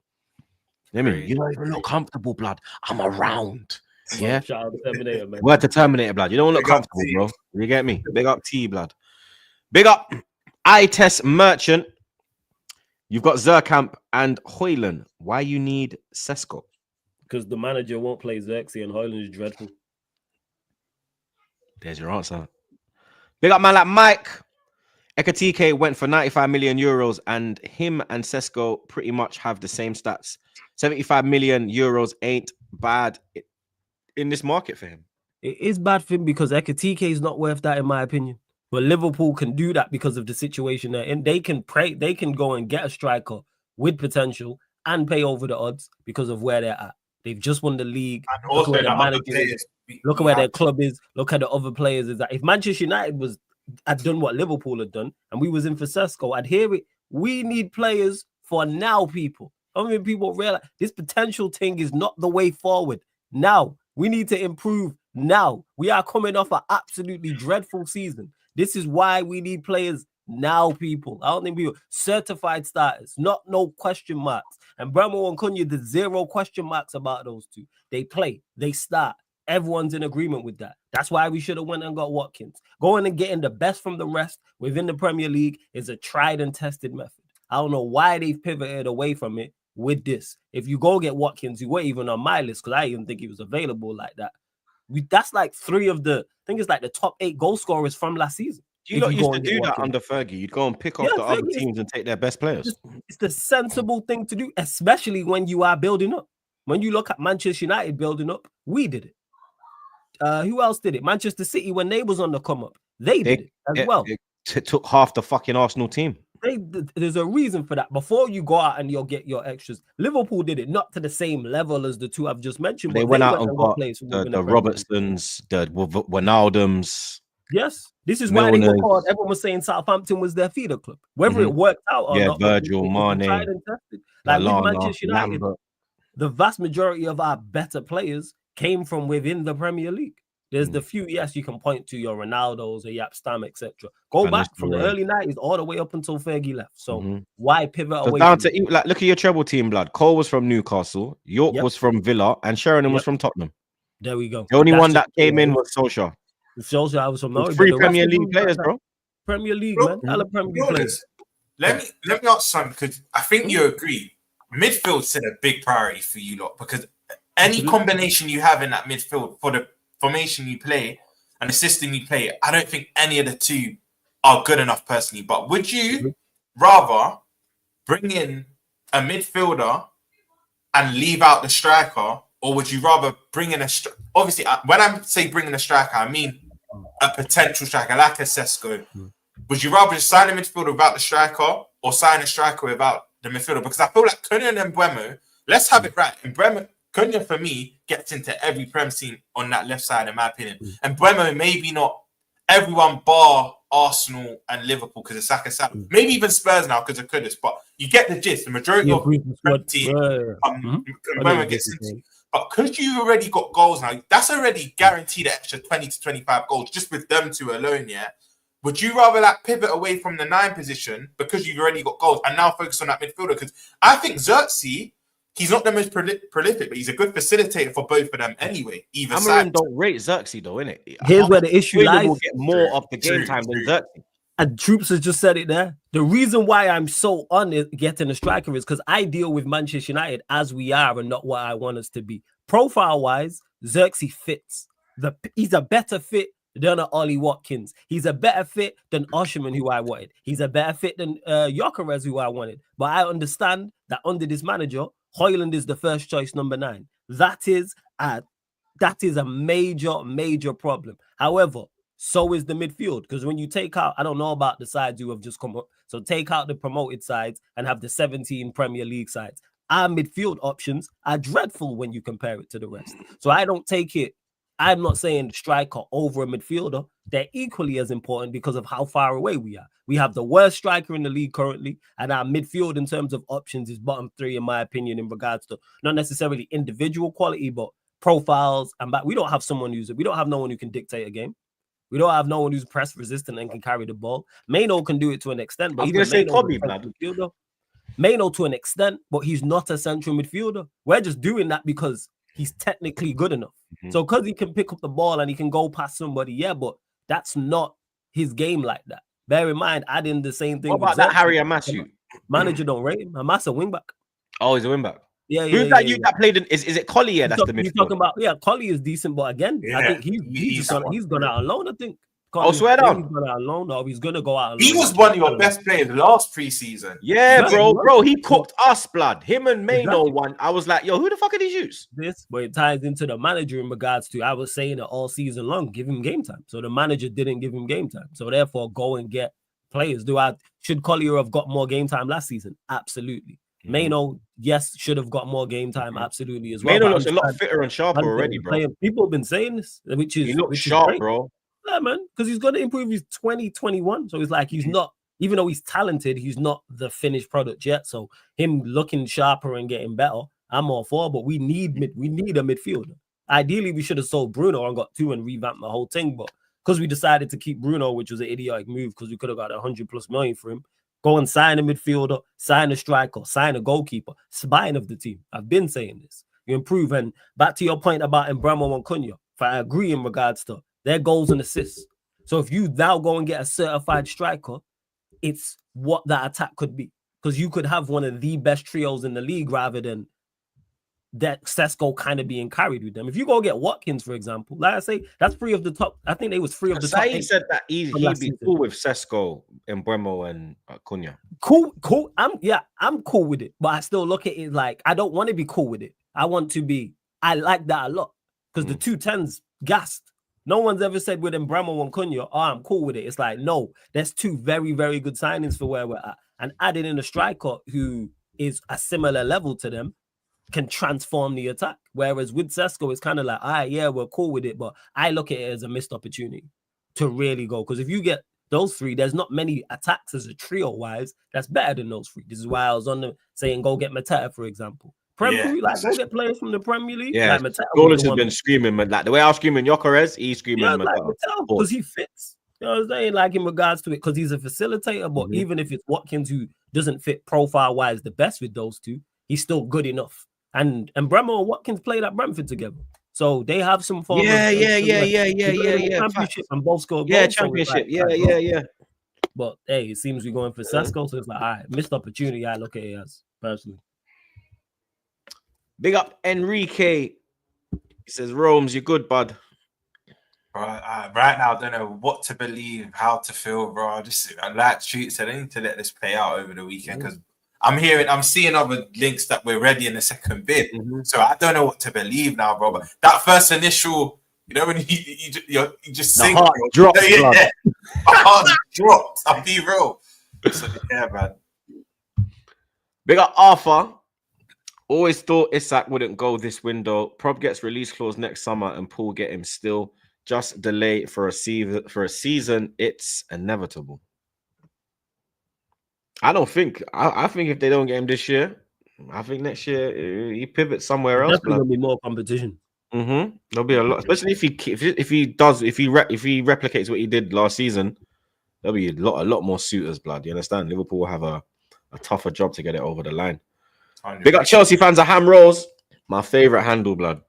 You know what I mean? You don't even look comfortable, blood. I'm around. Yeah. Shout out to Terminator, man. Word to Terminator, blood. You don't look comfortable, bro. You get me? Big up T, blood. Big up I-Test Merchant. You've got Zerkamp and Hoyland. Why you need Sesko? Because the manager won't play Xerxes and Hoyland is dreadful. There's your answer. Big up man like Mike. Ekatike went for 95 million euros and him and Sesko pretty much have the same stats. 75 million euros ain't bad in this market for him. It is bad for him because Ekatike is not worth that, in my opinion. But Liverpool can do that because of the situation they're in. They can go and get a striker with potential and pay over the odds because of where they're at. They've just won the league. And also look at where their club is. Look at the other players. Is that if Manchester United had done what Liverpool had done and we was in for Sesko, I'd hear it. We need players for now, people. I mean, people realize this potential thing is not the way forward. Now, we need to improve now. We are coming off an absolutely dreadful season. This is why we need players now, people. I don't think people certified starters, not no question marks. And Bramo and Cunha, there's zero question marks about those two. They play, they start. Everyone's in agreement with that. That's why we should have went and got Watkins. Going and getting the best from the rest within the Premier League is a tried and tested method. I don't know why they've pivoted away from it with this. If you go get Watkins, you weren't even on my list because I didn't think he was available like that. That's like I think it's like the top 8 goal scorers from last season. You lot used to do that under Fergie. You'd go and pick off the other teams and take their best players. It's the sensible thing to do, especially when you are building up. When you look at Manchester United building up, we did it. Who else did it? Manchester City, when they was on the come up, they did it as well. It took half the fucking Arsenal team. There's a reason for that. Before you go out and you'll get your extras. Liverpool did it, not to the same level as the two I've just mentioned. They went out and got the Robertsons, the Wijnaldums. Yes, this is why they were called. Everyone was saying Southampton was their feeder club. Whether it worked out or not, Virgil, Mane, like with Manchester United, the vast majority of our better players came from within the Premier League. There's the few, yes, you can point to your Ronaldos, or Yap Stam, etc. Go back from the early 90s all the way up until Fergie left. So why pivot away? Down to like, look at your treble team, blood. Cole was from Newcastle, York was from Villa, and Sheringham was from Tottenham. There we go. The only one that came in was Solskjaer. I was from Norwich. 3 Premier League players, bro. Premier League, man. Premier League players. Let me ask something, because I think you agree. Midfield's still a big priority for you lot, because any combination you have in that midfield for the formation you play, and the system you play, I don't think any of the two are good enough personally. But would you rather bring in a midfielder and leave out the striker, or would you rather bring in obviously, when I say bring in a striker, I mean a potential striker like a Sesko. Would you rather just sign a midfielder without the striker or sign a striker without the midfielder? Because I feel like Cunha and Mbeumo, let's have it right. Mbeumo, Cunha, for me, gets into every Prem team on that left side, in my opinion. And Mbeumo, maybe not everyone bar Arsenal and Liverpool because of Saka. Maybe even Spurs now because of Kudus. But you get the gist. The majority of the Prem team, Mbeumo gets into. But because you've already got goals now, that's already guaranteed an extra 20 to 25 goals just with them two alone, yeah? Would you rather like pivot away from the 9 position because you've already got goals and now focus on that midfielder? Because I think Xerxes, he's not the most prolific, but he's a good facilitator for both of them anyway. Either side. don't rate Xerxes though, innit? Here's where the issue lies. Will get more of the game time than Xerxes. And Troops has just said it there. The reason why I'm so on it getting a striker is because I deal with Manchester United as we are and not what I want us to be. Profile-wise, Xerxes fits. He's a better fit than Ollie Watkins. He's a better fit than Osherman, who I wanted. He's a better fit than Gyökeres, who I wanted. But I understand that under this manager, Højlund is the first choice number 9. That is a major problem. However, so is the midfield, because when you take out, I don't know about the sides who have just come up, so take out the promoted sides and have the 17 Premier League sides. Our midfield options are dreadful when you compare it to the rest. So I don't take it. I'm not saying striker over a midfielder. They're equally as important because of how far away we are. We have the worst striker in the league currently, and our midfield in terms of options is bottom 3, in my opinion, in regards to not necessarily individual quality, but profiles. And we don't have we don't have no one who can dictate a game. We don't have no one who's press resistant and can carry the ball. Maino can do it to an extent, but I was going to say Kobe, midfielder. Maino to an extent, but he's not a central midfielder. We're just doing that because he's technically good enough. So because he can pick up the ball and he can go past somebody, yeah, but that's not his game like that. Bear in mind, adding the same thing. What about that Harry Amasu? Manager don't rate him. Amasu wingback. Oh, he's a wingback. Yeah. Who's that that played in? Is it Collier? That's the midfield. You're talking about, Collier is decent, but again, I think he's gone out alone, I think. Swear down. He's gone out alone, or he's gonna go out alone. He was one of your best players last preseason. Yeah, bro, he cooked us, blood. Him and Maino one. I was like, yo, who the fuck are these use? But it ties into the manager in regards to, I was saying it all season long, give him game time. So the manager didn't give him game time. So therefore, go and get players. Should Collier have got more game time last season? Absolutely. Maino, yes, should have got more game time, absolutely as well. Maino looks a lot fitter and sharper already, bro. People have been saying this, he looks sharp, bro. Yeah, man, because he's going to improve his 2021. So it's like he's not, even though he's talented, he's not the finished product yet. So him looking sharper and getting better, I'm all for. But we need a midfielder. Ideally, we should have sold Bruno and got 2 and revamped the whole thing. But because we decided to keep Bruno, which was an idiotic move, because we could have got 100+ million for him. Go and sign a midfielder, sign a striker, sign a goalkeeper, spine of the team. I've been saying this. You improve. And back to your point about Mbeumo and Cunha, if I agree in regards to their goals and assists. So if you now go and get a certified striker, it's what that attack could be. Because you could have one of the best trios in the league rather than that Sesko kind of being carried with them. If you go get Watkins, for example, like I say, that's 3 of the top. I think they was 3 of the top. He said that he'd be cool with Sesko, Mbeumo, and Cunha. Cool. I'm cool with it. But I still look at it like, I don't want to be cool with it. I like that a lot. Because the 210s gassed. No one's ever said with Mbeumo and Cunha, I'm cool with it. It's like, no, there's 2 very, very good signings for where we're at. And adding in a striker who is a similar level to them can transform the attack. Whereas with Sesko, it's kind of like, we're cool with it. But I look at it as a missed opportunity to really go. Because if you get those 3, there's not many attacks as a trio-wise that's better than those 3. This is why I was saying go get Mateta, for example. Go get players from the Premier League. Yeah, Golas has been screaming, like the way I was screaming Gyökeres, he's screaming because he fits. You know what I'm saying? Like in regards to it, because he's a facilitator. But even if it's Watkins who doesn't fit profile-wise the best with those 2, he's still good enough. And Mbeumo and Watkins played at Brentford together, so they have some form. Championship and both scored goals. Championship. But hey, it seems we're going for Sesko, so it's like, all right, missed opportunity. I look at it as personally. Big up Enrique. He says, Rome's, you're good, bud. Bro, right now, I don't know what to believe, how to feel, bro. I like Treats. I need to let this play out over the weekend because I'm seeing other links that we're ready in the second bid. So I don't know what to believe now, bro. But that first initial, you know, when you just sink, heart drops, blood. My heart dropped. I'll be real. So, yeah, man. Big up Arthur. Always thought Isak wouldn't go this window. Prob gets release clause next summer and Paul get him still. Just delay for a season. It's inevitable. I don't think. I think if they don't get him this year, I think next year he pivots somewhere else. Definitely gonna be more competition. There'll be a lot, especially if he replicates what he did last season. There'll be a lot more suitors, blood. You understand? Liverpool will have a tougher job to get it over the line. Big up Chelsea fans of Ham Rolls, my favorite handle, blood.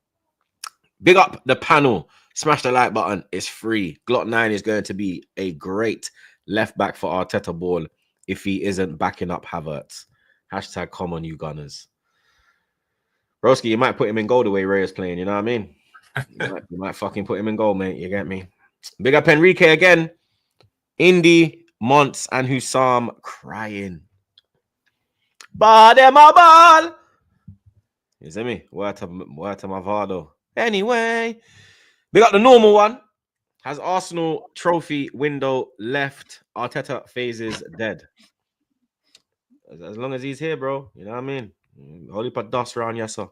Big up the panel. Smash the like button. It's free. Glock 9 is going to be a great left back for Arteta ball if he isn't backing up Havertz. Hashtag come on, you Gunners. Broski, you might put him in goal the way Ray is playing. You know what I mean? You might fucking put him in goal, mate. You get me? Big up Enrique again. Indy, Monts, and Hussam crying. Ball. You see me? Word to Mavado. Anyway, we got the normal one. Has Arsenal trophy window left? Arteta phases dead. As long as he's here, bro. You know what I mean? Holy pot dust around, yes, sir.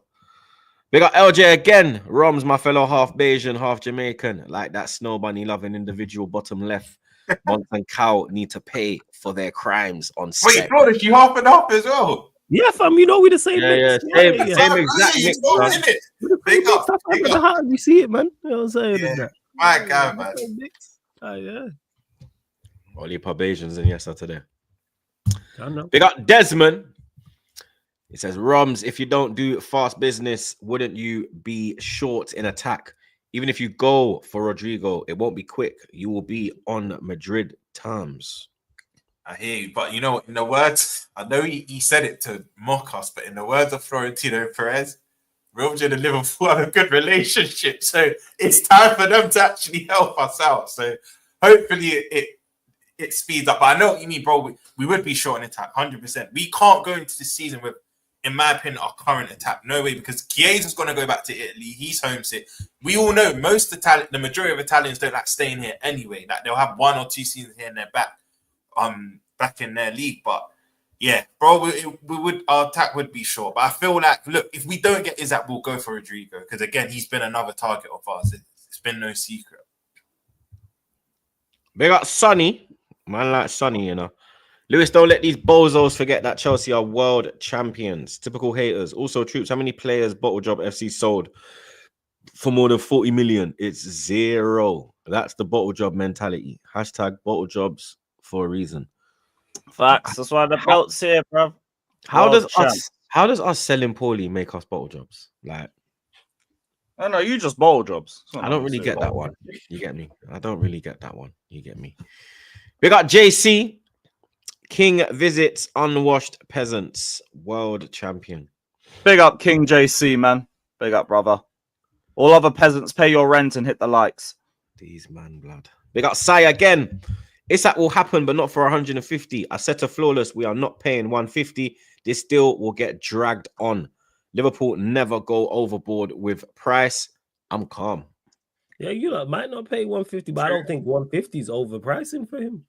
We got LJ again. Roms, my fellow half Bayesian, half Jamaican. Like that snow bunny loving individual bottom left. Monts and Cow need to pay for their crimes on set. Wait, bro, is you half and half as well? Yeah, fam, you know we the same mix. Same exact mix, Big up. You see it, man. You know what I'm saying? Yeah. My God, man. Yeah. Only Bayesians and yes, today. I know. Big up Desmond. It says, Roms, if you don't do fast business, wouldn't you be short in attack? Even if you go for Rodrigo, it won't be quick. You will be on Madrid terms. I hear you, but you know, in the words, I know he said it to mock us, but in the words of Florentino Perez, Real Madrid and Liverpool have a good relationship, so it's time for them to actually help us out. So hopefully it speeds up. But I know what you mean, bro. We would be short in attack, 100%. We can't go into the season with, in my opinion, our current attack. No way, because Chiesa's going to go back to Italy. He's homesick. We all know the majority of Italians don't like staying here anyway. Like they'll have 1 or 2 seasons here and they're back in their league. But yeah, bro, our attack would be short. But I feel like, look, if we don't get Isak, we'll go for Rodrigo because again, he's been another target of ours. It's been no secret. Big up Sonny, man, like Sonny, you know. Lewis, don't let these bozos forget that Chelsea are world champions. Typical haters. Also, Troops, how many players Bottle Job FC sold for more than 40 million? It's 0. That's the Bottle Job mentality. Hashtag Bottle Jobs for a reason. Facts. That's why the belt's here, bro. How does us selling poorly make us Bottle Jobs? Like, I know you just Bottle Jobs. I don't really get that one. You get me? I don't really get that one. You get me? We got JC. King visits unwashed peasants. World champion. Big up King JC, man. Big up, brother. All other peasants, pay your rent and hit the likes. These man blood. Big up Sai again. Isak will happen, but not for 150. I said to Flawless, we are not paying 150. This deal will get dragged on. Liverpool never go overboard with price. I'm calm. Yeah, you know, might not pay 150, but I don't think 150 is overpricing for him.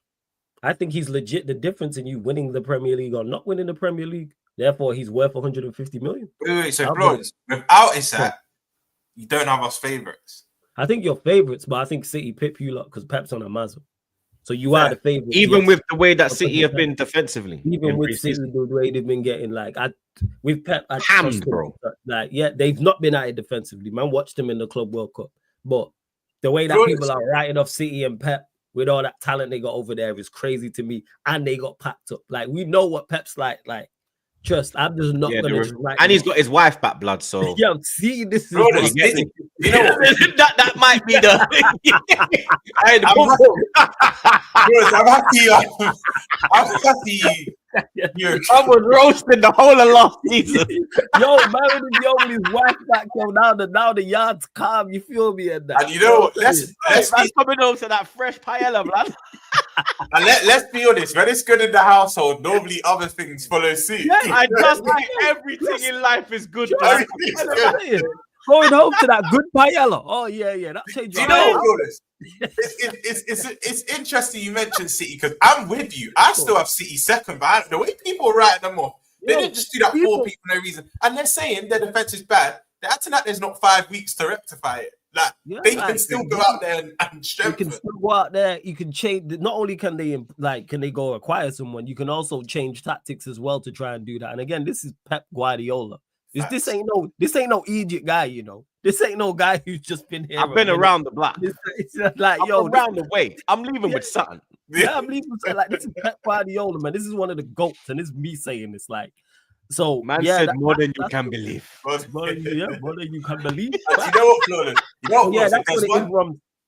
I think he's legit the difference in you winning the Premier League or not winning the Premier League. Therefore, he's worth 150 million. Wait. So, Florence, without Isak, you don't have us favourites. I think you're favourites, but I think City pip you lot because Pep's on a muzzle. So you are the favourites. Even with the way that City have been defensively. Even with City, the way they've been getting, with Pep, hams, bro. They've not been at it defensively. Man, watched them in the Club World Cup. But the way that people are writing off City and Pep, with all that talent they got over there is crazy to me. And they got packed up. Like, we know what Pep's like. Like, trust, I'm just not going to write. And he's got his wife back, blood, so. Yeah, see, this is... Bro, you know that might be the... I'm happy I was roasting the whole of last season. Yo, man, with his wife back, yo, now the yard's calm, you feel me? And that. And you know what? Let's Man's coming over to that fresh paella, blood. And let's be honest, when it's good in the household, normally other things follow suit. Yeah, I just like everything in life is good, blood. Everything's good. Going home to that good paella. Oh yeah, that changed. Do you know what, Flawless? It's interesting you mentioned City because I'm with you. I still have City second, but the way people are writing them off, they didn't just do that for people no reason. And they're saying their defense is bad. They're acting like there's not 5 weeks to rectify it. Like they can still go out there and strengthen. You can still go out there. You can change. Not only can they go acquire someone, you can also change tactics as well to try and do that. And again, this is Pep Guardiola. This ain't no Egypt guy, you know. This ain't no guy who's just been here. I've been around the block. It's like, yo, around the way. I'm leaving with something. Yeah, I'm leaving with something. Like, this is Pep Guardiola, man. This is one of the GOATs, and this is me saying this. Like, so man said more than you can believe. More than you can believe. But you know what, Flawless? You know what, yeah, that's what it is.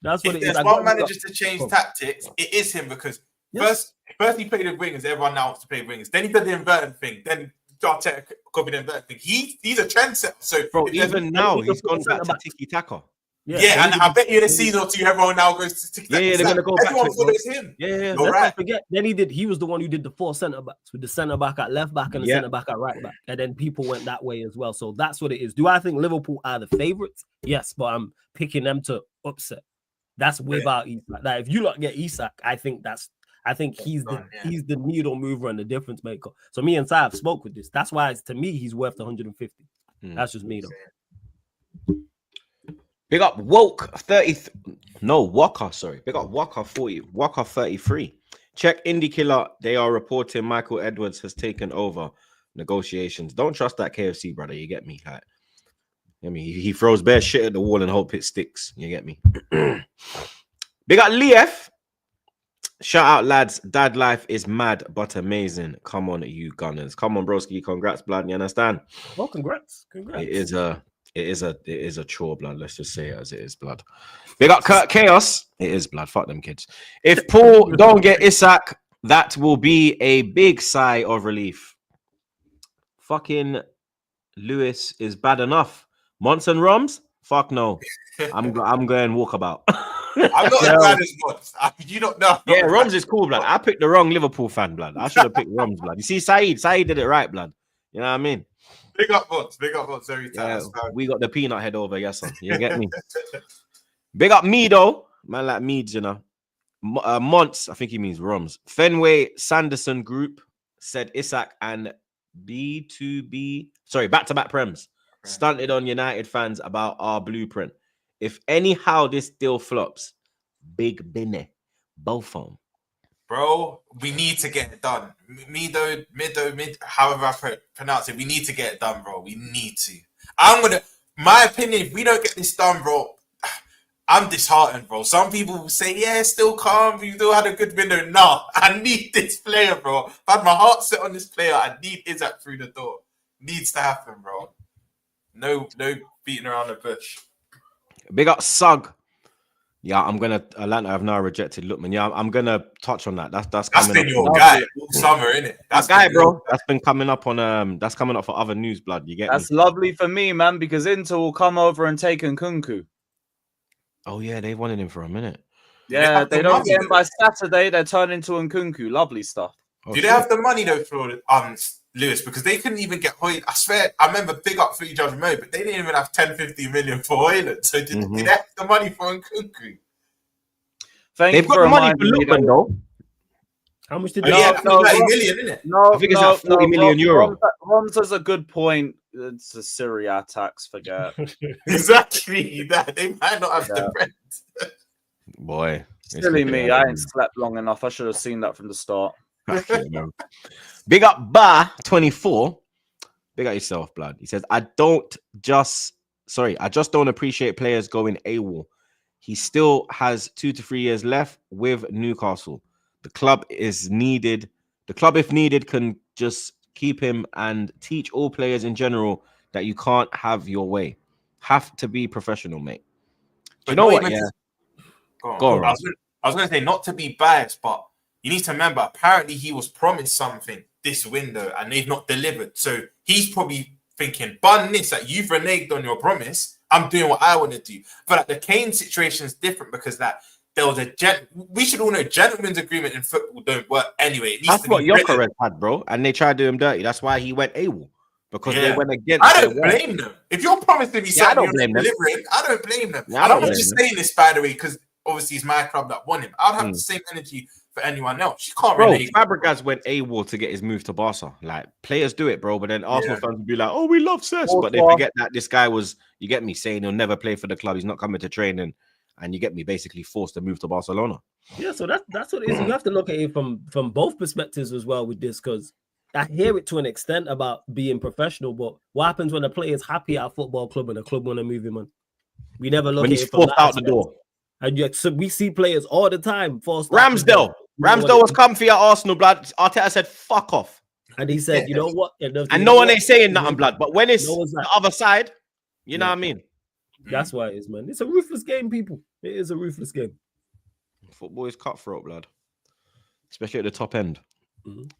That's what it is. There's one manager to change tactics. It is him because first he played with wingers. Everyone now wants to play wingers. Then he did the inverted thing. Then Arteta copied the inverted thing. He's a trendsetter. So bro, even now he's gone back to tiki taka. Yeah, and I bet you in a season or two, everyone now goes to tiki taka. Yeah, they're gonna go back. Everyone follows him. Yeah. Let's not forget. Then he was the one who did the 4 centre backs with the centre back at left back and the centre back at right back, and then people went that way as well. So that's what it is. Do I think Liverpool are the favourites? Yes, but I'm picking them to upset. That's without Isak. Like, if you lot get Isak, I think he's the needle mover and the difference maker. So me and Ty have spoke with this. That's why to me he's worth 150. That's just me though. Big up Woke 30. No, Walker, sorry. Big up Walker 40. Walker 33. Check Indie Killer. They are reporting Michael Edwards has taken over negotiations. Don't trust that KFC, brother. You get me? Like, I mean, he throws bare shit at the wall and hope it sticks. You get me? Big up Lief. Shout out, lads. Dad life is mad but amazing. Come on, you Gunners. Come on, broski. Congrats, blood. You understand? Well, congrats. It is a chore, blood. Let's just say it as it is, blood. Big up Kurt Chaos. It is, blood. Fuck them kids. If Paul don't get Isak, that will be a big sigh of relief. Fucking Lewis is bad enough. Monson Rums? Fuck no. I'm going walkabout. I'm not as bad as Mons. You don't know. Yeah, Rums is cool, blood. I picked the wrong Liverpool fan, blood. I should have picked Rums, blood. You see, Saeed did it right, blood. You know what I mean? Big up Mons every time. Yeah, we got the peanut head over, yes, sir. You get me? Big up me, though. Man like Meads, you know. Monts, I think he means Rums. Fenway Sanderson Group said Isak and back-to-back Prems stunted on United fans about our blueprint. If anyhow this deal flops, big binne, both of them. Bro, we need to get it done. Mid, however I pronounce it, we need to get it done, bro. We need to. My opinion, if we don't get this done, bro, I'm disheartened, bro. Some people will say, yeah, still calm. You still had a good window. Nah, I need this player, bro. If I had my heart set on this player, I need Isak through the door. Needs to happen, bro. No beating around the bush. Big up Sug. Yeah, Atlanta have now rejected Lookman. Yeah, I'm gonna touch on that. That's coming been up your guy all summer, innit? That's guy, bro. That's been coming up on that's coming up for other news, blood. You get that's lovely for me, man, because Inter will come over and take Nkunku. Oh yeah, they wanted him for a minute. Yeah, they don't get him by Saturday. They're turning to Nkunku. Lovely stuff. Do they have the money though for Lewis? Because they couldn't even get Hoyland. I swear, I remember big up Footy Judge Mo, but they didn't even have 10-15 million for Hoyland. So did they have the money for Nkunku? They've got the money for Lookman though. How much did they? Yeah, 30 million, isn't it? No, I think it's like 40 million euro. Roms has a good point. It's a Syria tax, forget. Exactly that. They might not have the rent. Boy. Silly me. I ain't slept long enough. I should have seen that from the start. Big up Bar 24. Big up yourself, blood. He says, I just don't appreciate players going AWOL. He still has 2 to 3 years left with Newcastle. The club, if needed, can just keep him and teach all players in general that you can't have your way. Have to be professional, mate. You know what? Yeah. Go on. I was going to say, not to be biased, but you need to remember, apparently he was promised something this window and they've not delivered. So he's probably thinking, bun this, that you've reneged on your promise. I'm doing what I want to do. But like, the Kane situation is different because that there was we should all know gentleman's agreement in football don't work anyway. That's what Gyökeres had, bro. And they tried to do him dirty. That's why he went AWOL. Because they went against. I don't blame them. If you're promising me something you're not delivering, I don't blame them. Yeah, I'm not just saying this, by the way, because obviously it's my club that won him. I'd have the same energy for anyone else. You can't really. Fabregas went AWOL to get his move to Barca. Like, players do it, bro. But then Arsenal fans would be like, "Oh, we love Sesko," but they forget that this guy was, you get me, saying he'll never play for the club. He's not coming to training, and you get me, basically forced to move to Barcelona. Yeah, so that's what it is. You have to look at it from both perspectives as well with this, because I hear it to an extent about being professional, but what happens when a player is happy at a football club and the club want to move him on? We never look when at he's it from forced that out aspect. the door. And yet, so we see players all the time forced. Ramsdale was comfy at Arsenal, blood. Arteta said, "Fuck off," and he said, "You know what?" And no one ain't saying nothing, blood. But when it's the other side, you know what I mean. That's why it is, man. It's a ruthless game, people. It is a ruthless game. Football is cutthroat, blood, especially at the top end.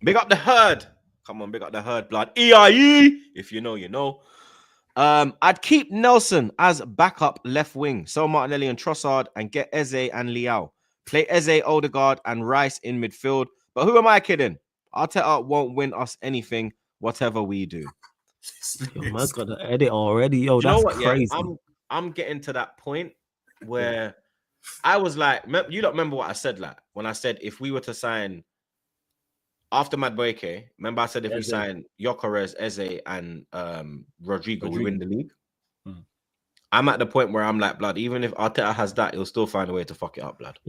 Big up the herd. Come on, big up the herd, blood. EIE. If you know, you know. I'd keep Nelson as backup left wing. Sell Martinelli and Trossard and get Eze and Leao. Play Eze, Odegaard and Rice in midfield. But who am I kidding? Arteta won't win us anything, whatever we do. Yo, man's got the edit already. Yo, that's crazy. Yeah, I'm getting to that point where I was like, you don't remember what I said, like when I said if we were to sign after Madueke, remember I said if we sign Gyökeres, Eze, and Rodrigo, we win the league. I'm at the point where I'm like, blood, even if Arteta has that, he'll still find a way to fuck it up, blood.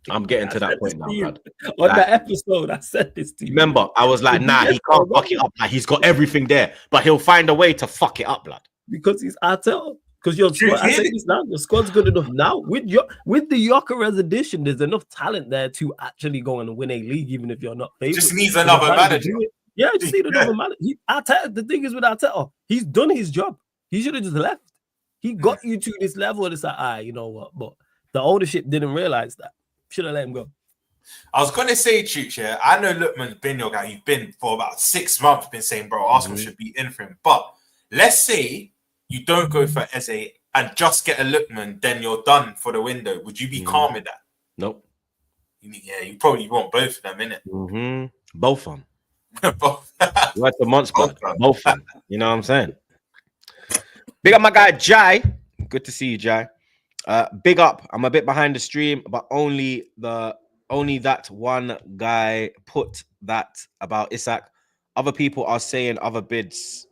I'm getting to that point now, blood. On that episode, I said this to you. Remember, I was like, nah, he can't fuck it up. Like, he's got everything there, but he'll find a way to fuck it up, blood. Because he's Arteta. Because your squad, I say this now, your squad's good enough now. With the Gyökeres addition, there's enough talent there to actually go and win a league, even if you're not favourite. Just needs another manager. Yeah, just need another manager. Arteta, the thing is with Arteta, he's done his job. He should have just left. He got you to this level. It's like, you know what? But the ownership didn't realize that. Should have let him go. I was going to say, Chooch, yeah, I know Lookman's been your guy. You've been for about 6 months, been saying, bro, Arsenal should be in for him. But let's say you don't go for Eze and just get a Lookman, then you're done for the window. Would you be calm with that? Nope. You probably want both of them, innit? Both of them. Both. You had the months, but both of them. You know what I'm saying? Big up my guy Jai. Good to see you, Jai. Big up. I'm a bit behind the stream, but only that one guy put that about Isak. Other people are saying other bids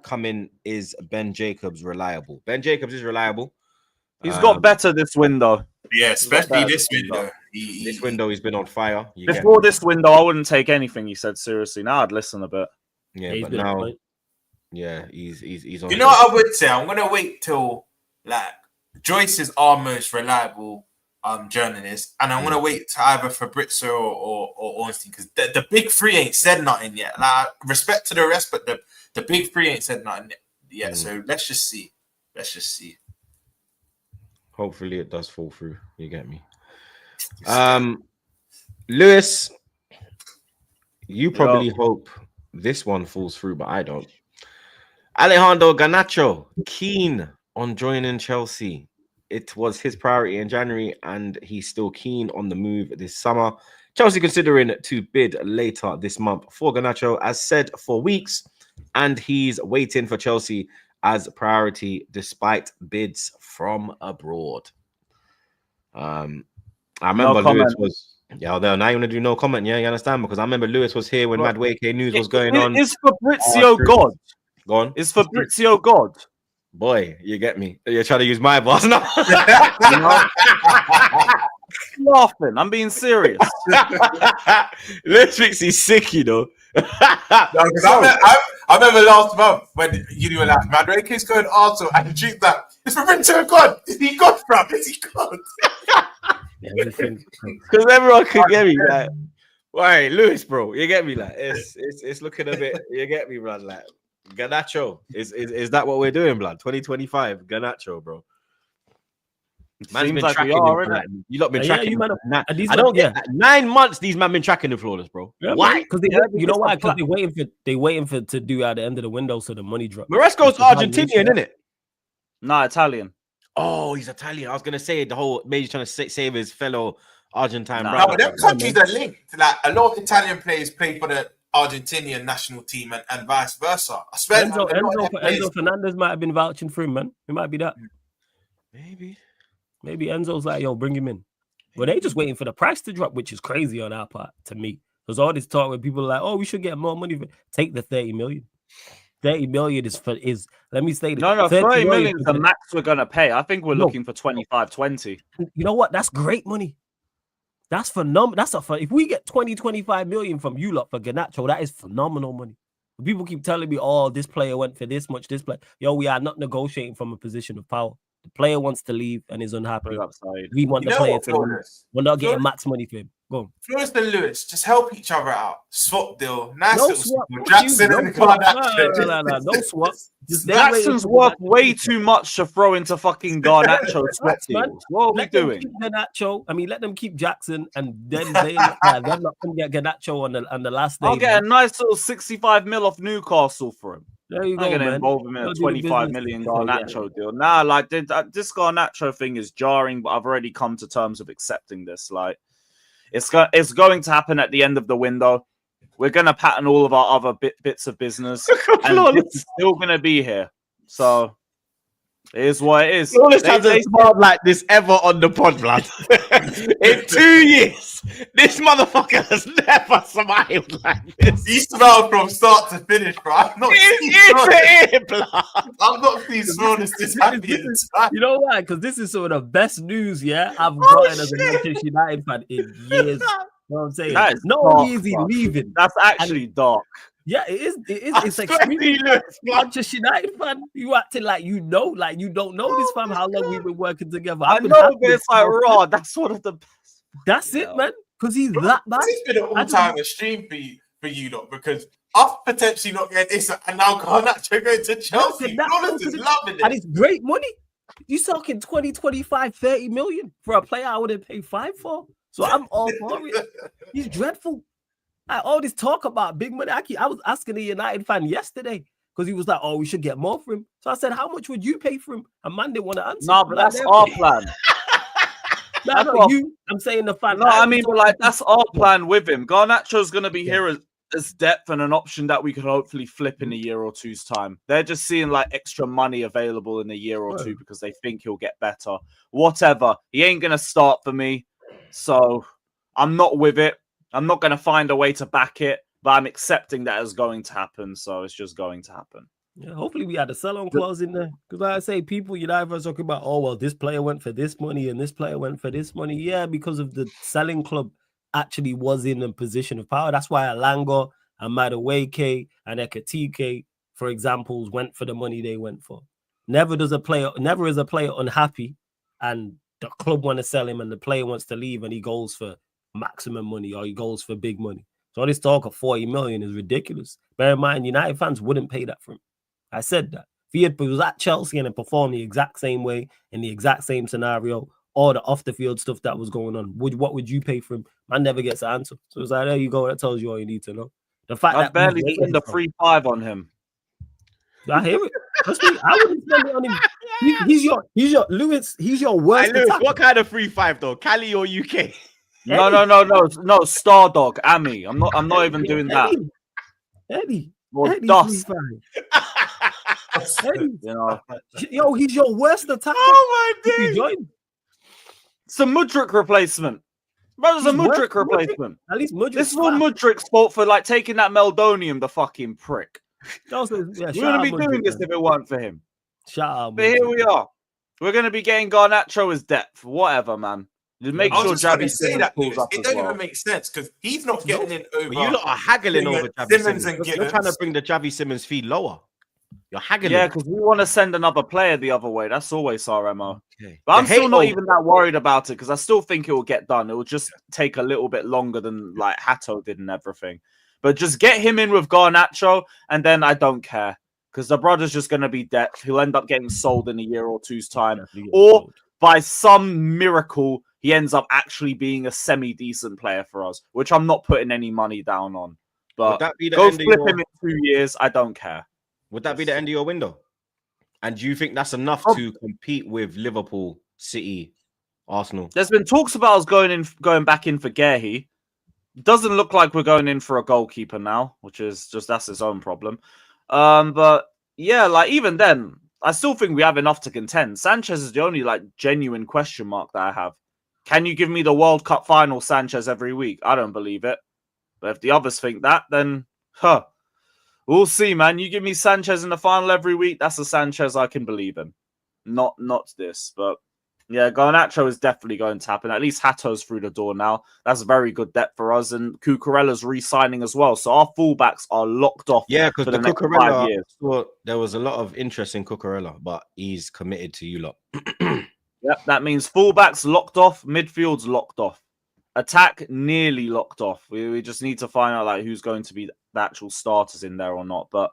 coming. Is Ben Jacobs reliable? Ben Jacobs is reliable. He's got better this window. Yeah, especially this window. This window, he's been on fire. Before this window, I wouldn't take anything he said seriously. Now I'd listen a bit. Yeah, but now, yeah, he's on. You know what I would say? I'm gonna wait till like Joyce is our most reliable journalist, and I'm gonna wait to either Fabrizio or Ornstein, because the big three ain't said nothing yet. Like, respect to the rest, but the big three ain't said nothing yet. So let's just see. Hopefully it does fall through. You get me? Lewis, you probably hope this one falls through, but I don't. Alejandro Garnacho, keen on joining Chelsea. It was his priority in January, and he's still keen on the move this summer. Chelsea considering to bid later this month for Garnacho, as said for weeks, and he's waiting for Chelsea as priority despite bids from abroad. I remember Lewis was... Yeah, now you're going to do no comment, yeah? You understand? Because I remember Lewis was here when Madueke news was going on. Is Fabrizio God? Go on. Is Fabrizio God? Boy, you get me. You're trying to use my boss now. Laughing. I'm being serious. Lewis is sick, you know. I remember last month when you were like, Madueke's going Arsenal, and you that it's Fabrizio God. Is he God, bro? Is he God? Because everyone could get me like, why, Lewis, bro? You get me, like it's looking a bit. You get me, blood, like Garnacho. Is that what we're doing, blood? 2025, Garnacho, bro. Man's Seems been like we tracking him are, for innit? like, you lot been Yeah, tracking you him man- for nine. and these I don't man- get that. 9 months these man been tracking the flawless, bro. Yeah, Why? Because they, Yeah, you know because why? of Because they waiting for to do at the end of the window so the money drops. Maresco's Which is how you Argentinian, issue isn't it? Nah, Italian. Oh, he's Italian. I was gonna say the whole maybe trying to save his fellow Argentine Nah. No, brother. but them countries are linked. Like a lot of Italian players play for the Argentinian national team and vice versa. I swear, Enzo, a lot of them players- Enzo Fernandez might have been vouching for him, man. It might be that. Maybe. Maybe Enzo's like, yo, bring him in. But they just waiting for the price to drop, which is crazy on our part to me. Because all this talk where people are like, oh, we should get more money. Take the 30 million. 30 million is let me say this. No, 30 million is the for max we're gonna pay. I think we're No. looking for 25, 20. You know what? That's great money. That's phenomenal. If we get 20, 25 million from you lot for Garnacho, that is phenomenal money. People keep telling me, oh, this player went for this much, this player. Yo, we are not negotiating from a position of power. The player wants to leave and is unhappy. We want the player to leave. We're not getting max money for him. Go on. Flores and Lewis, just help each other out. Swap deal. Nice No little swap. swap. Jackson and Garnacho. No swap. Jackson's worth way too much to throw into fucking Garnacho swap deals. What are we doing? Garnacho. I mean, let them keep Jackson and then they're not going to get Garnacho on the last day. I'll get a nice little 65 mil off Newcastle for him. There you I'm go, going to man. involve him in a Go do the 25 business. million Garnacho deal. Nah, like this Garnacho thing is jarring, but I've already come to terms with accepting this. Like, it's going to happen at the end of the window. We're going to pattern all of our other bits of business, and it's still going to be here. So it is what it is. Flawless hasn't smiled like this ever on the pod, blood. In 2 years, this motherfucker has never smiled like this. He smiled from start to finish, bro. I've not seen Flawless this happy in time. You know why? Because this is some of the best news, yeah, I've gotten as a Manchester United fan in years. You know what I'm saying? Not only is he leaving, that's actually dark. Yeah, it is. It's extremely Manchester United fan. You acting like you know, like you don't know this fam. How long we've been working together? I know, but it's like raw. That's one of the best. That's it, man. Because he's that bad. It's been an all-time stream for you lot because I've potentially not getting Isak and now Garnacho going to Chelsea. Flawless is loving it. And it's great money. You're talking 20, 25, 30 million for a player I wouldn't pay 5 for. So I'm all for it. He's dreadful. All this talk about big money. I was asking a United fan yesterday because he was like, "Oh, we should get more for him." So I said, "How much would you pay for him?" And man didn't want to answer. No, but that's our plan. I'm saying the fan. No, I mean, but like that's our plan with him. Garnacho's going to be here as depth and an option that we could hopefully flip in a year or two's time. They're just seeing like extra money available in a year or two because they think he'll get better. Whatever. He ain't going to start for me. So I'm not with it. I'm not going to find a way to back it, but I'm accepting that it's going to happen. So it's just going to happen. Yeah, hopefully we had a sell-on clause in there. Because like I say, people, United are talking about, oh, well, this player went for this money and this player went for this money. Yeah, because of the selling club actually was in a position of power. That's why Alanga and Madueke and Ekatike, for examples, went for the money they went for. Never is a player unhappy and the club want to sell him and the player wants to leave and he goes for maximum money or he goes for big money. So this talk of 40 million is ridiculous. Bear in mind, United fans wouldn't pay that for him. I said that. If he was at Chelsea and performed the exact same way in the exact same scenario, or the off-the-field stuff that was going on, what would you pay for him? Man never gets an answer. So it's like, there you go. That tells you all you need to know. The fact I that barely spend a 3-5 on him. I hear it. Trust me, I wouldn't spend it on him. He's your Lewis. He's your worst. Hey, Lewis, what kind of 3-5 though? Cali or UK? No. Star Dog, Ami. I'm not even doing that. Eddie. Or Dust. Eddie. You know. Yo, he's your worst attacker. Oh my days. It's a Mudryk replacement. Brother's a Mudryk replacement. At least Mudryk. This is all Mudryk's fault for like taking that Meldonium, the fucking prick. We wouldn't be doing this if it weren't for him. Shut up. But here we are. We're going to be getting Garnacho as depth. Whatever, man. Just make sure Javi Simmons pulls up it as don't well. even make sense because he's not getting in over. You lot are haggling over Javi Simmons Simmons. and You're trying to bring the Javi Simmons fee lower. You're haggling. Yeah, because we want to send another player the other way. That's always our MO. Okay. But I'm still not even that worried about it because I still think it will get done. It will just take a little bit longer than like Hato did and everything. But just get him in with Garnacho and then I don't care because the brother's just going to be depth. He'll end up getting sold in a year or two's time. Or by some miracle, he ends up actually being a semi-decent player for us, which I'm not putting any money down on. But Would that be the go end of flip your... him in 2 years. I don't care. Would that be the end of your window? And do you think that's enough to compete with Liverpool, City, Arsenal? There's been talks about us going back in for Gehi. Doesn't look like we're going in for a goalkeeper now, which is just that's its own problem. But yeah, like even then, I still think we have enough to contend. Sanchez is the only like genuine question mark that I have. Can you give me the World Cup final Sanchez every week? I don't believe it. But if the others think that, then we'll see, man. You give me Sanchez in the final every week, that's a Sanchez I can believe in. Not this, but yeah, Garnacho is definitely going to happen. At least Hato's through the door now. That's very good depth for us. And Cucurella's re-signing as well. So our fullbacks are locked off. Yeah, because for the next Cucurella, 5 years. there was a lot of interest in Cucurella, but he's committed to you lot. Yep, that means fullbacks locked off, midfield's locked off. Attack nearly locked off. We just need to find out like who's going to be the actual starters in there or not. But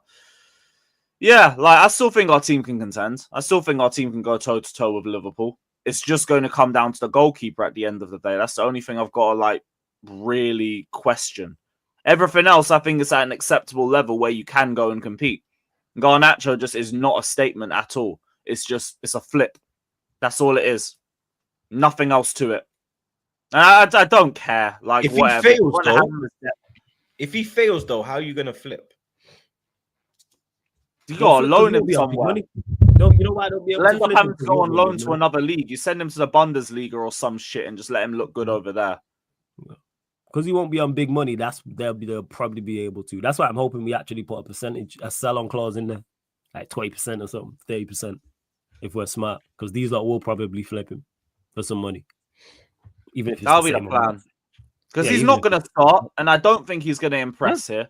yeah, like I still think our team can contend. I still think our team can go toe-to-toe with Liverpool. It's just going to come down to the goalkeeper at the end of the day. That's the only thing I've got to like really question. Everything else, I think, is at an acceptable level where you can go and compete. Garnacho just is not a statement at all. It's a flip. That's all it is. Nothing else to it. And I don't care. Like If whatever. If he fails, though, how are you gonna flip? You got to loan him somewhere. No, you know why I don't be able End to up flip having him? to go on loan to another league. You send him to the Bundesliga or some shit and just let him look good over there. Because he won't be on big money. They'll probably be able to. That's why I'm hoping we actually put a sell-on clause in there, like 20% or something, 30%, if we're smart. Because these lot will probably flip him for some money, even if it's that'll be the plan. Because he's not going to start, and I don't think he's going to impress here.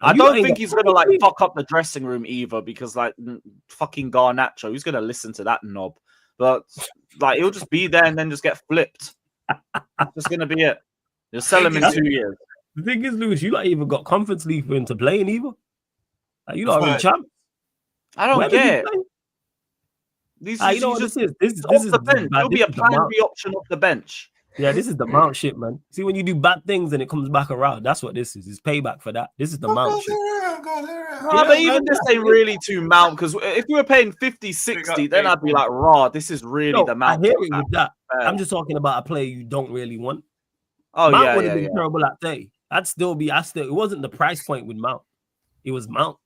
I don't think he's going to like fuck up the dressing room either, because like fucking Garnacho, who's going to listen to that knob? But like he'll just be there and then just get flipped. That's just going to be it. You'll sell him in 2 years. The thing is, Lewis, you not even got Conference League for him to play in either. Like, you not even champ. I don't get it. You know what this is? This is the bench. There'll be a plan B option off the bench. Yeah, this is the Mount shit, man. See, when you do bad things and it comes back around, that's what this is. It's payback for that. This is the Mount shit. No, but even this ain't really too Mount, because if we were paying 50, 60, then I'd be like, raw, this is really the Mount. I hear it with that. I'm just talking about a player you don't really want. Oh, Mount would have been terrible at 30. It wasn't the price point with Mount. It was Mount.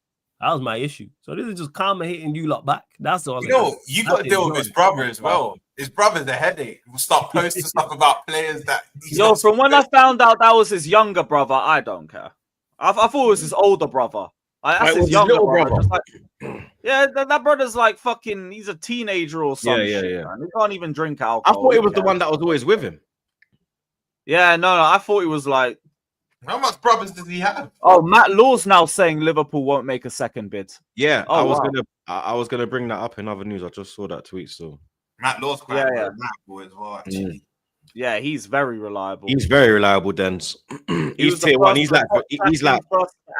That was my issue. So this is just karma hitting you lot back. That's all. You know, you got to deal with his brother as well. His brother's a headache. We'll start posting stuff about players that. From when I found out that was his younger brother, I don't care. I thought it was his older brother. That's his younger brother. That brother's like fucking. He's a teenager or something. Yeah. Man. He can't even drink alcohol. I thought it was the one that was always with him. Yeah, no. I thought he was like. How much brothers does he have? Oh, Matt Law's now saying Liverpool won't make a second bid. Yeah, I was gonna bring that up in other news. I just saw that tweet. So Matt Law's quite reliable as well. Actually. Yeah, he's very reliable. He's very reliable, Dens. He's tier one. He's like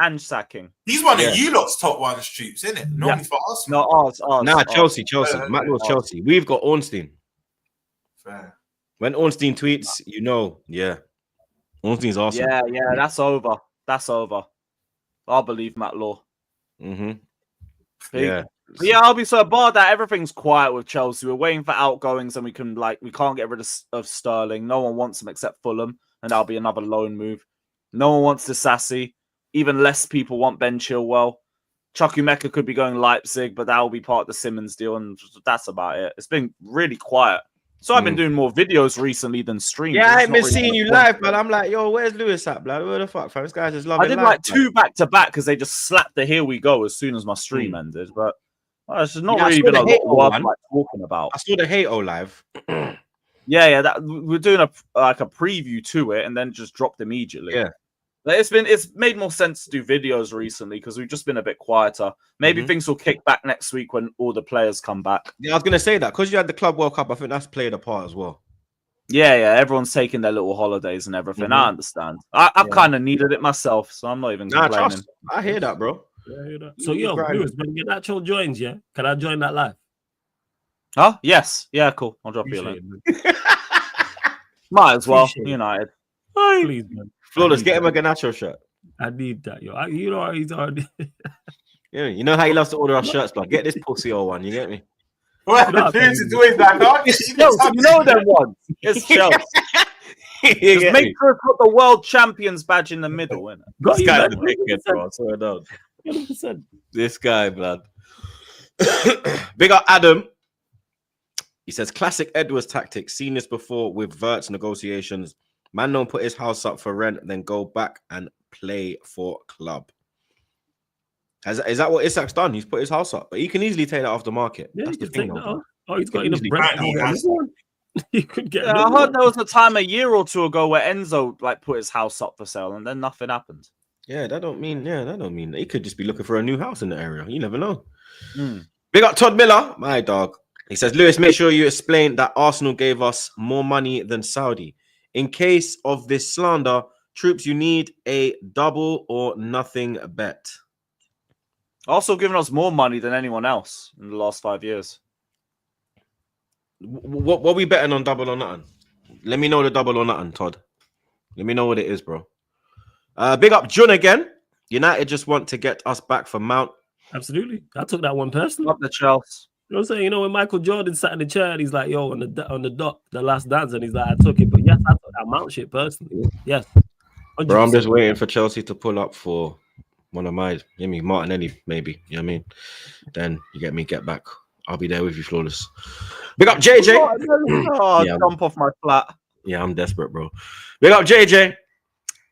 and sacking. He's one of you lot's top one streets, isn't it? Normally for us. No, ours. Nah, Chelsea. Matt Law's Chelsea. We've got Ornstein. Fair. When Ornstein tweets, you know, Ornstein's awesome. Yeah, that's over. I believe Matt Law. Yeah, I'll be so bar that everything's quiet with Chelsea. We're waiting for outgoings, and we can't get rid of Sterling. No one wants him except Fulham, and that'll be another loan move. No one wants Disassi. Even less people want Ben Chilwell. Chukwuemeka could be going Leipzig, but that will be part of the Simmons deal, and that's about it. It's been really quiet. So I've been doing more videos recently than streams. Yeah, I ain't been seeing you live, man. I'm like, yo, where's Lewis at, blood? Where the fuck, fam? This guy's just loving. I did like 2 back-to-back because they just slapped the "Here we go" as soon as my stream ended. But it's just not really been a lot of like talking about. I saw the Hato live. That we're doing a preview to it, and then just dropped immediately. Yeah. It's made more sense to do videos recently because we've just been a bit quieter. Maybe things will kick back next week when all the players come back. Yeah, I was gonna say that because you had the Club World Cup. I think that's played a part as well. Yeah. Everyone's taking their little holidays and everything. I understand. I've kind of needed it myself, so I'm not even complaining. I hear that, bro. Yeah, I hear that. So Lewis, when Garnacho joins, can I join that live? Huh? Yes. Yeah, cool. I'll drop you a Appreciate link. it, man. Might as well. Appreciate it. United. Please, man. Flawless, I get need him a Garnacho shirt. I need that, yo. You know he's already. Yeah, you know how he loves to order our shirts, blood. Get this pussy or one. You get me? Well, You know, the is always like, oh, It's Chelsea. You know them ones. It's Chelsea. You Just get make me? sure to put the world champions badge in the middle, innit? Got This you, guy's man. a dickhead, bro. I swear down. 100%. This guy, blood. Big up Adam. He says, classic Edwards tactic. Seen this before with Vert's negotiations. Man don't put his house up for rent, then go back and play for club. Is that what Isak's done? He's put his house up, but he can easily take that off the market. Yeah, That's you the can thing, take that though. off. Oh, he's got Can enough easily- bread. He has- You could get. Yeah, I heard there was a time a year or two ago where Enzo like put his house up for sale and then nothing happened. Yeah, that don't mean. He could just be looking for a new house in the area. You never know. Hmm. Big up Todd Miller, my dog. He says, Lewis, make sure you explain that Arsenal gave us more money than Saudi. In case of this slander, troops, you need a double or nothing bet. Also giving us more money than anyone else in the last 5 years. What we betting on double or nothing? Let me know the double or nothing, Todd. Let me know what it is, bro. Big up Jun again. United just want to get us back for Mount. Absolutely. I took that one personally. Up the Chelsea. You know what I'm saying? You know, when Michael Jordan sat in the chair and he's like, yo, on the dot, the last dance, and he's like, I took it. But yes, I took that Mount shit personally. Yes. 100%. Bro, I'm just waiting for Chelsea to pull up for one of my, Martinelli, maybe. You know what I mean? Then you get me, get back. I'll be there with you, Flawless. Big up JJ. Oh, Yeah. jump off my flat. Yeah, I'm desperate, bro. Big up JJ.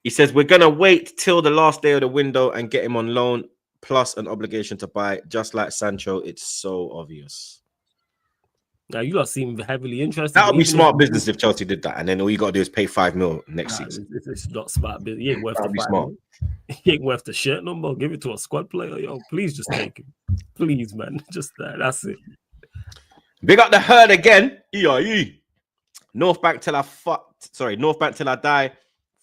He says, we're going to wait till the last day of the window and get him on loan, plus an obligation to buy. Just like Sancho, it's so obvious. Now, you lot seem heavily interested. That would be even smart if- business if Chelsea did that. And then all you got to do is pay $5 million next Nah, season. it's not smart business. He ain't worth That'd the be $5 smart. million. He ain't worth the shirt no more. Give it to a squad player. Yo, please just take him. Please, man. Just that. That's it. Big up the herd again. EIE. North Bank till I die.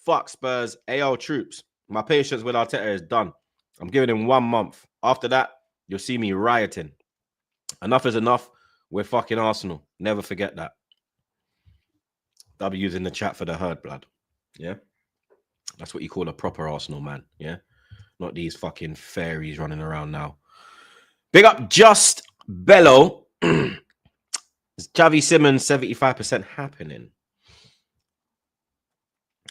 Fuck Spurs. AO troops. My patience with Arteta is done. I'm giving him 1 month. After that, you'll see me rioting. Enough is enough. We're fucking Arsenal. Never forget that. W's in the chat for the herd, blood. Yeah. That's what you call a proper Arsenal man. Yeah. Not these fucking fairies running around now. Big up Just Bello. Javi Simmons, 75% happening.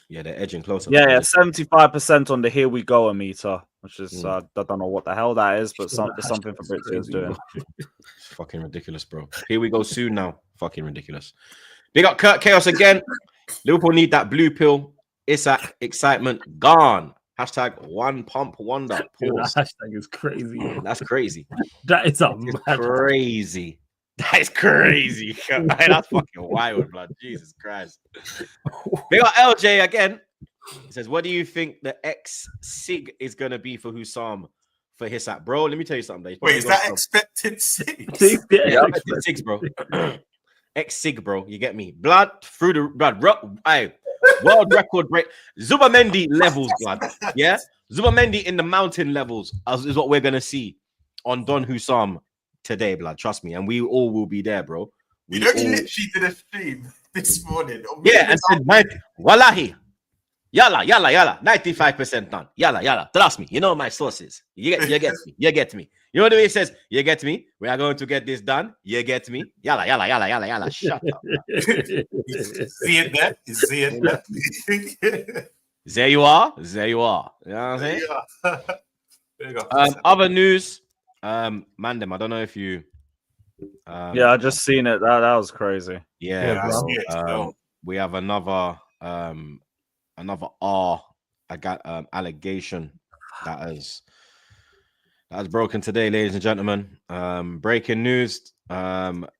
Yeah, they're edging closer. Yeah, 75% on the here we go meter, which is I don't know what the hell that is, but it's something Fabrizio is doing. It's fucking ridiculous, bro. Here we go soon now. Fucking ridiculous. Big up Kurt Chaos again. Liverpool need that blue pill. Isak excitement gone. Hashtag one pump wonder. Yo, Pause. that hashtag is crazy. Yo. That's crazy. That is a It's mad. crazy. That is crazy. That's fucking wild, blood. Jesus Christ. Big up LJ again. He says, what do you think the Sig is going to be for Hussam for Isak? Bro, let me tell you something. Wait, is that expected 6? Yeah, Expected 6, bro. Sig, bro. You get me? Blood through the blood. World record break. Zubamendi levels, blood. Yeah? Zubamendi in the mountain levels is what we're going to see on Don Hussam today, blood. Trust me. And we all will be there, bro. You know, he literally did a stream this morning. Yeah, and said, Wallahi. Yalla, 95% done. Yalla. Trust me. You know my sources. You get me. You know the way it says, you get me? We are going to get this done. You get me? Yalla. Shut up. See it there? You see it there? There you are. You know what I'm saying? There you go. Other news. Mandem, I don't know if you Yeah, I just seen it. That was crazy. yeah, I bro. see it still. We have another allegation that has broken today, ladies and gentlemen. Breaking news. Akraf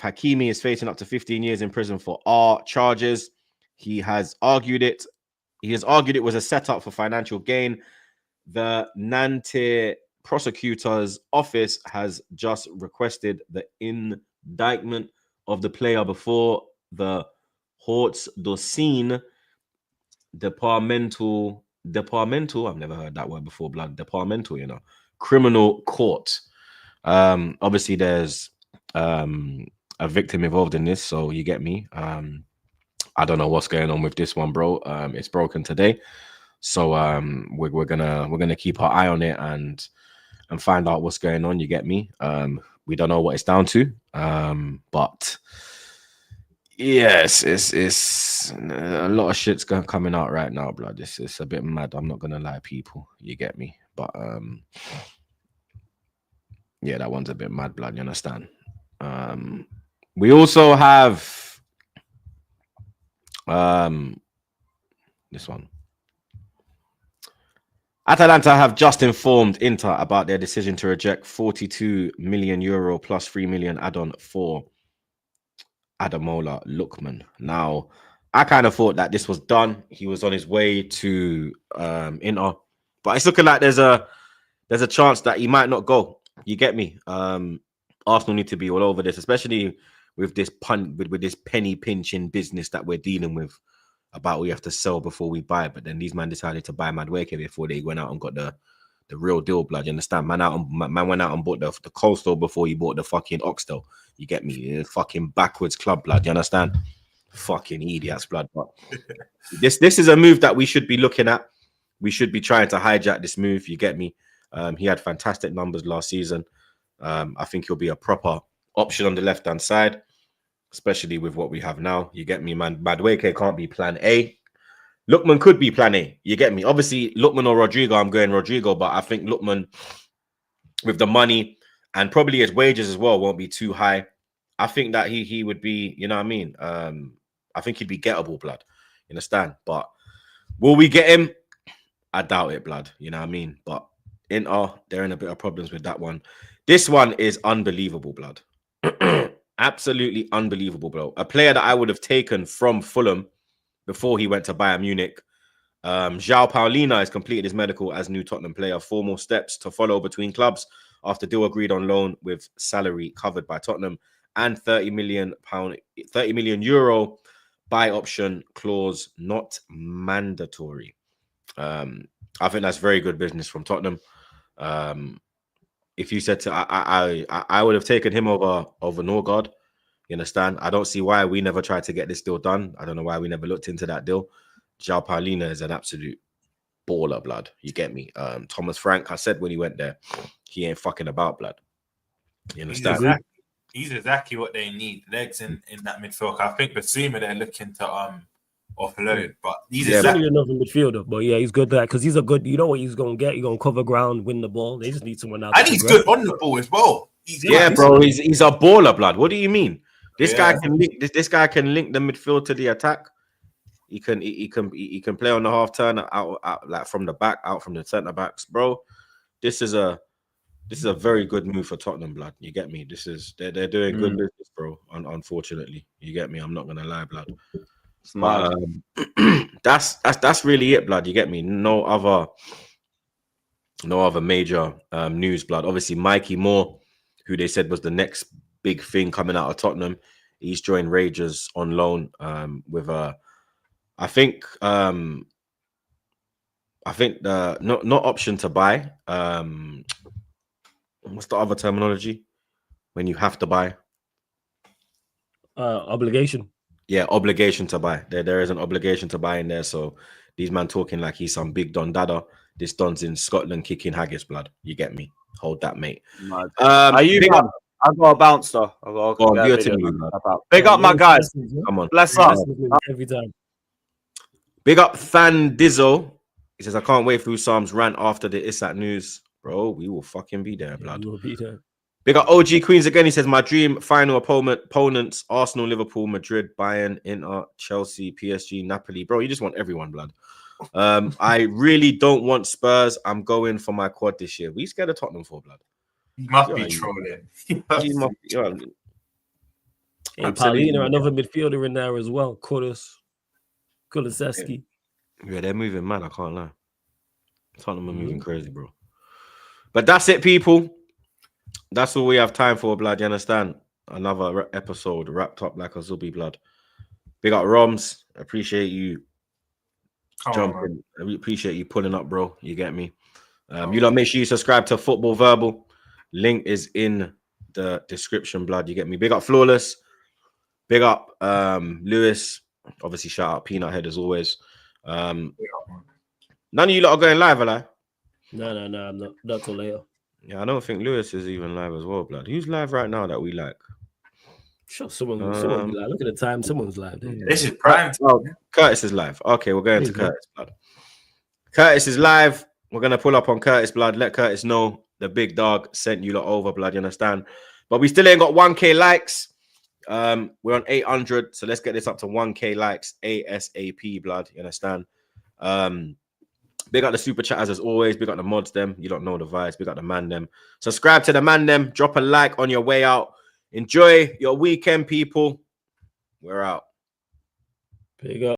Hakimi is facing up to 15 years in prison for R charges. He has argued it was a setup for financial gain. The Nantes prosecutor's office has just requested the indictment of the player before the Horts Docine departmental, I've never heard that word before, blood. Departmental, criminal court. Obviously there's a victim involved in this, so you get me. I don't know what's going on with this one, bro. It's broken today, so we're gonna keep our eye on it and find out what's going on. You get me? We don't know what it's down to, but yes, it's a lot of shit's coming out right now, blood. It's a bit mad. I'm not gonna lie, people. You get me? But yeah, that one's a bit mad, blood. You understand? We also have this one. Atalanta have just informed Inter about their decision to reject 42 million euro plus 3 million add-on for Ademola Lookman. Now, I kind of thought that this was done. He was on his way to Inter, but it's looking like there's a chance that he might not go. You get me? Arsenal need to be all over this, especially with this with this penny pinching business that we're dealing with about we have to sell before we buy. But then these men decided to buy Madueke before they went out and got the real deal, blood. You understand? Man went out and bought the Coastal before he bought the fucking Oxtel. You get me? Fucking backwards club, blood. You understand? Fucking idiots, blood. But this is a move that we should be looking at. We should be trying to hijack this move. You get me? He had fantastic numbers last season. I think he'll be a proper option on the left-hand side, especially with what we have now. You get me, man? Madueke can't be plan A. Lookman could be plan A. You get me? Obviously, Lookman or Rodrigo, I'm going Rodrigo, but I think Lookman, with the money and probably his wages as well, won't be too high. I think that he would be, you know what I mean? I think he'd be gettable, blood. You understand? But will we get him? I doubt it, blood. You know what I mean? But Inter, they're in a bit of problems with that one. This one is unbelievable, blood. Absolutely unbelievable, bro. A player that I would have taken from Fulham before he went to Bayern Munich. João Paulina has completed his medical as new Tottenham player. 4 more steps to follow between clubs after deal agreed on loan with salary covered by Tottenham and £30 million euro buy option clause not mandatory. I think that's very good business from Tottenham. If you said to I would have taken him over Norgard. You understand? I don't see why we never tried to get this deal done. I don't know why we never looked into that deal. João Paulina is an absolute baller, blood. You get me? Thomas Frank, I said when he went there, he ain't fucking about, blood. You understand? He's exactly what they need. Legs in that midfield. I think Basuma they're looking to offload, but he's exactly another midfielder. But yeah, he's good at that because he's a good. You know what he's gonna get? He's gonna cover ground, win the ball. They just need someone out. And he's good on the ball as well. Bro. He's a baller, blood. What do you mean? This guy can link. This guy can link the midfield to the attack. He can play on the half turn out like from the back, out from the centre backs, bro. This is a very good move for Tottenham, blood. You get me? They're doing good business, bro. Unfortunately, you get me. I'm not gonna lie, blood. But, that's really it, blood. You get me? No other major news, blood. Obviously, Mikey Moore, who they said was the next big thing coming out of Tottenham, he's joined Rangers on loan with I think the not option to buy. What's the other terminology when you have to buy? Obligation. Yeah, obligation to buy. There is an obligation to buy in there. So these man talking like he's some big Don Dada. This Don's in Scotland kicking haggis, blood. You get me? Hold that, mate. Are you? I've got a bounce though. Big up my guys. Come on. Bless up. Every time. Big up Fan Dizzo. He says, I can't wait for Sam's rant after the Isak news. Bro, we will fucking be there, blood. We will be there. Big up OG Queens again. He says, my dream final opponents, Arsenal, Liverpool, Madrid, Bayern, Inter, Chelsea, PSG, Napoli. Bro, you just want everyone, blood. I really don't want Spurs. I'm going for my quad this year. We scared of Tottenham for, blood. He must be trolling. Paulina, another midfielder in there as well. Kulusevski. Yeah, they're moving mad. I can't lie. Tottenham are moving crazy, bro. But that's it, people. That's all we have time for, blood. You understand? Another episode wrapped up like a Zubi, blood. Big up Roms. Appreciate you jumping. I appreciate you pulling up, bro. You get me? You lot make sure you subscribe to Football Verbal. Link is in the description, blood. You get me? Big up Flawless. Big up Lewis. Obviously, shout out Peanut Head as always. None of you lot are going live, are they? No, I'm not. Not till later. Yeah, I don't think Lewis is even live as well, blood. Who's live right now that we like? Sure, someone be like, look at the time, someone's live. This is prime. Oh, Curtis is live. Okay, we're going to Curtis, blood. Curtis is live. We're gonna pull up on Curtis, blood. Let Curtis know the big dog sent you lot over, blood. You understand? But we still ain't got 1K likes. We're on 800, so let's get this up to 1K likes ASAP, blood. You understand? Big up the super chatters as always. Big up the mods, them. You don't know the vibes. Big up the man, them. Subscribe to the man, them. Drop a like on your way out. Enjoy your weekend, people. We're out. Big up.